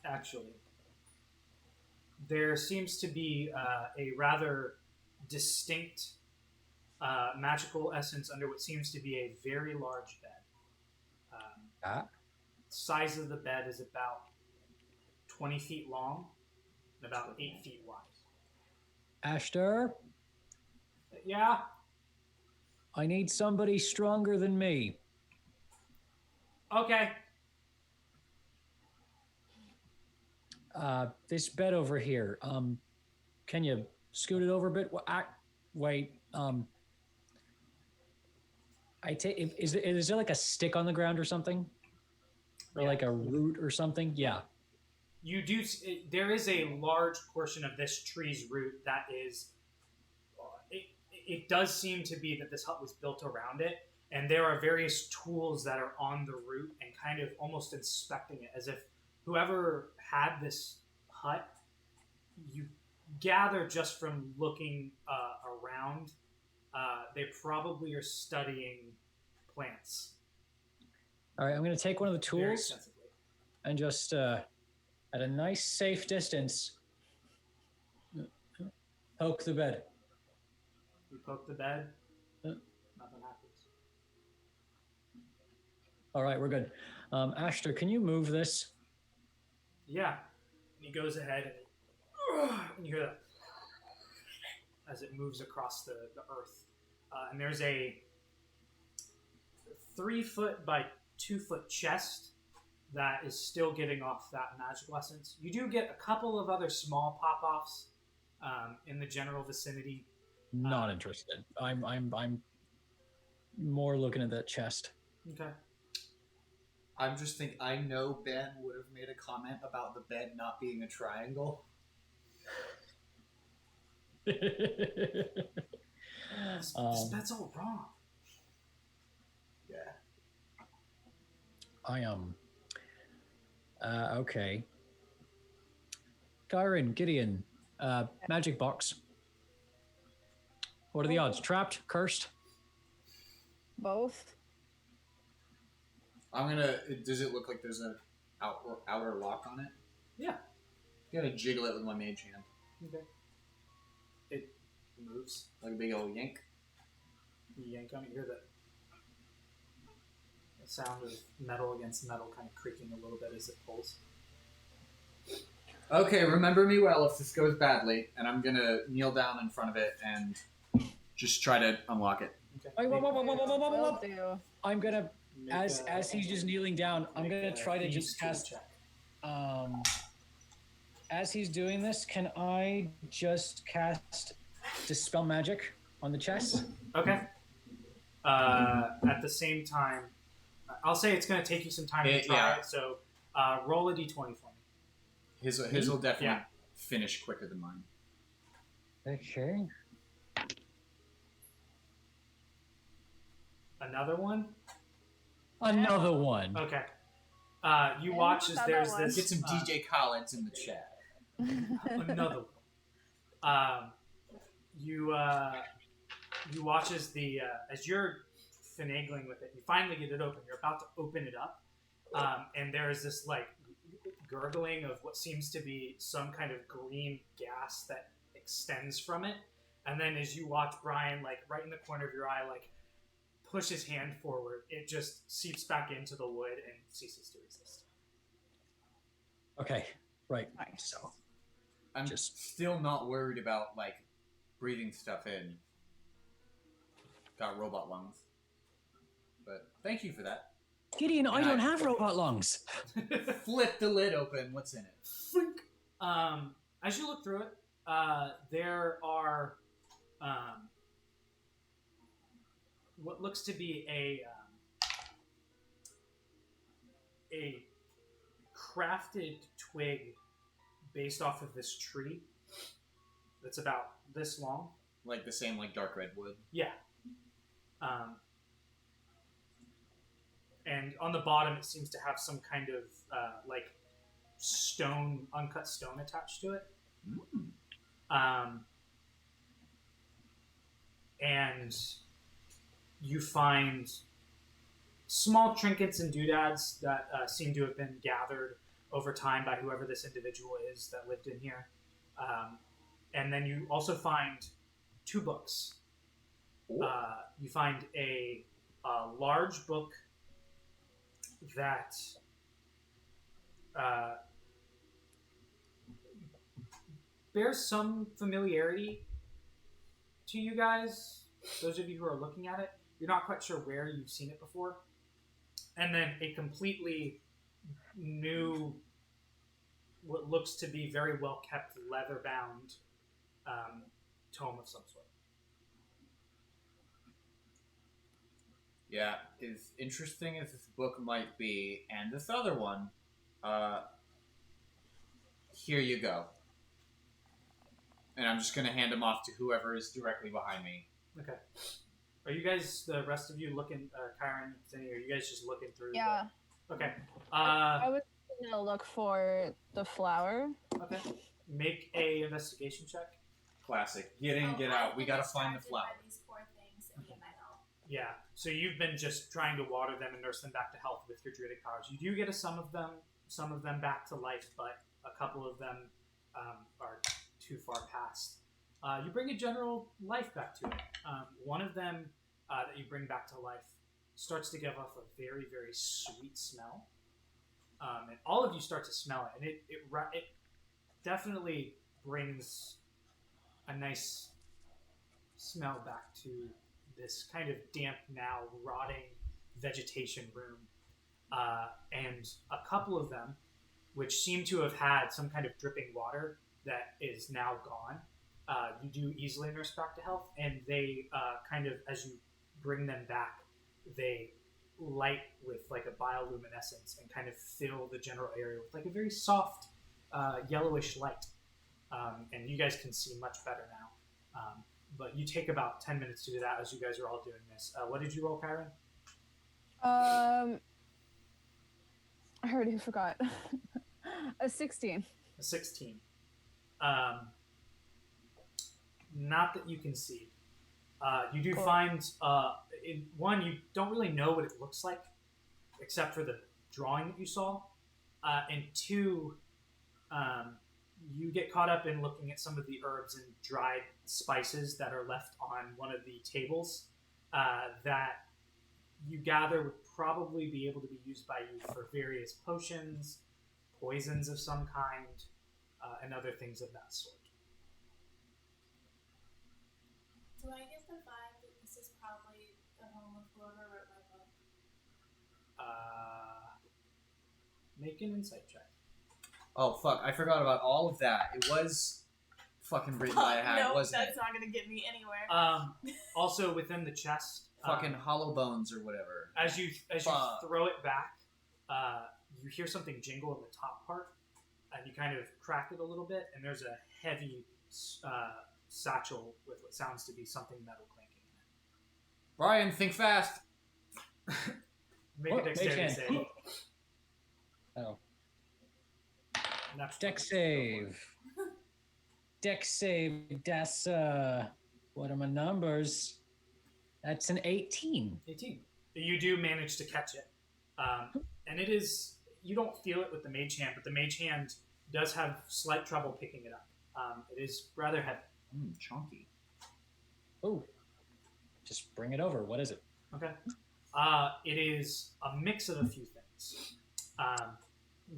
actually. There seems to be a rather distinct magical essence under what seems to be a very large bed. Size of the bed is about 20 feet long and about 8 feet wide. Ashtar, Yeah? I need somebody stronger than me. Okay. This bed over here, can you scoot it over a bit? Wait, is there like a stick on the ground or something? Or like a root or something? Yeah. You do. There is a large portion of this tree's root that is. It does seem to be that this hut was built around it, and there are various tools that are on the root and kind of almost inspecting it, as if whoever had this hut, you gather just from looking around, they probably are studying plants. All right, I'm going to take one of the tools and just, at a nice safe distance, poke the bed. You poke the bed, nothing happens. All right, we're good. Ashtar, can you move this? Yeah. And he goes ahead and you hear that as it moves across the earth. And there's a 3-foot by 2-foot chest that is still getting off that magical essence. You do get a couple of other small pop-offs in the general vicinity. Not interested. I'm more looking at that chest. Okay. I'm just thinking. I know Ben would have made a comment about the bed not being a triangle. This bed's all wrong. Yeah. I am. Okay. Kyron, Gideon, magic box. What are the odds? Trapped? Cursed? Both. I'm gonna. Does it look like there's an outer lock on it? Yeah. I'm gonna jiggle it with my mage hand, Okay. It moves. like a big old yank. You yank on it. You hear the sound of metal against metal kind of creaking a little bit as it pulls. Okay, remember me well if this goes badly, and I'm gonna kneel down in front of it and just try to unlock it. Okay. Will do. I'm gonna, Make as he's just kneeling down, I'm make gonna a try to thieves' just tool cast. check. As he's doing this, can I just cast Dispel Magic on the chest? Okay. At the same time, I'll say it's going to take you some time to try Yeah. it. So roll a d20 for me. His will definitely Yeah. finish quicker than mine. Okay. Another one. Another one. Okay. You And watch as another there's one. this. Get some DJ Khaleds in the chat. Another one. You watch as as you're finagling with it, you finally get it open. You're about to open it up, and there is this like gurgling of what seems to be some kind of green gas that extends from it. And then as you watch Brian, like right in the corner of your eye, like push his hand forward, it just seeps back into the wood and ceases to exist. Okay. Right. Nice. So I'm Just- still not worried about like breathing stuff in. Got robot lungs, but thank you for that. Gideon, I And don't I- have robot lungs. Flip the lid open. What's in it? Flink. As you look through it, there are what looks to be a crafted twig based off of this tree that's about this long. Like the same like dark red wood. Yeah. And on the bottom, it seems to have some kind of like stone, uncut stone attached to it. And you find small trinkets and doodads that seem to have been gathered over time by whoever this individual is that lived in here. And then you also find 2 books. You find a large book that bears some familiarity to you guys, those of you who are looking at it. You're not quite sure where you've seen it before. And then a completely new, what looks to be very well kept, leather bound tome of some sort. Yeah, as interesting as this book might be, and this other one, here you go. And I'm just gonna hand them off to whoever is directly behind me. Okay. Are you guys, the rest of you, looking, Kyron, Zinni, are you guys just looking through? Yeah. Okay. I was gonna look for the flower. Okay. Make a investigation check. Classic. Get in, get out. We gotta find the flower. By these poor things that need my help. Yeah. So you've been just trying to water them and nurse them back to health with your druidic powers. You do get some of them back to life, but a couple of them are too far past. You bring a general life back to it. One of them that you bring back to life starts to give off a very, very sweet smell. And all of you start to smell it, and it definitely brings a nice smell back to this kind of damp, now rotting vegetation room. And a couple of them, which seem to have had some kind of dripping water that is now gone, you do easily nurse back to health, and they kind of, as you bring them back, they light with like a bioluminescence and kind of fill the general area with like a very soft yellowish light. And you guys can see much better now. But you take about 10 minutes to do that as you guys are all doing this. What did you roll, Kyron? I already forgot. A 16. A 16. Not that you can see. You do find, one, you don't really know what it looks like, except for the drawing that you saw. And two, you get caught up in looking at some of the herbs and dried spices that are left on one of the tables that you gather would probably be able to be used by you for various potions, poisons of some kind, and other things of that sort. Do I get the vibe that this is probably the home of whoever wrote my book? Make an insight check. Oh fuck! I forgot about all of that. It was fucking written by a hag, no, wasn't that's it? not gonna get me anywhere. Also within the chest, Fucking hollow bones or whatever. as you throw it back, you hear something jingle in the top part, and you kind of crack it a little bit, and there's a heavy satchel with what sounds to be something metal clanking in Brian, think fast. it. Make a dexterity save. Oh. That's Dex save. Dex save. That's what are my numbers? That's an 18. 18. You do manage to catch it, and it is. You don't feel it with the mage hand, but the mage hand does have slight trouble picking it up. It is rather heavy. Chunky. Oh. Just bring it over. What is it? Okay. It is a mix of a few things.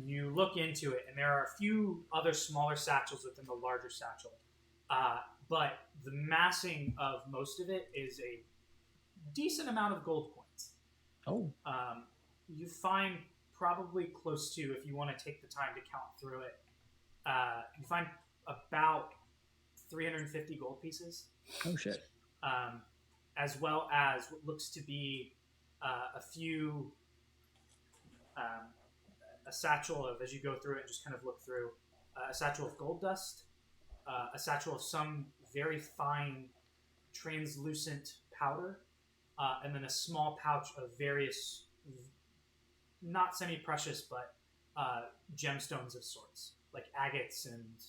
You look into it, and there are a few other smaller satchels within the larger satchel. But the massing of most of it is a decent amount of gold coins. Oh. You find probably close to, if you want to take the time to count through it, you find about 350 gold pieces. Oh, shit. As well as what looks to be a few, a satchel of, as you go through it and just kind of look through, a satchel of gold dust, a satchel of some very fine translucent powder, and then a small pouch of various, not semi-precious, but gemstones of sorts, like agates and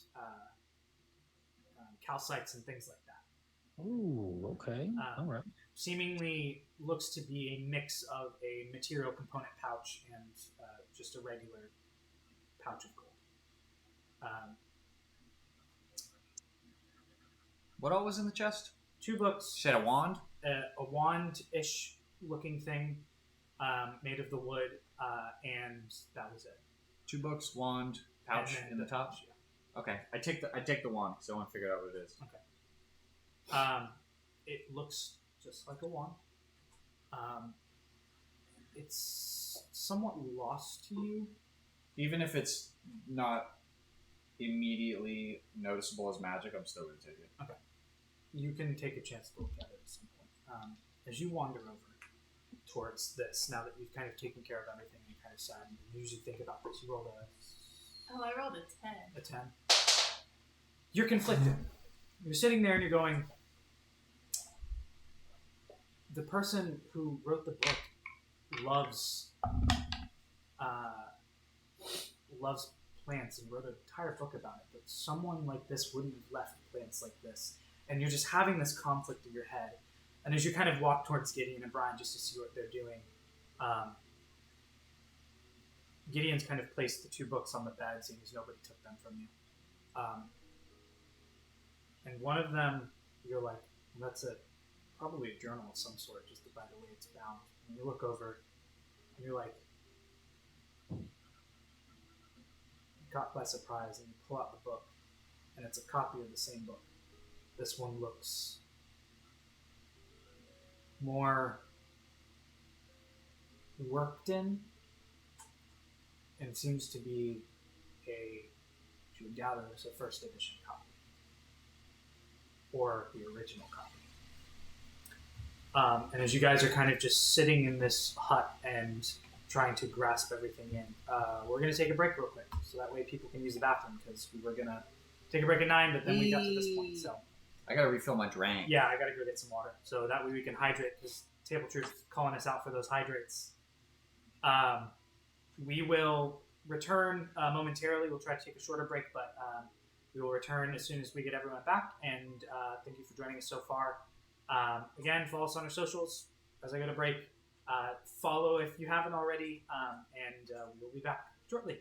calcites and things like that. Ooh, okay. All right. Seemingly looks to be a mix of a material component pouch and just a regular pouch of gold. What all was in the chest? 2 books. She had a wand? A wand-ish looking thing made of the wood, and that was it. 2 books, wand, pouch And then in the top? yeah. Okay. I take the wand because I want to figure out what it is. Okay. It looks just like a wand. It's somewhat lost to you. Even if it's not immediately noticeable as magic, I'm still going to take it. Okay. You can take a chance to look at it at some point. As you wander over towards this, now that you've kind of taken care of everything and kind of sad, you usually think about this. You rolled I rolled a 10. a 10. You're conflicted. You're sitting there and you're going, the person who wrote the book loves plants and wrote an entire book about it, but someone like this wouldn't have left plants like this. And you're just having this conflict in your head. And as you kind of walk towards Gideon and Brian just to see what they're doing, Gideon's kind of placed the 2 books on the bed, seeing as nobody took them from you. And one of them, you're like, that's probably a journal of some sort, just by the way it's bound. And you look over, and you're like, caught by surprise, and you pull out the book, and it's a copy of the same book. This one looks more worked in, and seems to be you would gather, it's a first edition copy. or the original copy. And as you guys are kind of just sitting in this hut and trying to grasp everything in, we're going to take a break real quick, so that way people can use the bathroom, because we were going to take a break at 9, but then we got to this point, so. I gotta refill my drink. Yeah, I gotta go get some water, so that way we can hydrate, because Table Truth is calling us out for those hydrates. We will return momentarily. We'll try to take a shorter break, but we will return as soon as we get everyone back, and thank you for joining us so far. Again, follow us on our socials as I go to break. Follow if you haven't already, and we'll be back shortly.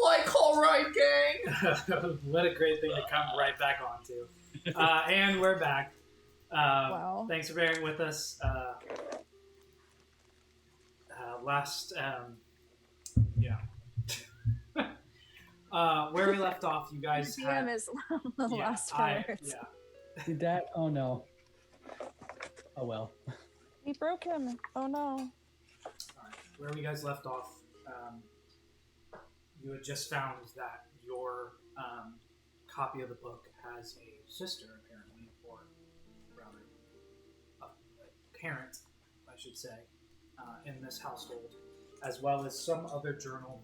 Like, all right, gang. What a great thing to come right back onto. And we're back. Wow. Thanks for bearing with us. Last, yeah. Where we left off, you guys The had... DM is the last words. Yeah. Did that? Oh no. Oh well. He broke him. Oh no. All right. Where we guys left off, you had just found that your copy of the book has a sister, apparently, or rather, a parent, I should say, in this household, as well as some other journal.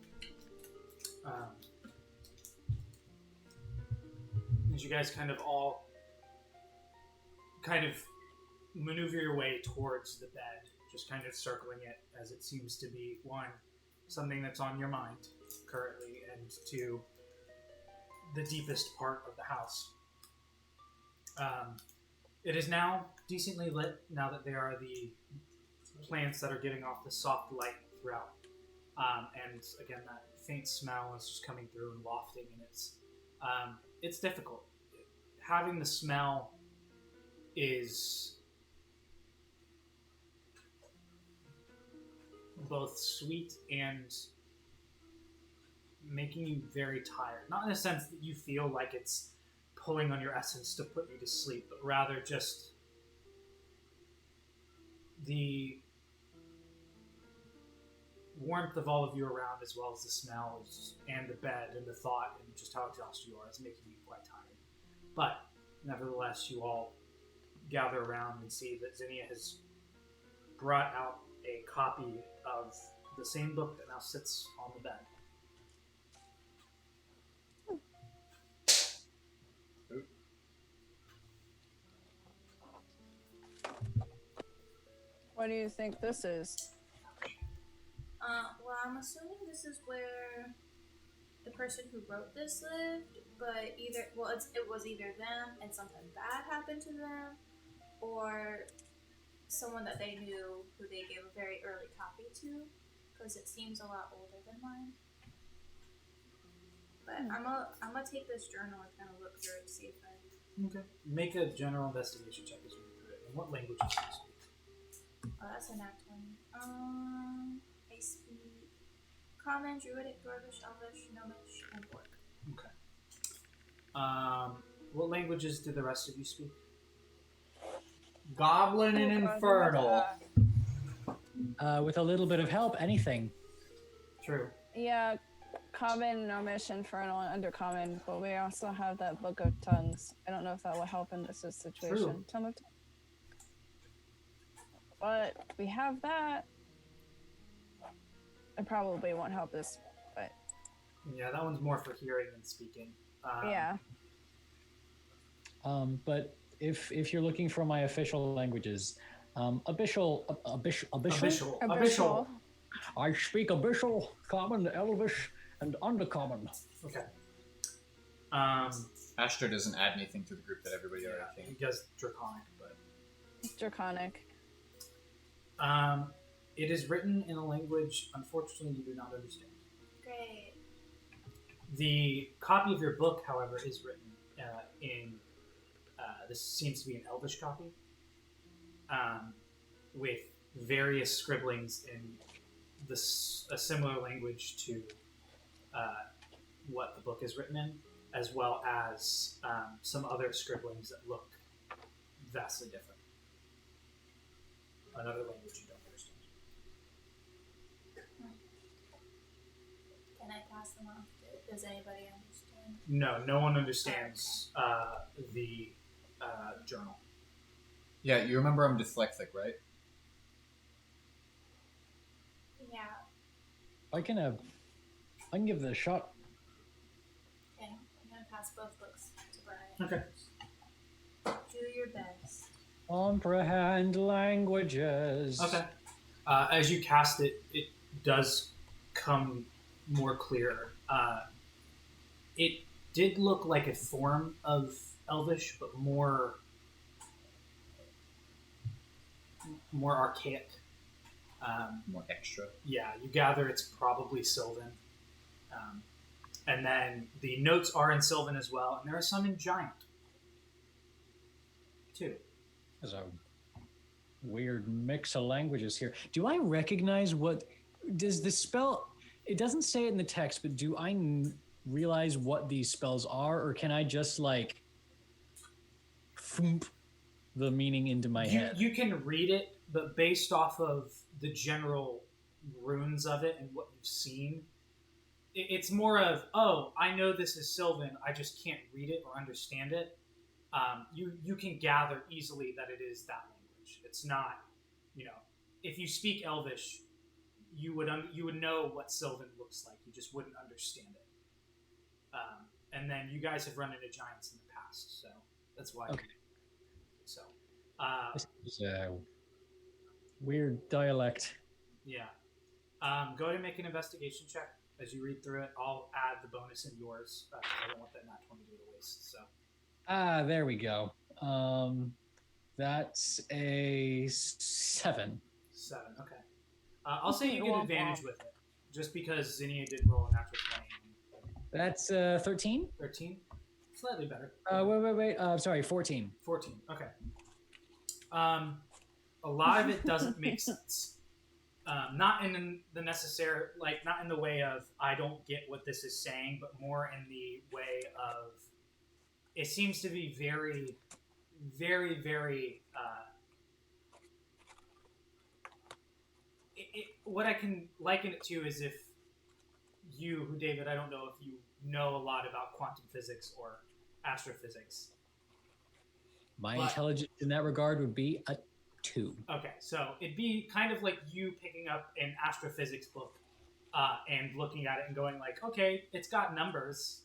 As you guys kind of all maneuver your way towards the bed, just kind of circling it, as it seems to be, one, something that's on your mind currently, and two, the deepest part of the house. It is now decently lit, now that there are the plants that are giving off the soft light throughout. And again, that faint smell is just coming through and wafting, and it's difficult. Having the smell is both sweet and making you very tired. Not in a sense that you feel like it's pulling on your essence to put you to sleep, but rather just the warmth of all of you around, as well as the smells and the bed and the thought and just how exhausted you are, is making you quite tired. But nevertheless, you all gather around and see that Zinnia has brought out a copy of the same book that now sits on the bed. What do you think this is? Well, I'm assuming this is where the person who wrote this lived, but it was either them and something bad happened to them, or someone that they knew who they gave a very early copy to, because it seems a lot older than mine. But I'm gonna take this journal and kind of look through it to see if I... Okay. Make a general investigation check as you read through it. And what languages do you speak? Oh, that's a nat 20. I speak Common, Druidic, Dwarvish, Elvish, Gnomish, and Orc. Okay. What languages do the rest of you speak? Goblin and Infernal. With a little bit of help, anything. True. Yeah, Common, Gnomish, Infernal, and Undercommon, but we also have that Book of Tongues. I don't know if that will help in this situation. True. Tongue of Tongues. But we have that. It probably won't help us, but... Yeah, that one's more for hearing than speaking. Yeah. But if you're looking for my official languages, Abyssal. Abyssal. I speak Abyssal, Common, Elvish, and Undercommon. Okay. Astra doesn't add anything to the group that everybody already He came. does Draconic, but... Draconic. It is written in a language, unfortunately, you do not understand. Great. The copy of your book, however, is written in... this seems to be an Elvish copy, with various scribblings in a similar language to what the book is written in, as well as some other scribblings that look vastly different. Another language you don't understand. Can I pass them off? Does anybody understand? No one understands the journal. Yeah, you remember I'm dyslexic, right? Yeah. I can give it a shot. Okay. I'm gonna pass both books to Brian. Okay. Do your best. Comprehend languages. Okay. As you cast it, it does come more clear. It did look like a form of Elvish, but more archaic. More extra. Yeah, you gather it's probably Sylvan. And then the notes are in Sylvan as well, and there are some in Giant too. There's a weird mix of languages here. Do I recognize what does the spell? It doesn't say it in the text, but do I realize what these spells are, or can I just like thump the meaning into my head? You can read it, but based off of the general runes of it and what you've seen, it's more of, oh, I know this is Sylvan, I just can't read it or understand it. You can gather easily that it is that language. It's not, if you speak Elvish, you would know what Sylvan looks like. You just wouldn't understand it. And then you guys have run into giants in the past, so that's why. Okay. So. This is a weird dialect. Yeah. Go ahead and make an investigation check as you read through it. I'll add the bonus in yours. I don't want that nat 20 to go to waste. So. There we go. That's a 7. 7. Okay. I'll say you get advantage with it, just because Zinnia did roll a natural 20. That's 13. 13. Slightly better. Wait. Sorry, 14. 14. Okay. A lot of it doesn't make sense. Not in the necessary, not in the way of I don't get what this is saying, but more in the way of it seems to be very, very, very. What I can liken it to is if you, David, I don't know if you know a lot about quantum physics or astrophysics. My intelligence in that regard would be a 2. Okay, so it'd be kind of like you picking up an astrophysics book and looking at it and going like, okay, it's got numbers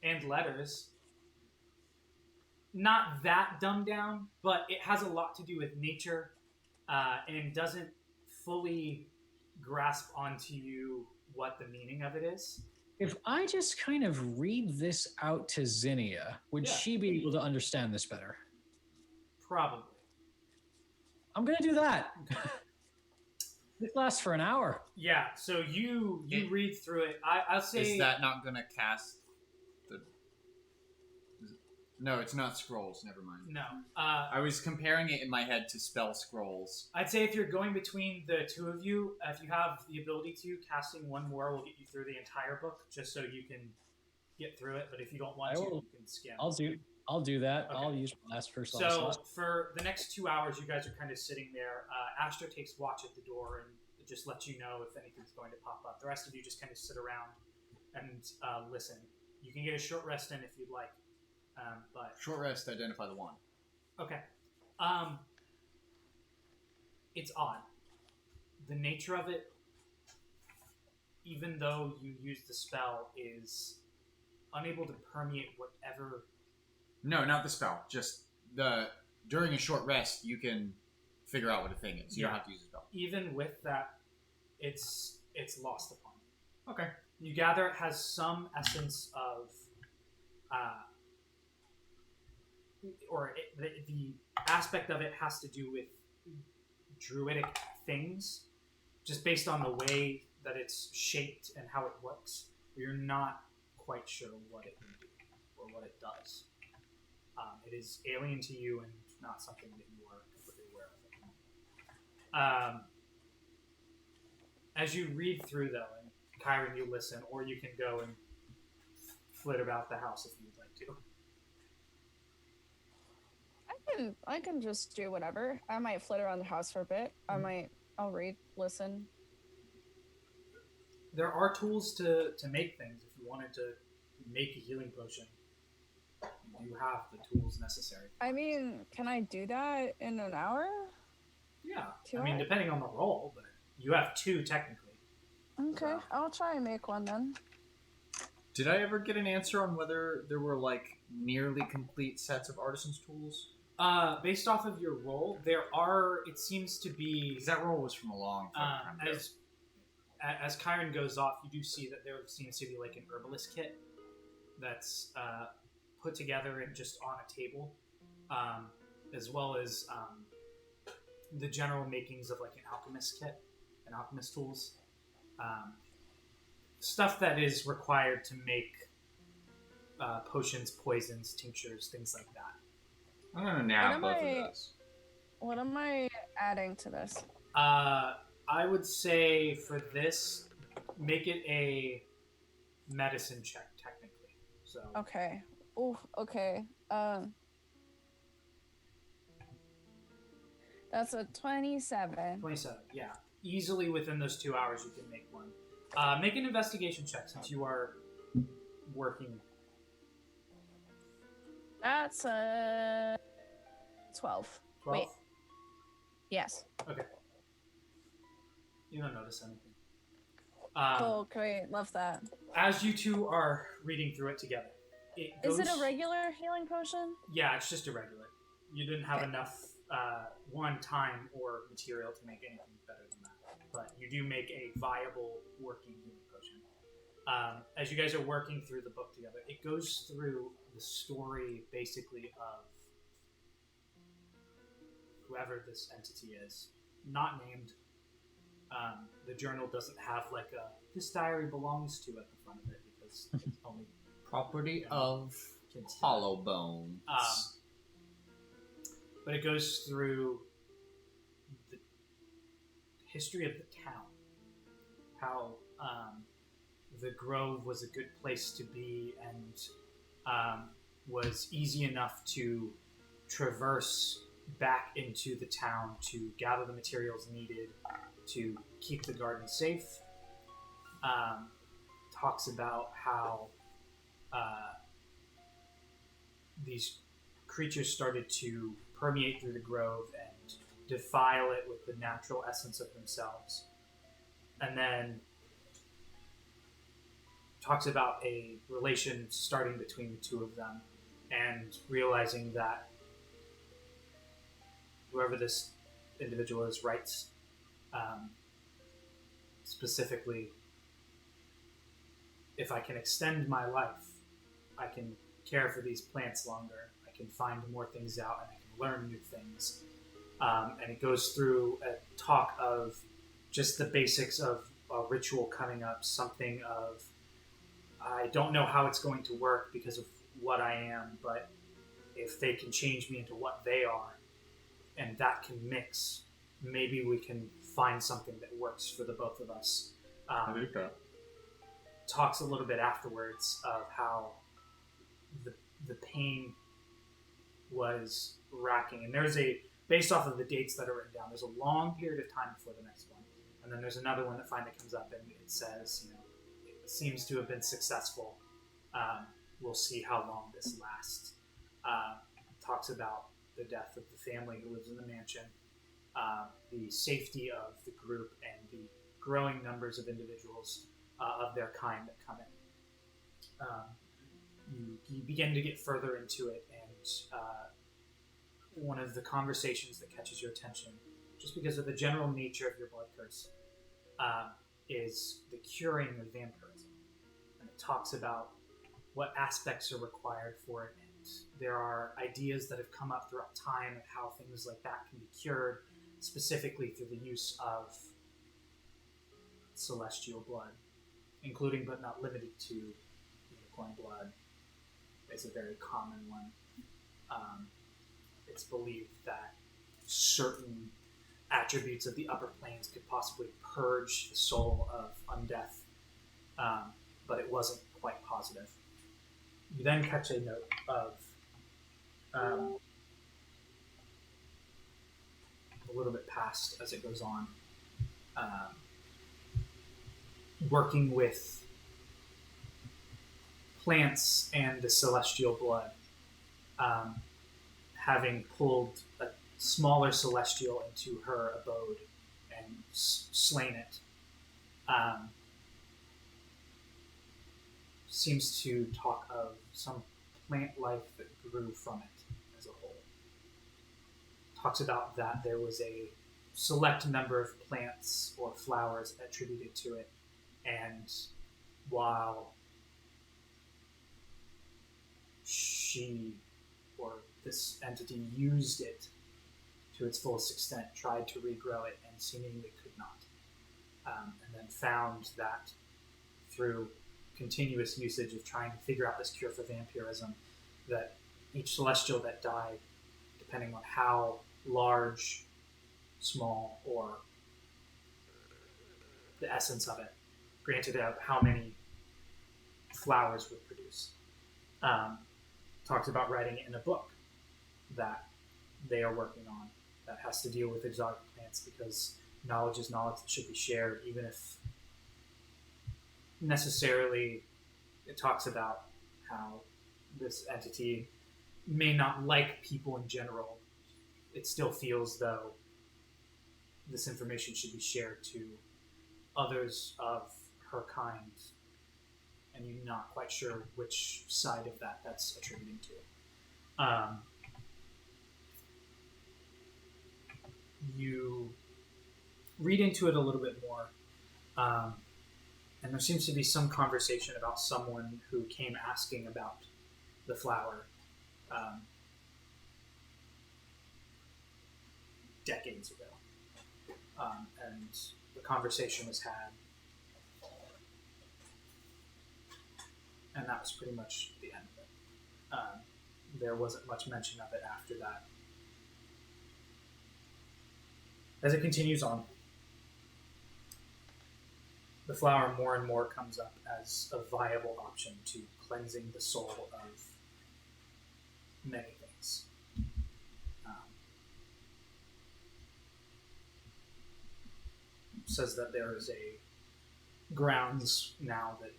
and letters. Not that dumbed down, but it has a lot to do with nature and doesn't fully grasp onto you what the meaning of it is. If I just kind of read this out to Zinnia, would she be able to understand this better? Probably. I'm going to do that. This lasts for an hour. Yeah, so you read through it. I'll say... Is that not going to cast the... No, it's not scrolls. Never mind. No. I was comparing it in my head to spell scrolls. I'd say if you're going between the two of you, if you have the ability to, casting one more will get you through the entire book, just so you can get through it. But if you don't want to, you can skim. I'll do that. Okay. I'll use my first slot. So for the next 2 hours, you guys are kind of sitting there. Astra takes watch at the door and just lets you know if anything's going to pop up. The rest of you just kind of sit around and listen. You can get a short rest in if you'd like. But short rest, identify the one. Okay. It's odd. The nature of it, even though you use the spell, is unable to permeate whatever. No, not the spell. Just during a short rest, you can figure out what a thing is. You don't have to use a spell. Even with that, it's lost upon you. Okay. You gather it has some essence of. The aspect of it has to do with druidic things, just based on the way that it's shaped and how it works. You're not quite sure what it can do or what it does. It is alien to you and not something that you are completely aware of. As you read through, though, and Kyron, you listen, or you can go and flit about the house if you'd like to. I can just do whatever. I might flit around the house for a bit. I'll read, listen. There are tools to make things. If you wanted to make a healing potion, you have the tools necessary. I mean, can I do that in an hour? Yeah. Depending on the roll, but you have 2 technically. Okay, so. I'll try and make one then. Did I ever get an answer on whether there were nearly complete sets of artisan's tools? Based off of your roll, there are. It seems to be. Because that roll was from a long time ago. As Kyron goes off, you do see that there seems to be an herbalist kit that's put together and just on a table, as well as the general makings of an alchemist kit and alchemist tools. stuff that is required to make potions, poisons, tinctures, things like that. I'm gonna nab both of those. What am I adding to this? I would say for this, make it a medicine check, technically. So Okay. Ooh, okay. That's a 27. 27, yeah. Easily within those 2 hours, you can make one. Make an investigation check since you are working. That's a 12. 12? Wait. Yes. Okay. You don't notice anything. Cool, great. Love that. As you two are reading through it together, Is it a regular healing potion? Yeah, it's just a regular. You didn't have enough time or material to make anything better than that. But you do make a viable working healing potion. As you guys are working through the book together, it goes through the story basically of whoever this entity is, not named. The journal doesn't have like a "this diary belongs to" at the front of it because it's only property of Hollow Bones. But it goes through the history of the town, how the Grove was a good place to be and was easy enough to traverse back into the town to gather the materials needed to keep the garden safe. Talks about how these creatures started to permeate through the grove and defile it with the natural essence of themselves. And then talks about a relation starting between the two of them and realizing that whoever this individual is writes specifically, if I can extend my life, I can care for these plants longer, I can find more things out, and I can learn new things. And it goes through a talk of just the basics of a ritual coming up, something of, I don't know how it's going to work because of what I am, but if they can change me into what they are, and that can mix, maybe we can find something that works for the both of us. I think that. Talks a little bit afterwards of how the pain was racking, and there's a, based off of the dates that are written down, there's a long period of time before the next one, and then there's another one that finally comes up and it says, you know, it seems to have been successful. We'll see how long this lasts. Talks about the death of the family who lives in the mansion, the safety of the group, and the growing numbers of individuals of their kind that come in. You begin to get further into it, and one of the conversations that catches your attention, just because of the general nature of your blood curse, is the curing of vampirism. And it talks about what aspects are required for it, and there are ideas that have come up throughout time of how things like that can be cured, specifically through the use of celestial blood, including but not limited to unicorn blood. Is a very common one. It's believed that certain attributes of the upper planes could possibly purge the soul of undeath, but it wasn't quite positive. You then catch a note of a little bit past as it goes on, working with plants and the celestial blood, having pulled a smaller celestial into her abode and slain it, seems to talk of some plant life that grew from it as a whole. Talks about that there was a select number of plants or flowers attributed to it, and while she, or this entity, used it to its fullest extent, tried to regrow it, and seemingly could not. And then found that through continuous usage of trying to figure out this cure for vampirism, that each celestial that died, depending on how large, small, or the essence of it, granted out how many flowers would produce. Talks about writing it in a book that they are working on that has to deal with exotic plants, because knowledge is knowledge that should be shared, even if necessarily it talks about how this entity may not like people in general. It still feels though this information should be shared to others of her kind, and you're not quite sure which side of that that's attributing to. You read into it a little bit more, and there seems to be some conversation about someone who came asking about the flower decades ago. And the conversation was had, and that was pretty much the end of it. There wasn't much mention of it after that. As it continues on, the flower more and more comes up as a viable option to cleansing the soul of many things. Says that there is a grounds now that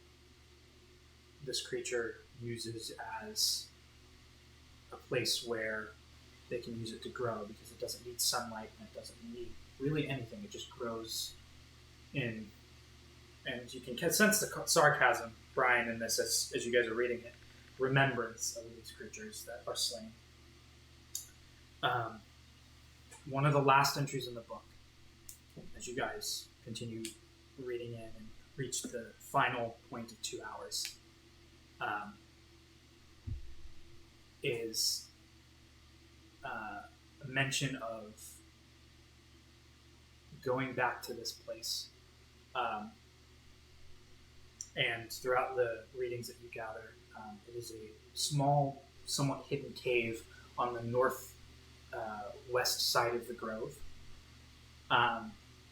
this creature uses as a place where they can use it to grow, because it doesn't need sunlight and it doesn't need really anything. It just grows in, and you can sense the sarcasm, Brian, in this as you guys are reading it. Remembrance of these creatures that are slain. One of the last entries in the book, as you guys continue reading in and reach the final point of 2 hours, is a mention of going back to this place. And throughout the readings that you gather, it is a small, somewhat hidden cave on the north west side of the grove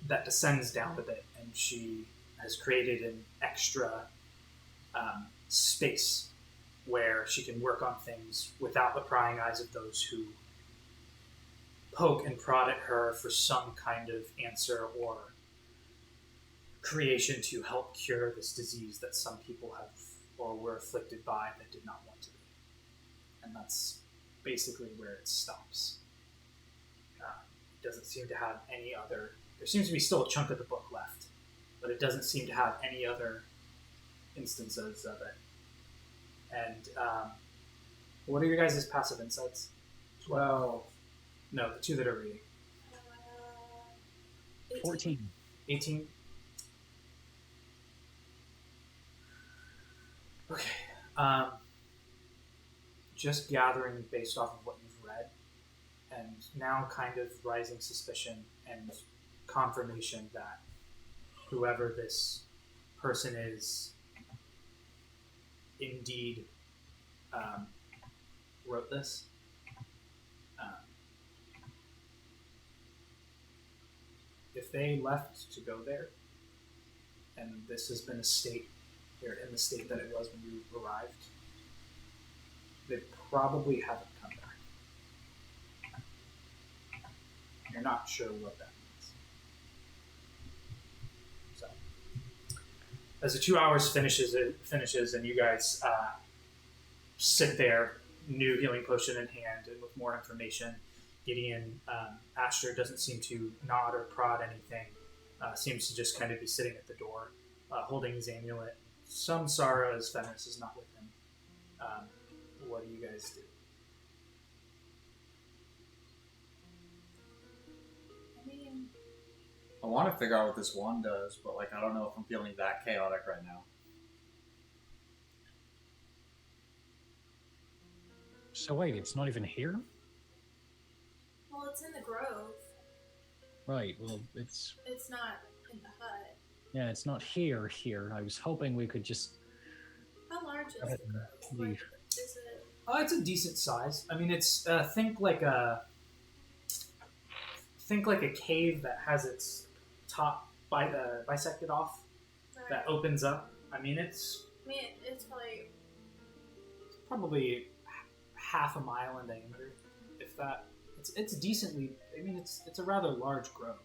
that descends down a bit, and she has created an extra space where she can work on things without the prying eyes of those who poke and prod at her for some kind of answer or creation to help cure this disease that some people have or were afflicted by that did not want to be. And that's basically where it stops. It doesn't seem to have any other... There seems to be still a chunk of the book left, but it doesn't seem to have any other instances of it. And what are your guys' passive insights? 12. No, the two that are reading. 14. 18? Okay. Just gathering based off of what you've read, and now kind of rising suspicion and confirmation that whoever this person is indeed wrote this. If they left to go there, and this has been a state, they're in the state that it was when you arrived, they probably haven't come back. You're not sure what that means. So, as the 2 hours finishes, and you guys sit there, new healing potion in hand, and with more information, Gideon, Asher doesn't seem to nod or prod anything. Seems to just kind of be sitting at the door, holding his amulet. Some sorrow as Fenris is not with him. What do you guys do? I mean, I want to figure out what this wand does, but like I don't know if I'm feeling that chaotic right now. So wait, it's not even here? well, it's in the grove. Right, well, it's... It's not in the hut. Yeah, it's not here. I was hoping we could just How large is have the it and grove? Like, leave. is it? It's a decent size. I mean, it's think like a cave that has its top bisected off that Right. opens up. I mean, it's I mean, it's probably half a mile in diameter, if that. It's decently. I mean, it's a rather large grove,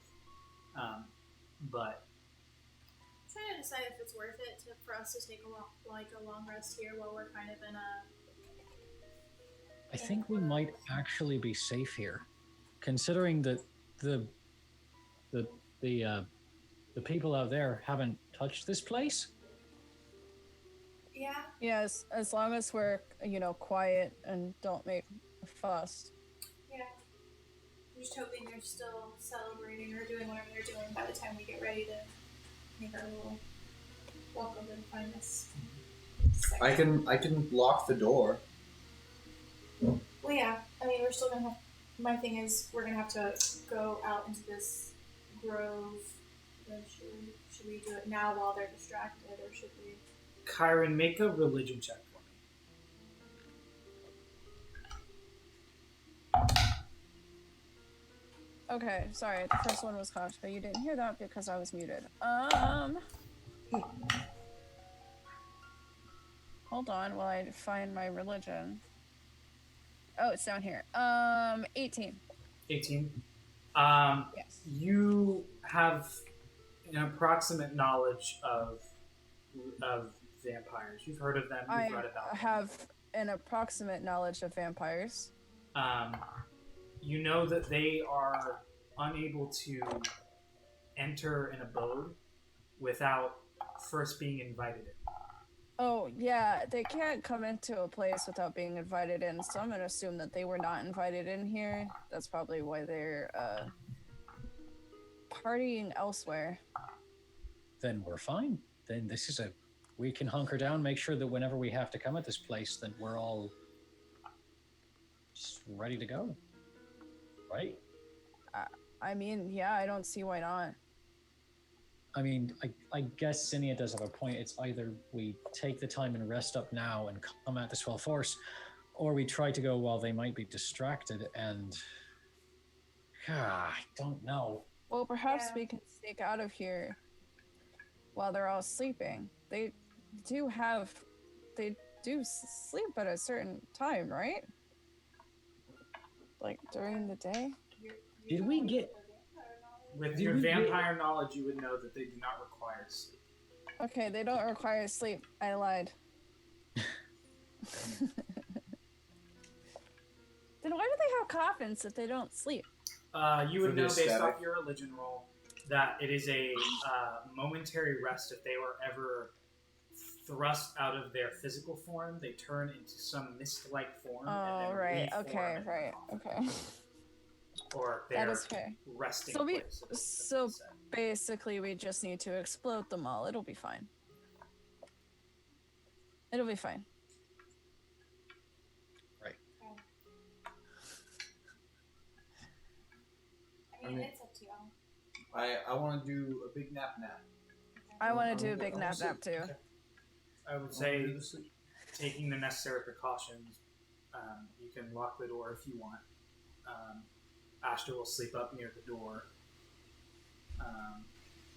but trying to decide if it's worth it for us to take a long rest here while we're kind of in a. I think we might actually be safe here, considering that the the the uh, the people out there haven't touched this place. Yeah. Yes, as long as we're, quiet and don't make a fuss. Yeah. I'm just hoping they're still celebrating or doing whatever they're doing by the time we get ready to make our little walk over and find this. I can lock the door. Well, yeah. I mean, we're still gonna have. My thing is, we're gonna have to go out into this grove. Should we do it now while they're distracted, or should we? Kyron, make a religion check for me. Okay, sorry, the first one was cocked, but you didn't hear that because I was muted. Hold on while I find my religion. Oh, it's down here. 18. 18. Yes. You have an approximate knowledge of vampires. You've heard of them. You've read about I them. have an approximate knowledge of vampires. You know that they are unable to enter an abode without first being invited in. Oh, yeah, they can't come into a place without being invited in, so I'm gonna assume that they were not invited in here. That's probably why they're, partying elsewhere. Then we're fine. Then we can hunker down, make sure that whenever we have to come at this place, that we're all just ready to go. Right? I mean, yeah, I don't see why not. I mean, I guess Zinnia does have a point. It's either we take the time and rest up now and come at this full force, or we try to go while they might be distracted and... I don't know. Well, perhaps Yeah. we can sneak out of here while they're all sleeping. They do sleep at a certain time, right? Like during the day? Did we get... With your vampire knowledge, you would know that they do not require sleep. Okay, they don't require sleep. I lied. Then why do they have coffins if they don't sleep? You would For the know based aesthetic. off your religion roll that it is a momentary rest. If they were ever thrust out of their physical form, they turn into some mist-like form. and Oh, then right. reform Okay, in the right. coffin. Okay. Or That their is fair. resting So place. so basically, we just need to explode them all. It'll be fine. It'll be fine. I mean, I mean- it's up to y'all. I want to do a big nap. I want to do a I'm big gonna nap sleep. too. I would I wanna say, do the sleep. taking the necessary precautions, you can lock the door if you want. Ashton will sleep up near the door.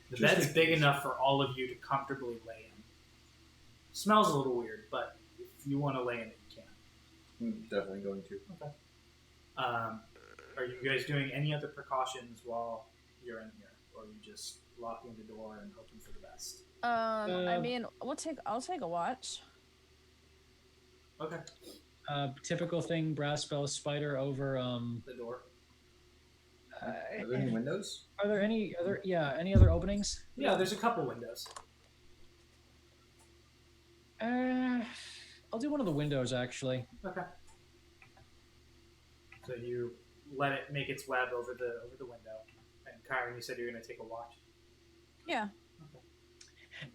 The Just bed's in big case. enough for all of you to comfortably lay in. Smells a little weird, but if you want to lay in it, you can. I'm definitely going to. Okay. Are you guys doing any other precautions while you're in here, or are you just locking the door and hoping for the best? I mean, I'll take a watch. Okay. Typical thing, brass spell spider over... The door. Are there any windows? Are there any other openings? Yeah, there's a couple windows. I'll do one of the windows, actually. Okay. So you let it make its web over the window, and Kyron, you said you're going to take a watch. Yeah.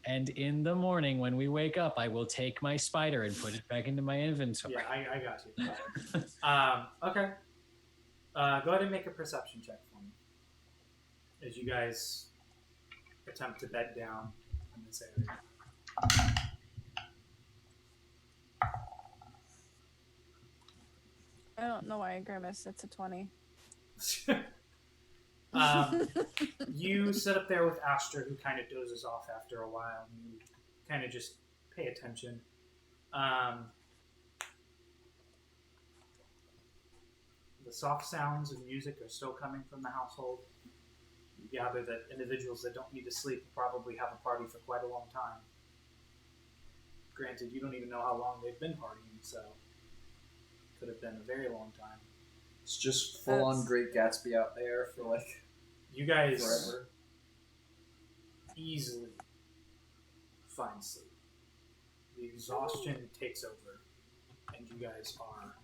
And in the morning, when we wake up, I will take my spider and put it back into my inventory. Yeah, I got you. Okay. Go ahead and make a perception check for me. As you guys attempt to bed down in this area. I don't know why I grimaced. It's a 20. You sit up there with Astra, who kind of dozes off after a while, and you kind of just pay attention. The soft sounds of music are still coming from the household. You gather that individuals that don't need to sleep probably have a party for quite a long time. Granted, you don't even know how long they've been partying, so it could have been a very long time. It's just full on Great Gatsby out there for like You guys forever. easily find sleep. The exhaustion takes over, and you guys are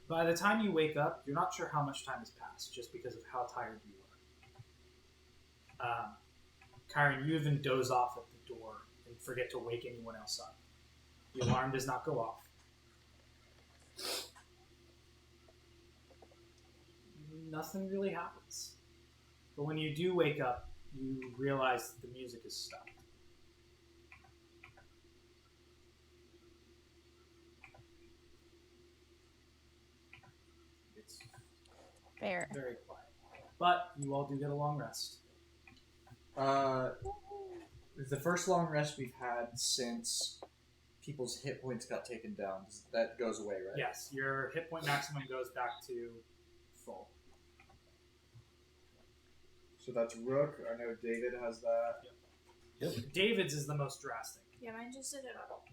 by the time you wake up, you're not sure how much time has passed, just because of how tired you are. Kyron, you even doze off at the door and forget to wake anyone else up. The alarm does not go off. Nothing really happens. But when you do wake up, you realize that the music is stopped. It's Fair. very quiet. But you all do get a long rest. It's the first long rest we've had since people's hit points got taken down. That goes away, right? Yes, your hit point maximum goes back to full. So that's Rook. I know David has that. David's is the most drastic. Yeah, mine just did it all.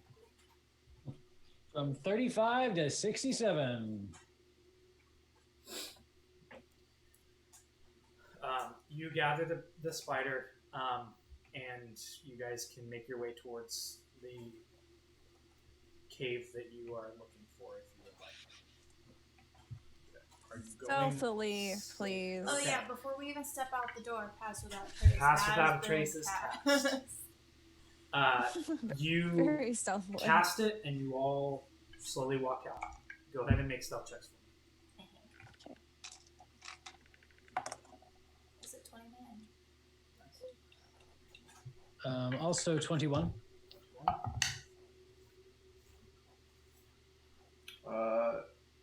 From 35 to 67. You gather the spider, and you guys can make your way towards the cave that you are looking for if you would like. Are you going? Stealthily, please. Oh Okay. yeah, before we even step out the door, pass without trace. Pass That without is trace is passed. You Very stealthily. cast it, and you all slowly walk out. Go ahead and make stealth checks for me. Is it 29? Also 21.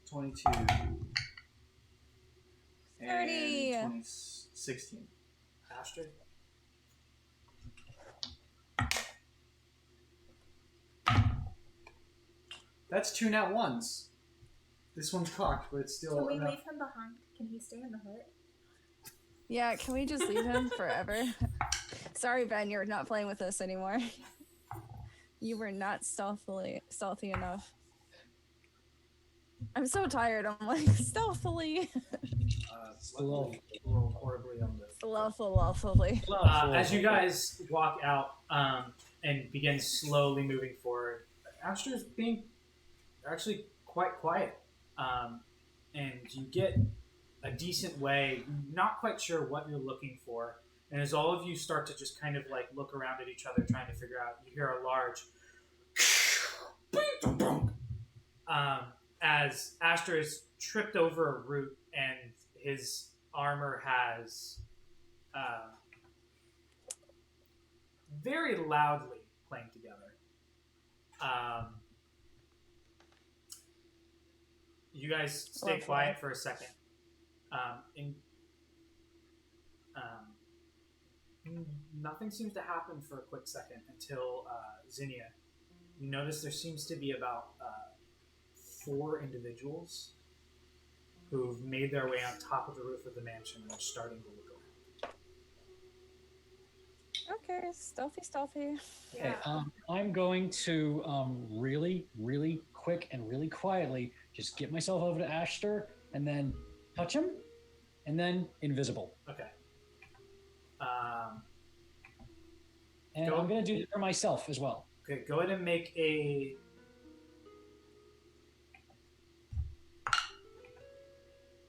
22. 30. And 16. Astrid? That's 2 nat ones. This one's cocked, but it's still Can we enough. leave him behind? Can he stay in the hut? Yeah, can we just leave him forever? Sorry, Ben, you're not playing with us anymore. You were not stealthy enough. I'm so tired. I'm like, stealthily. Roll horribly on this. Stealthily. As you guys walk out and begin slowly moving forward, Astra's being actually quite quiet. And you get a decent way, not quite sure what you're looking for. And as all of you start to just kind of like look around at each other trying to figure out, you hear a large as Astra is tripped over a root and his armor has very loudly playing together. You guys stay Lovely. quiet for a second. Nothing seems to happen for a quick second until Zinnia. You notice there seems to be about 4 individuals who've made their way on top of the roof of the mansion and are starting to look around. Okay, stealthy. Okay, I'm going to really, really quick and really quietly just get myself over to Ashter and then touch him and then invisible. Okay. And I'm going to do it for myself as well. Okay, go ahead and make a...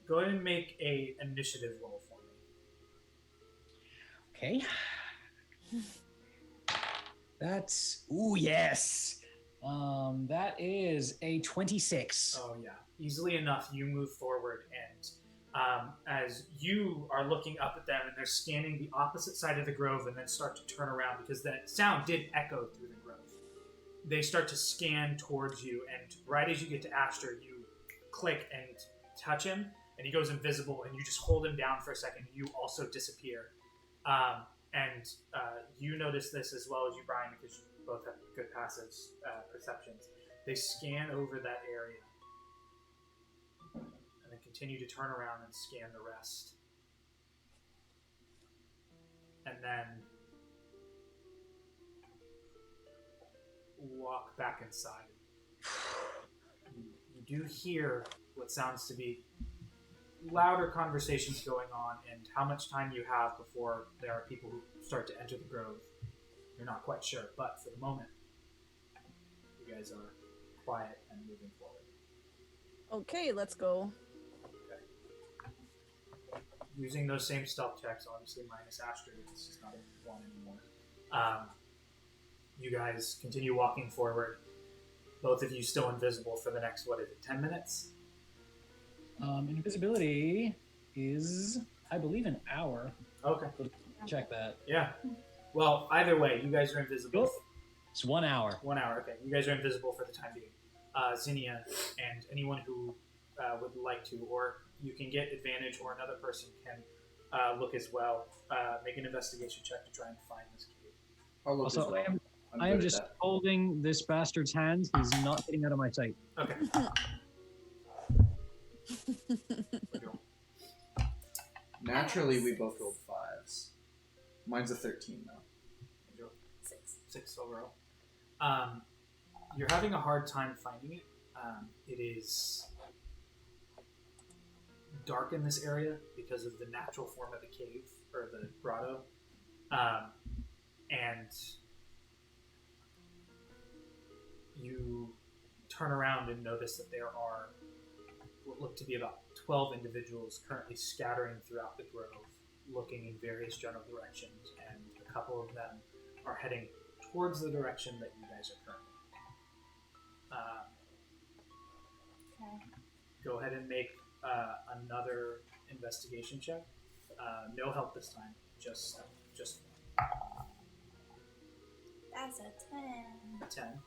Go ahead and make a initiative roll for me. Okay. That's... Ooh, yes! That is a 26. Oh yeah, easily enough. You move forward, and as you are looking up at them and they're scanning the opposite side of the grove and then start to turn around because that sound did echo through the grove. They start to scan towards you, and right as you get to Astor, you click and touch him, and he goes invisible, and you just hold him down for a second, and you also disappear. And you notice this as well as you, Brian, because you both have good passive perceptions. They scan over that area and then continue to turn around and scan the rest. And then walk back inside. You do hear what sounds to be louder conversations going on, and how much time you have before there are people who start to enter the grove. You're not quite sure, but for the moment, you guys are quiet and moving forward. Okay, let's go. Using those same stealth checks, obviously minus Astra, because she's not a one anymore. You guys continue walking forward. Both of you still invisible for the next, 10 minutes? Invisibility is, I believe, an hour. Okay. Check that. Yeah. Well, either way, you guys are invisible. Cool. It's 1 hour. 1 hour, okay. You guys are invisible for the time being. Zinnia and anyone who would like to, or you can get advantage, or another person can look as well. Make an investigation check to try and find this cave. I'll look Also, as well. I am just holding this bastard's hand. He's not getting out of my sight. Okay. Naturally, we both rolled 5s. Mine's a 13 though. 6 overall. You're having a hard time finding it. It is dark in this area because of the natural form of the cave, or the grotto. And you turn around and notice that there are what look to be about 12 individuals currently scattering throughout the grove, looking in various general directions, and a couple of them are heading towards the direction that you guys are currently. Okay. Go ahead and make another investigation check. No help this time. Just That's a 10. 10.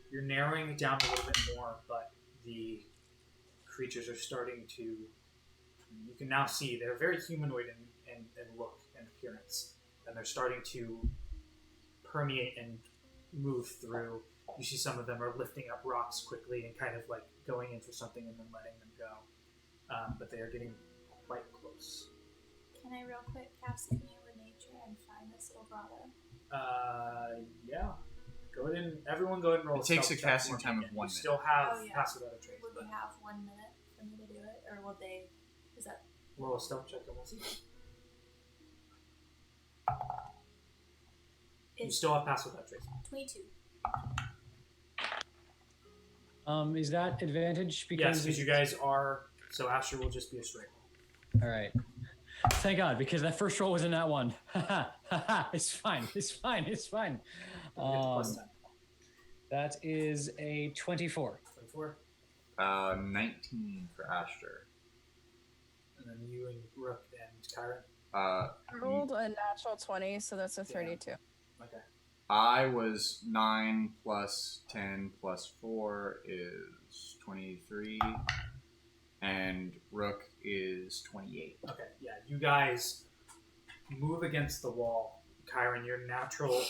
You're narrowing it down a little bit more, but the creatures are starting to. You can now see they're very humanoid in look and appearance, and they're starting to permeate and move through. You see some of them are lifting up rocks quickly and kind of like going in for something and then letting them go. But they are getting quite close. Can I real quick cast Immune with Nature and find this little grotto? Yeah. Go ahead and everyone go ahead and roll. It takes stealth a check casting for me time of again. 1 You minute. still have Oh, yeah. pass without a trace. Would But they have 1 minute for me to do it, or will they? Is that roll a stealth check and we'll see. You it's still have pass without trace. 22? Is that advantage? Yes, because you guys are. So Asher will just be a straight roll. All right. Thank God, because that first roll was in that one. It's fine. It's fine. It's fine. You get the plus 10. That is a 24. 24. 19 for Asher. And then you and Rook and Kyron. I rolled a natural 20, so that's a 32. Okay. I was 9 plus 10 plus 4 is 23, and Rook is 28. Okay, yeah, you guys move against the wall. Kyron, your natural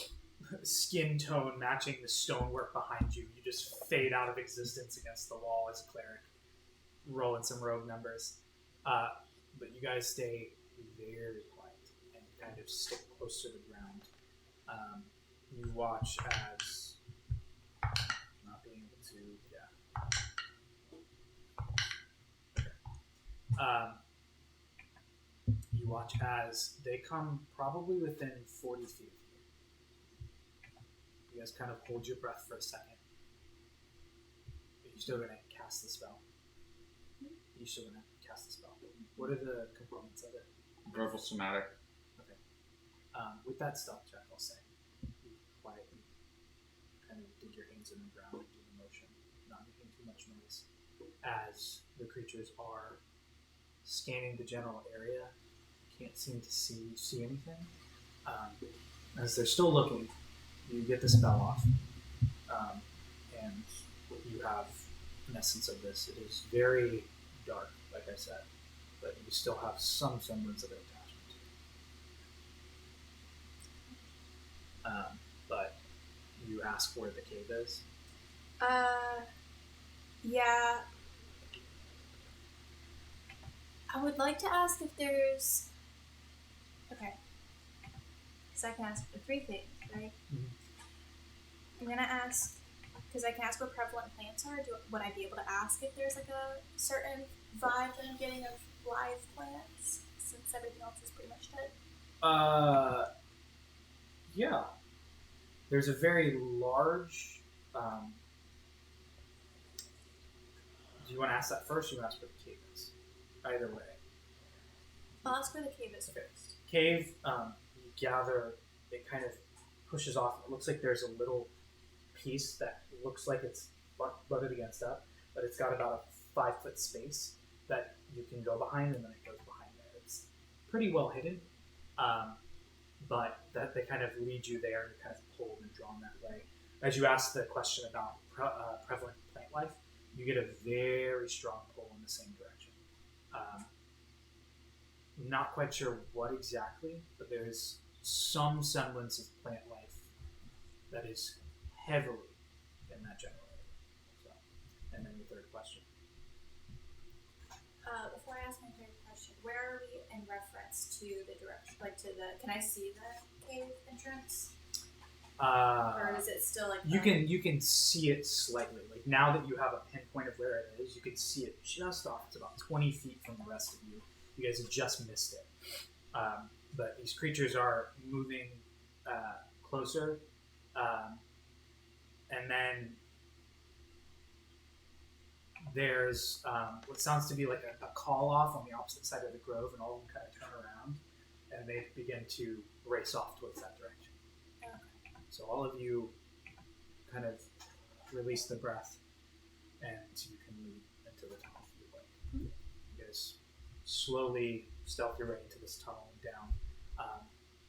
skin tone matching the stonework behind you. You just fade out of existence against the wall as a cleric, rolling some rogue numbers. But you guys stay very quiet and kind of stick close to the ground. You watch as not being able to, you watch as they come probably within 40 feet of you. You guys kind of hold your breath for a second. But you're still going to cast the spell. You're still going to cast the spell. What are the components of it? Verbal somatic. Okay. With that stealth check, I'll say, you quietly kind of dig your hands in the ground and do the motion, not making too much noise, as the creatures are scanning the general area. Can't seem to see anything. As they're still looking, you get the spell off, and you have an essence of this. It is very dark, like I said, but you still have some semblance of an attachment. But you ask where the cave is. Yeah. I would like to ask if there's. Okay. So I can ask for 3 things, right? Mhm. I'm gonna ask because I can ask where prevalent plants are. Would I be able to ask if there's like a certain vibe that I'm getting of live plants since everything else is pretty much dead? Yeah. There's a very large. Do you want to ask that first, or you want to ask where the cave is? Either way. I'll ask where the cave is Okay. first. Cave, you gather, it kind of pushes off. It looks like there's a little piece that looks like it's butted against that, but it's got about a 5-foot space that you can go behind, and then it goes behind there. It's pretty well hidden, but that they kind of lead you there, and you're kind of pulled and drawn that way. As you ask the question about prevalent plant life, you get a very strong pull in the same direction. Not quite sure what exactly, but there is some semblance of plant life that is heavily in that general area. So, and then your third question. Before I ask my third question, where are we in reference to the direction? Like to the? Can I see the cave entrance, or is it still like? You can see it slightly. Like now that you have a pinpoint of where it is, you can see it just off. It's about 20 feet from the rest of you. You guys have just missed it. But these creatures are moving closer, and then there's what sounds to be like a call off on the opposite side of the grove, and all of them kind of turn around, and they begin to race off towards that direction. So all of you kind of release the breath, and you can lead into the tunnel if you like. You guys slowly stealth your way into this tunnel and down.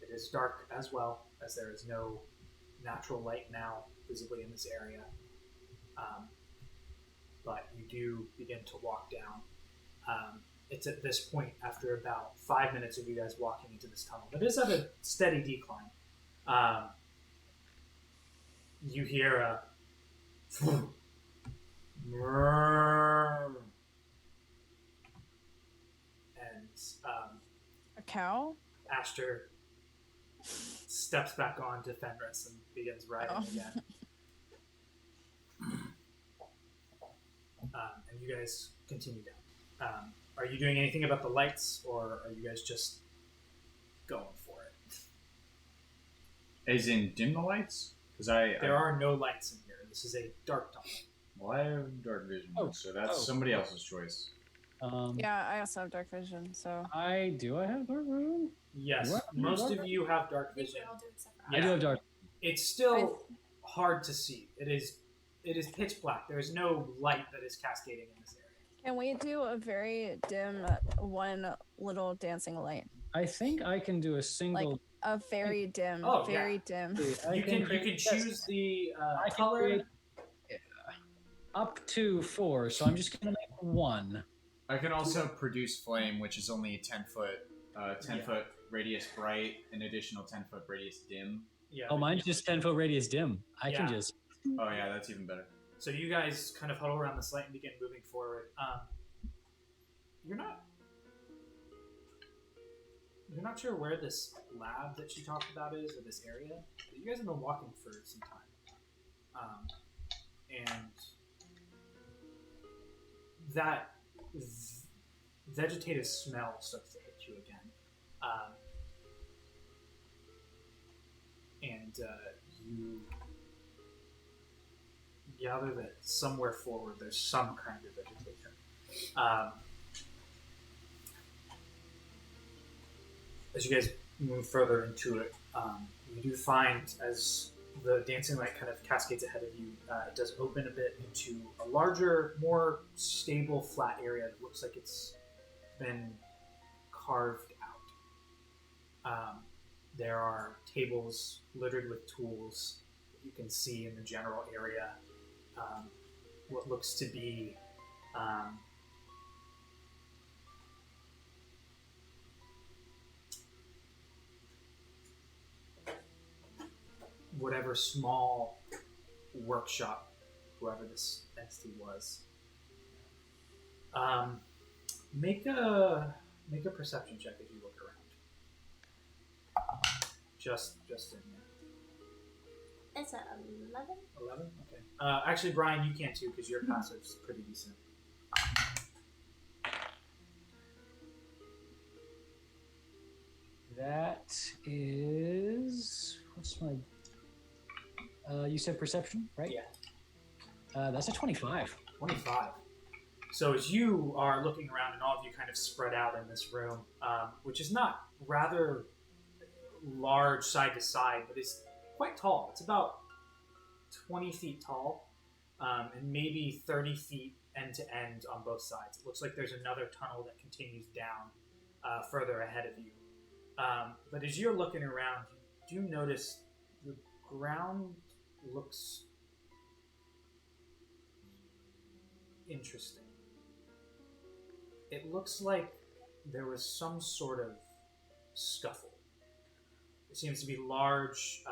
It is dark as well, as there is no natural light now visibly in this area. But you do begin to walk down. It's at this point, after about 5 minutes of you guys walking into this tunnel, it is at a steady decline. You hear a and A cow? Ashter steps back on to Fenris and begins riding again. And you guys continue down. Are you doing anything about the lights, or are you guys just going for it? As in dim the lights? Because There are no lights in here. This is a dark tunnel. Well, I have dark vision, so that's Oh. somebody else's choice. Yeah, I also have dark vision, so. I have dark vision. Yes, What? most of you have dark I think vision. we all do except for I do have dark. It's still hard to see. It is pitch black. There is no light that is cascading in this area. Can we do a very dim one little dancing light? I think I can do a single. A very dim, Oh, very dim. You can choose the color. Up to 4, so I'm just gonna make 1. I can also produce flame, which is only 10 foot, 10 foot radius bright, an additional 10-foot radius dim. Yeah. Oh, mine's just 10-foot radius dim. I can Yeah. just. Oh yeah, that's even better. So you guys kind of huddle around this light and begin moving forward. You're not sure where this lab that she talked about is, or this area. But you guys have been walking for some time, and that vegetative smell starts to hit you again, and you gather that somewhere forward there's some kind of vegetation. As you guys move further into it, you do find, as the dancing light kind of cascades ahead of you, it does open a bit into a larger, more stable, flat area that looks like it's been carved out. There are tables littered with tools that you can see in the general area. What looks to be whatever small workshop, whoever this entity was. Make a perception check as you look around. Just in there. It's a 11. 11? Okay. Actually, Brian, you can too because your passive's pretty decent. That is. What's my. You said perception, right? Yeah. That's a 25. 25. So as you are looking around and all of you kind of spread out in this room, which is not rather large side to side, but it's quite tall. It's about 20 feet tall and maybe 30 feet end to end on both sides. It looks like there's another tunnel that continues down further ahead of you. But as you're looking around, you do notice the ground looks interesting. It looks like there was some sort of scuffle. There seems to be large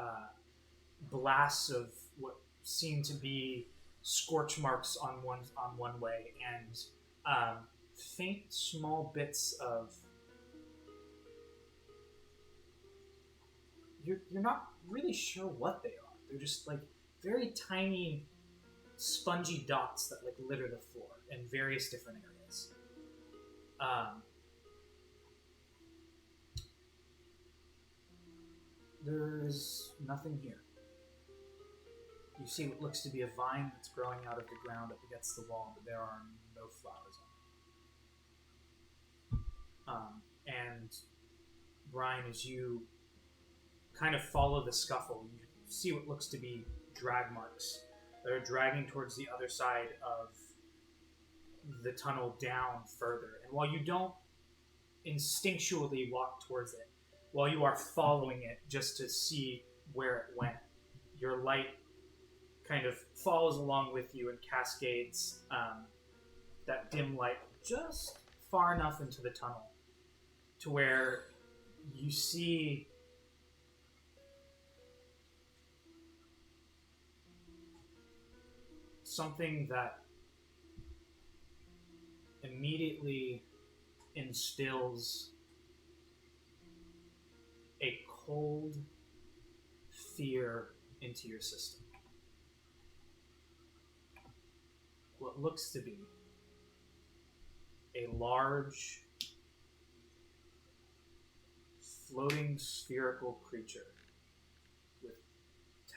blasts of what seem to be scorch marks on one way, and faint small bits of. You're not really sure what they are. They're just like very tiny, spongy dots that like litter the floor in various different areas. There's nothing here. You see what looks to be a vine that's growing out of the ground up against the wall, but there are no flowers on it. And Brian, as you kind of follow the scuffle, you see what looks to be drag marks that are dragging towards the other side of the tunnel down further. And while you don't instinctually walk towards it, while you are following it just to see where it went, your light kind of follows along with you and cascades that dim light just far enough into the tunnel to where you see something that immediately instills a cold fear into your system. What looks to be a large, floating spherical creature with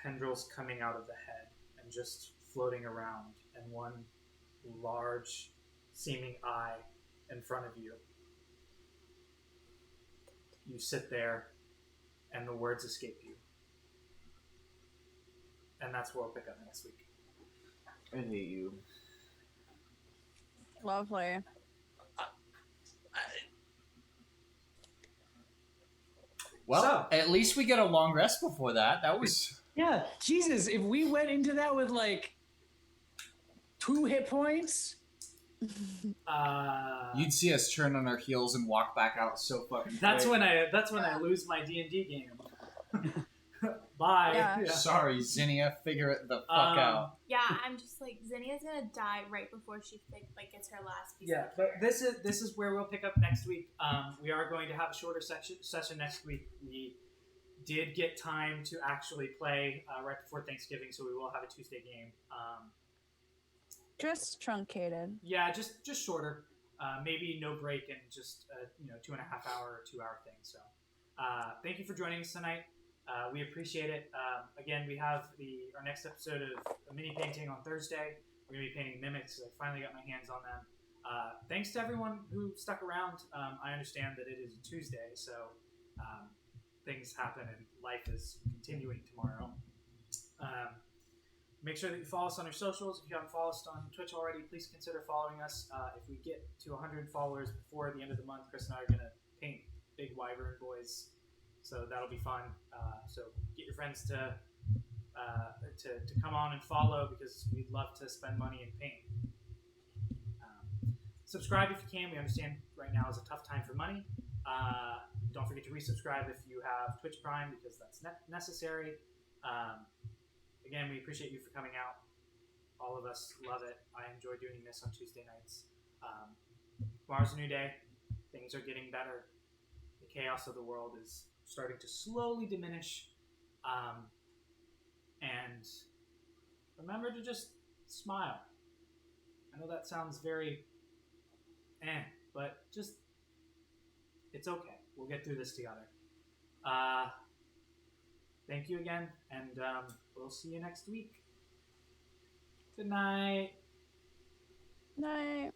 tendrils coming out of the head and just floating around, and one large seeming eye in front of you. You sit there and the words escape you. And that's where we'll pick up next week. I hate you. Lovely. Well, So- at least we get a long rest before that. That was... Yeah, Jesus, if we went into that with like 2 hit points. You'd see us turn on our heels and walk back out so fucking That's quick. when I lose my D&D game. Bye. Yeah. Sorry, Zinnia, figure it the fuck out. Yeah, I'm just like, Zinnia's gonna die right before she gets her last piece Yeah, of but care. this is where we'll pick up next week. We are going to have a shorter session next week. We did get time to actually play right before Thanksgiving, so we will have a Tuesday game. Just truncated. Yeah, just shorter. Maybe no break and just 2.5 hour or 2 hour thing. So thank you for joining us tonight. We appreciate it. Again, we have our next episode of a mini painting on Thursday. We're going to be painting mimics. I finally got my hands on them. Thanks to everyone who stuck around. I understand that it is a Tuesday, so things happen and life is continuing tomorrow. make sure that you follow us on our socials. If you haven't followed us on Twitch already, please consider following us. If we get to 100 followers before the end of the month, Chris and I are going to paint big wyvern boys. So that'll be fun. So get your friends to come on and follow because we'd love to spend money and paint. Subscribe if you can. We understand right now is a tough time for money. Don't forget to resubscribe if you have Twitch Prime because that's necessary. Again, we appreciate you for coming out. All of us love it. I enjoy doing this on Tuesday nights. Tomorrow's a new day. Things are getting better. The chaos of the world is starting to slowly diminish. And remember to just smile. I know that sounds very but just, it's okay. We'll get through this together. Thank you again, and we'll see you next week. Good night. Night.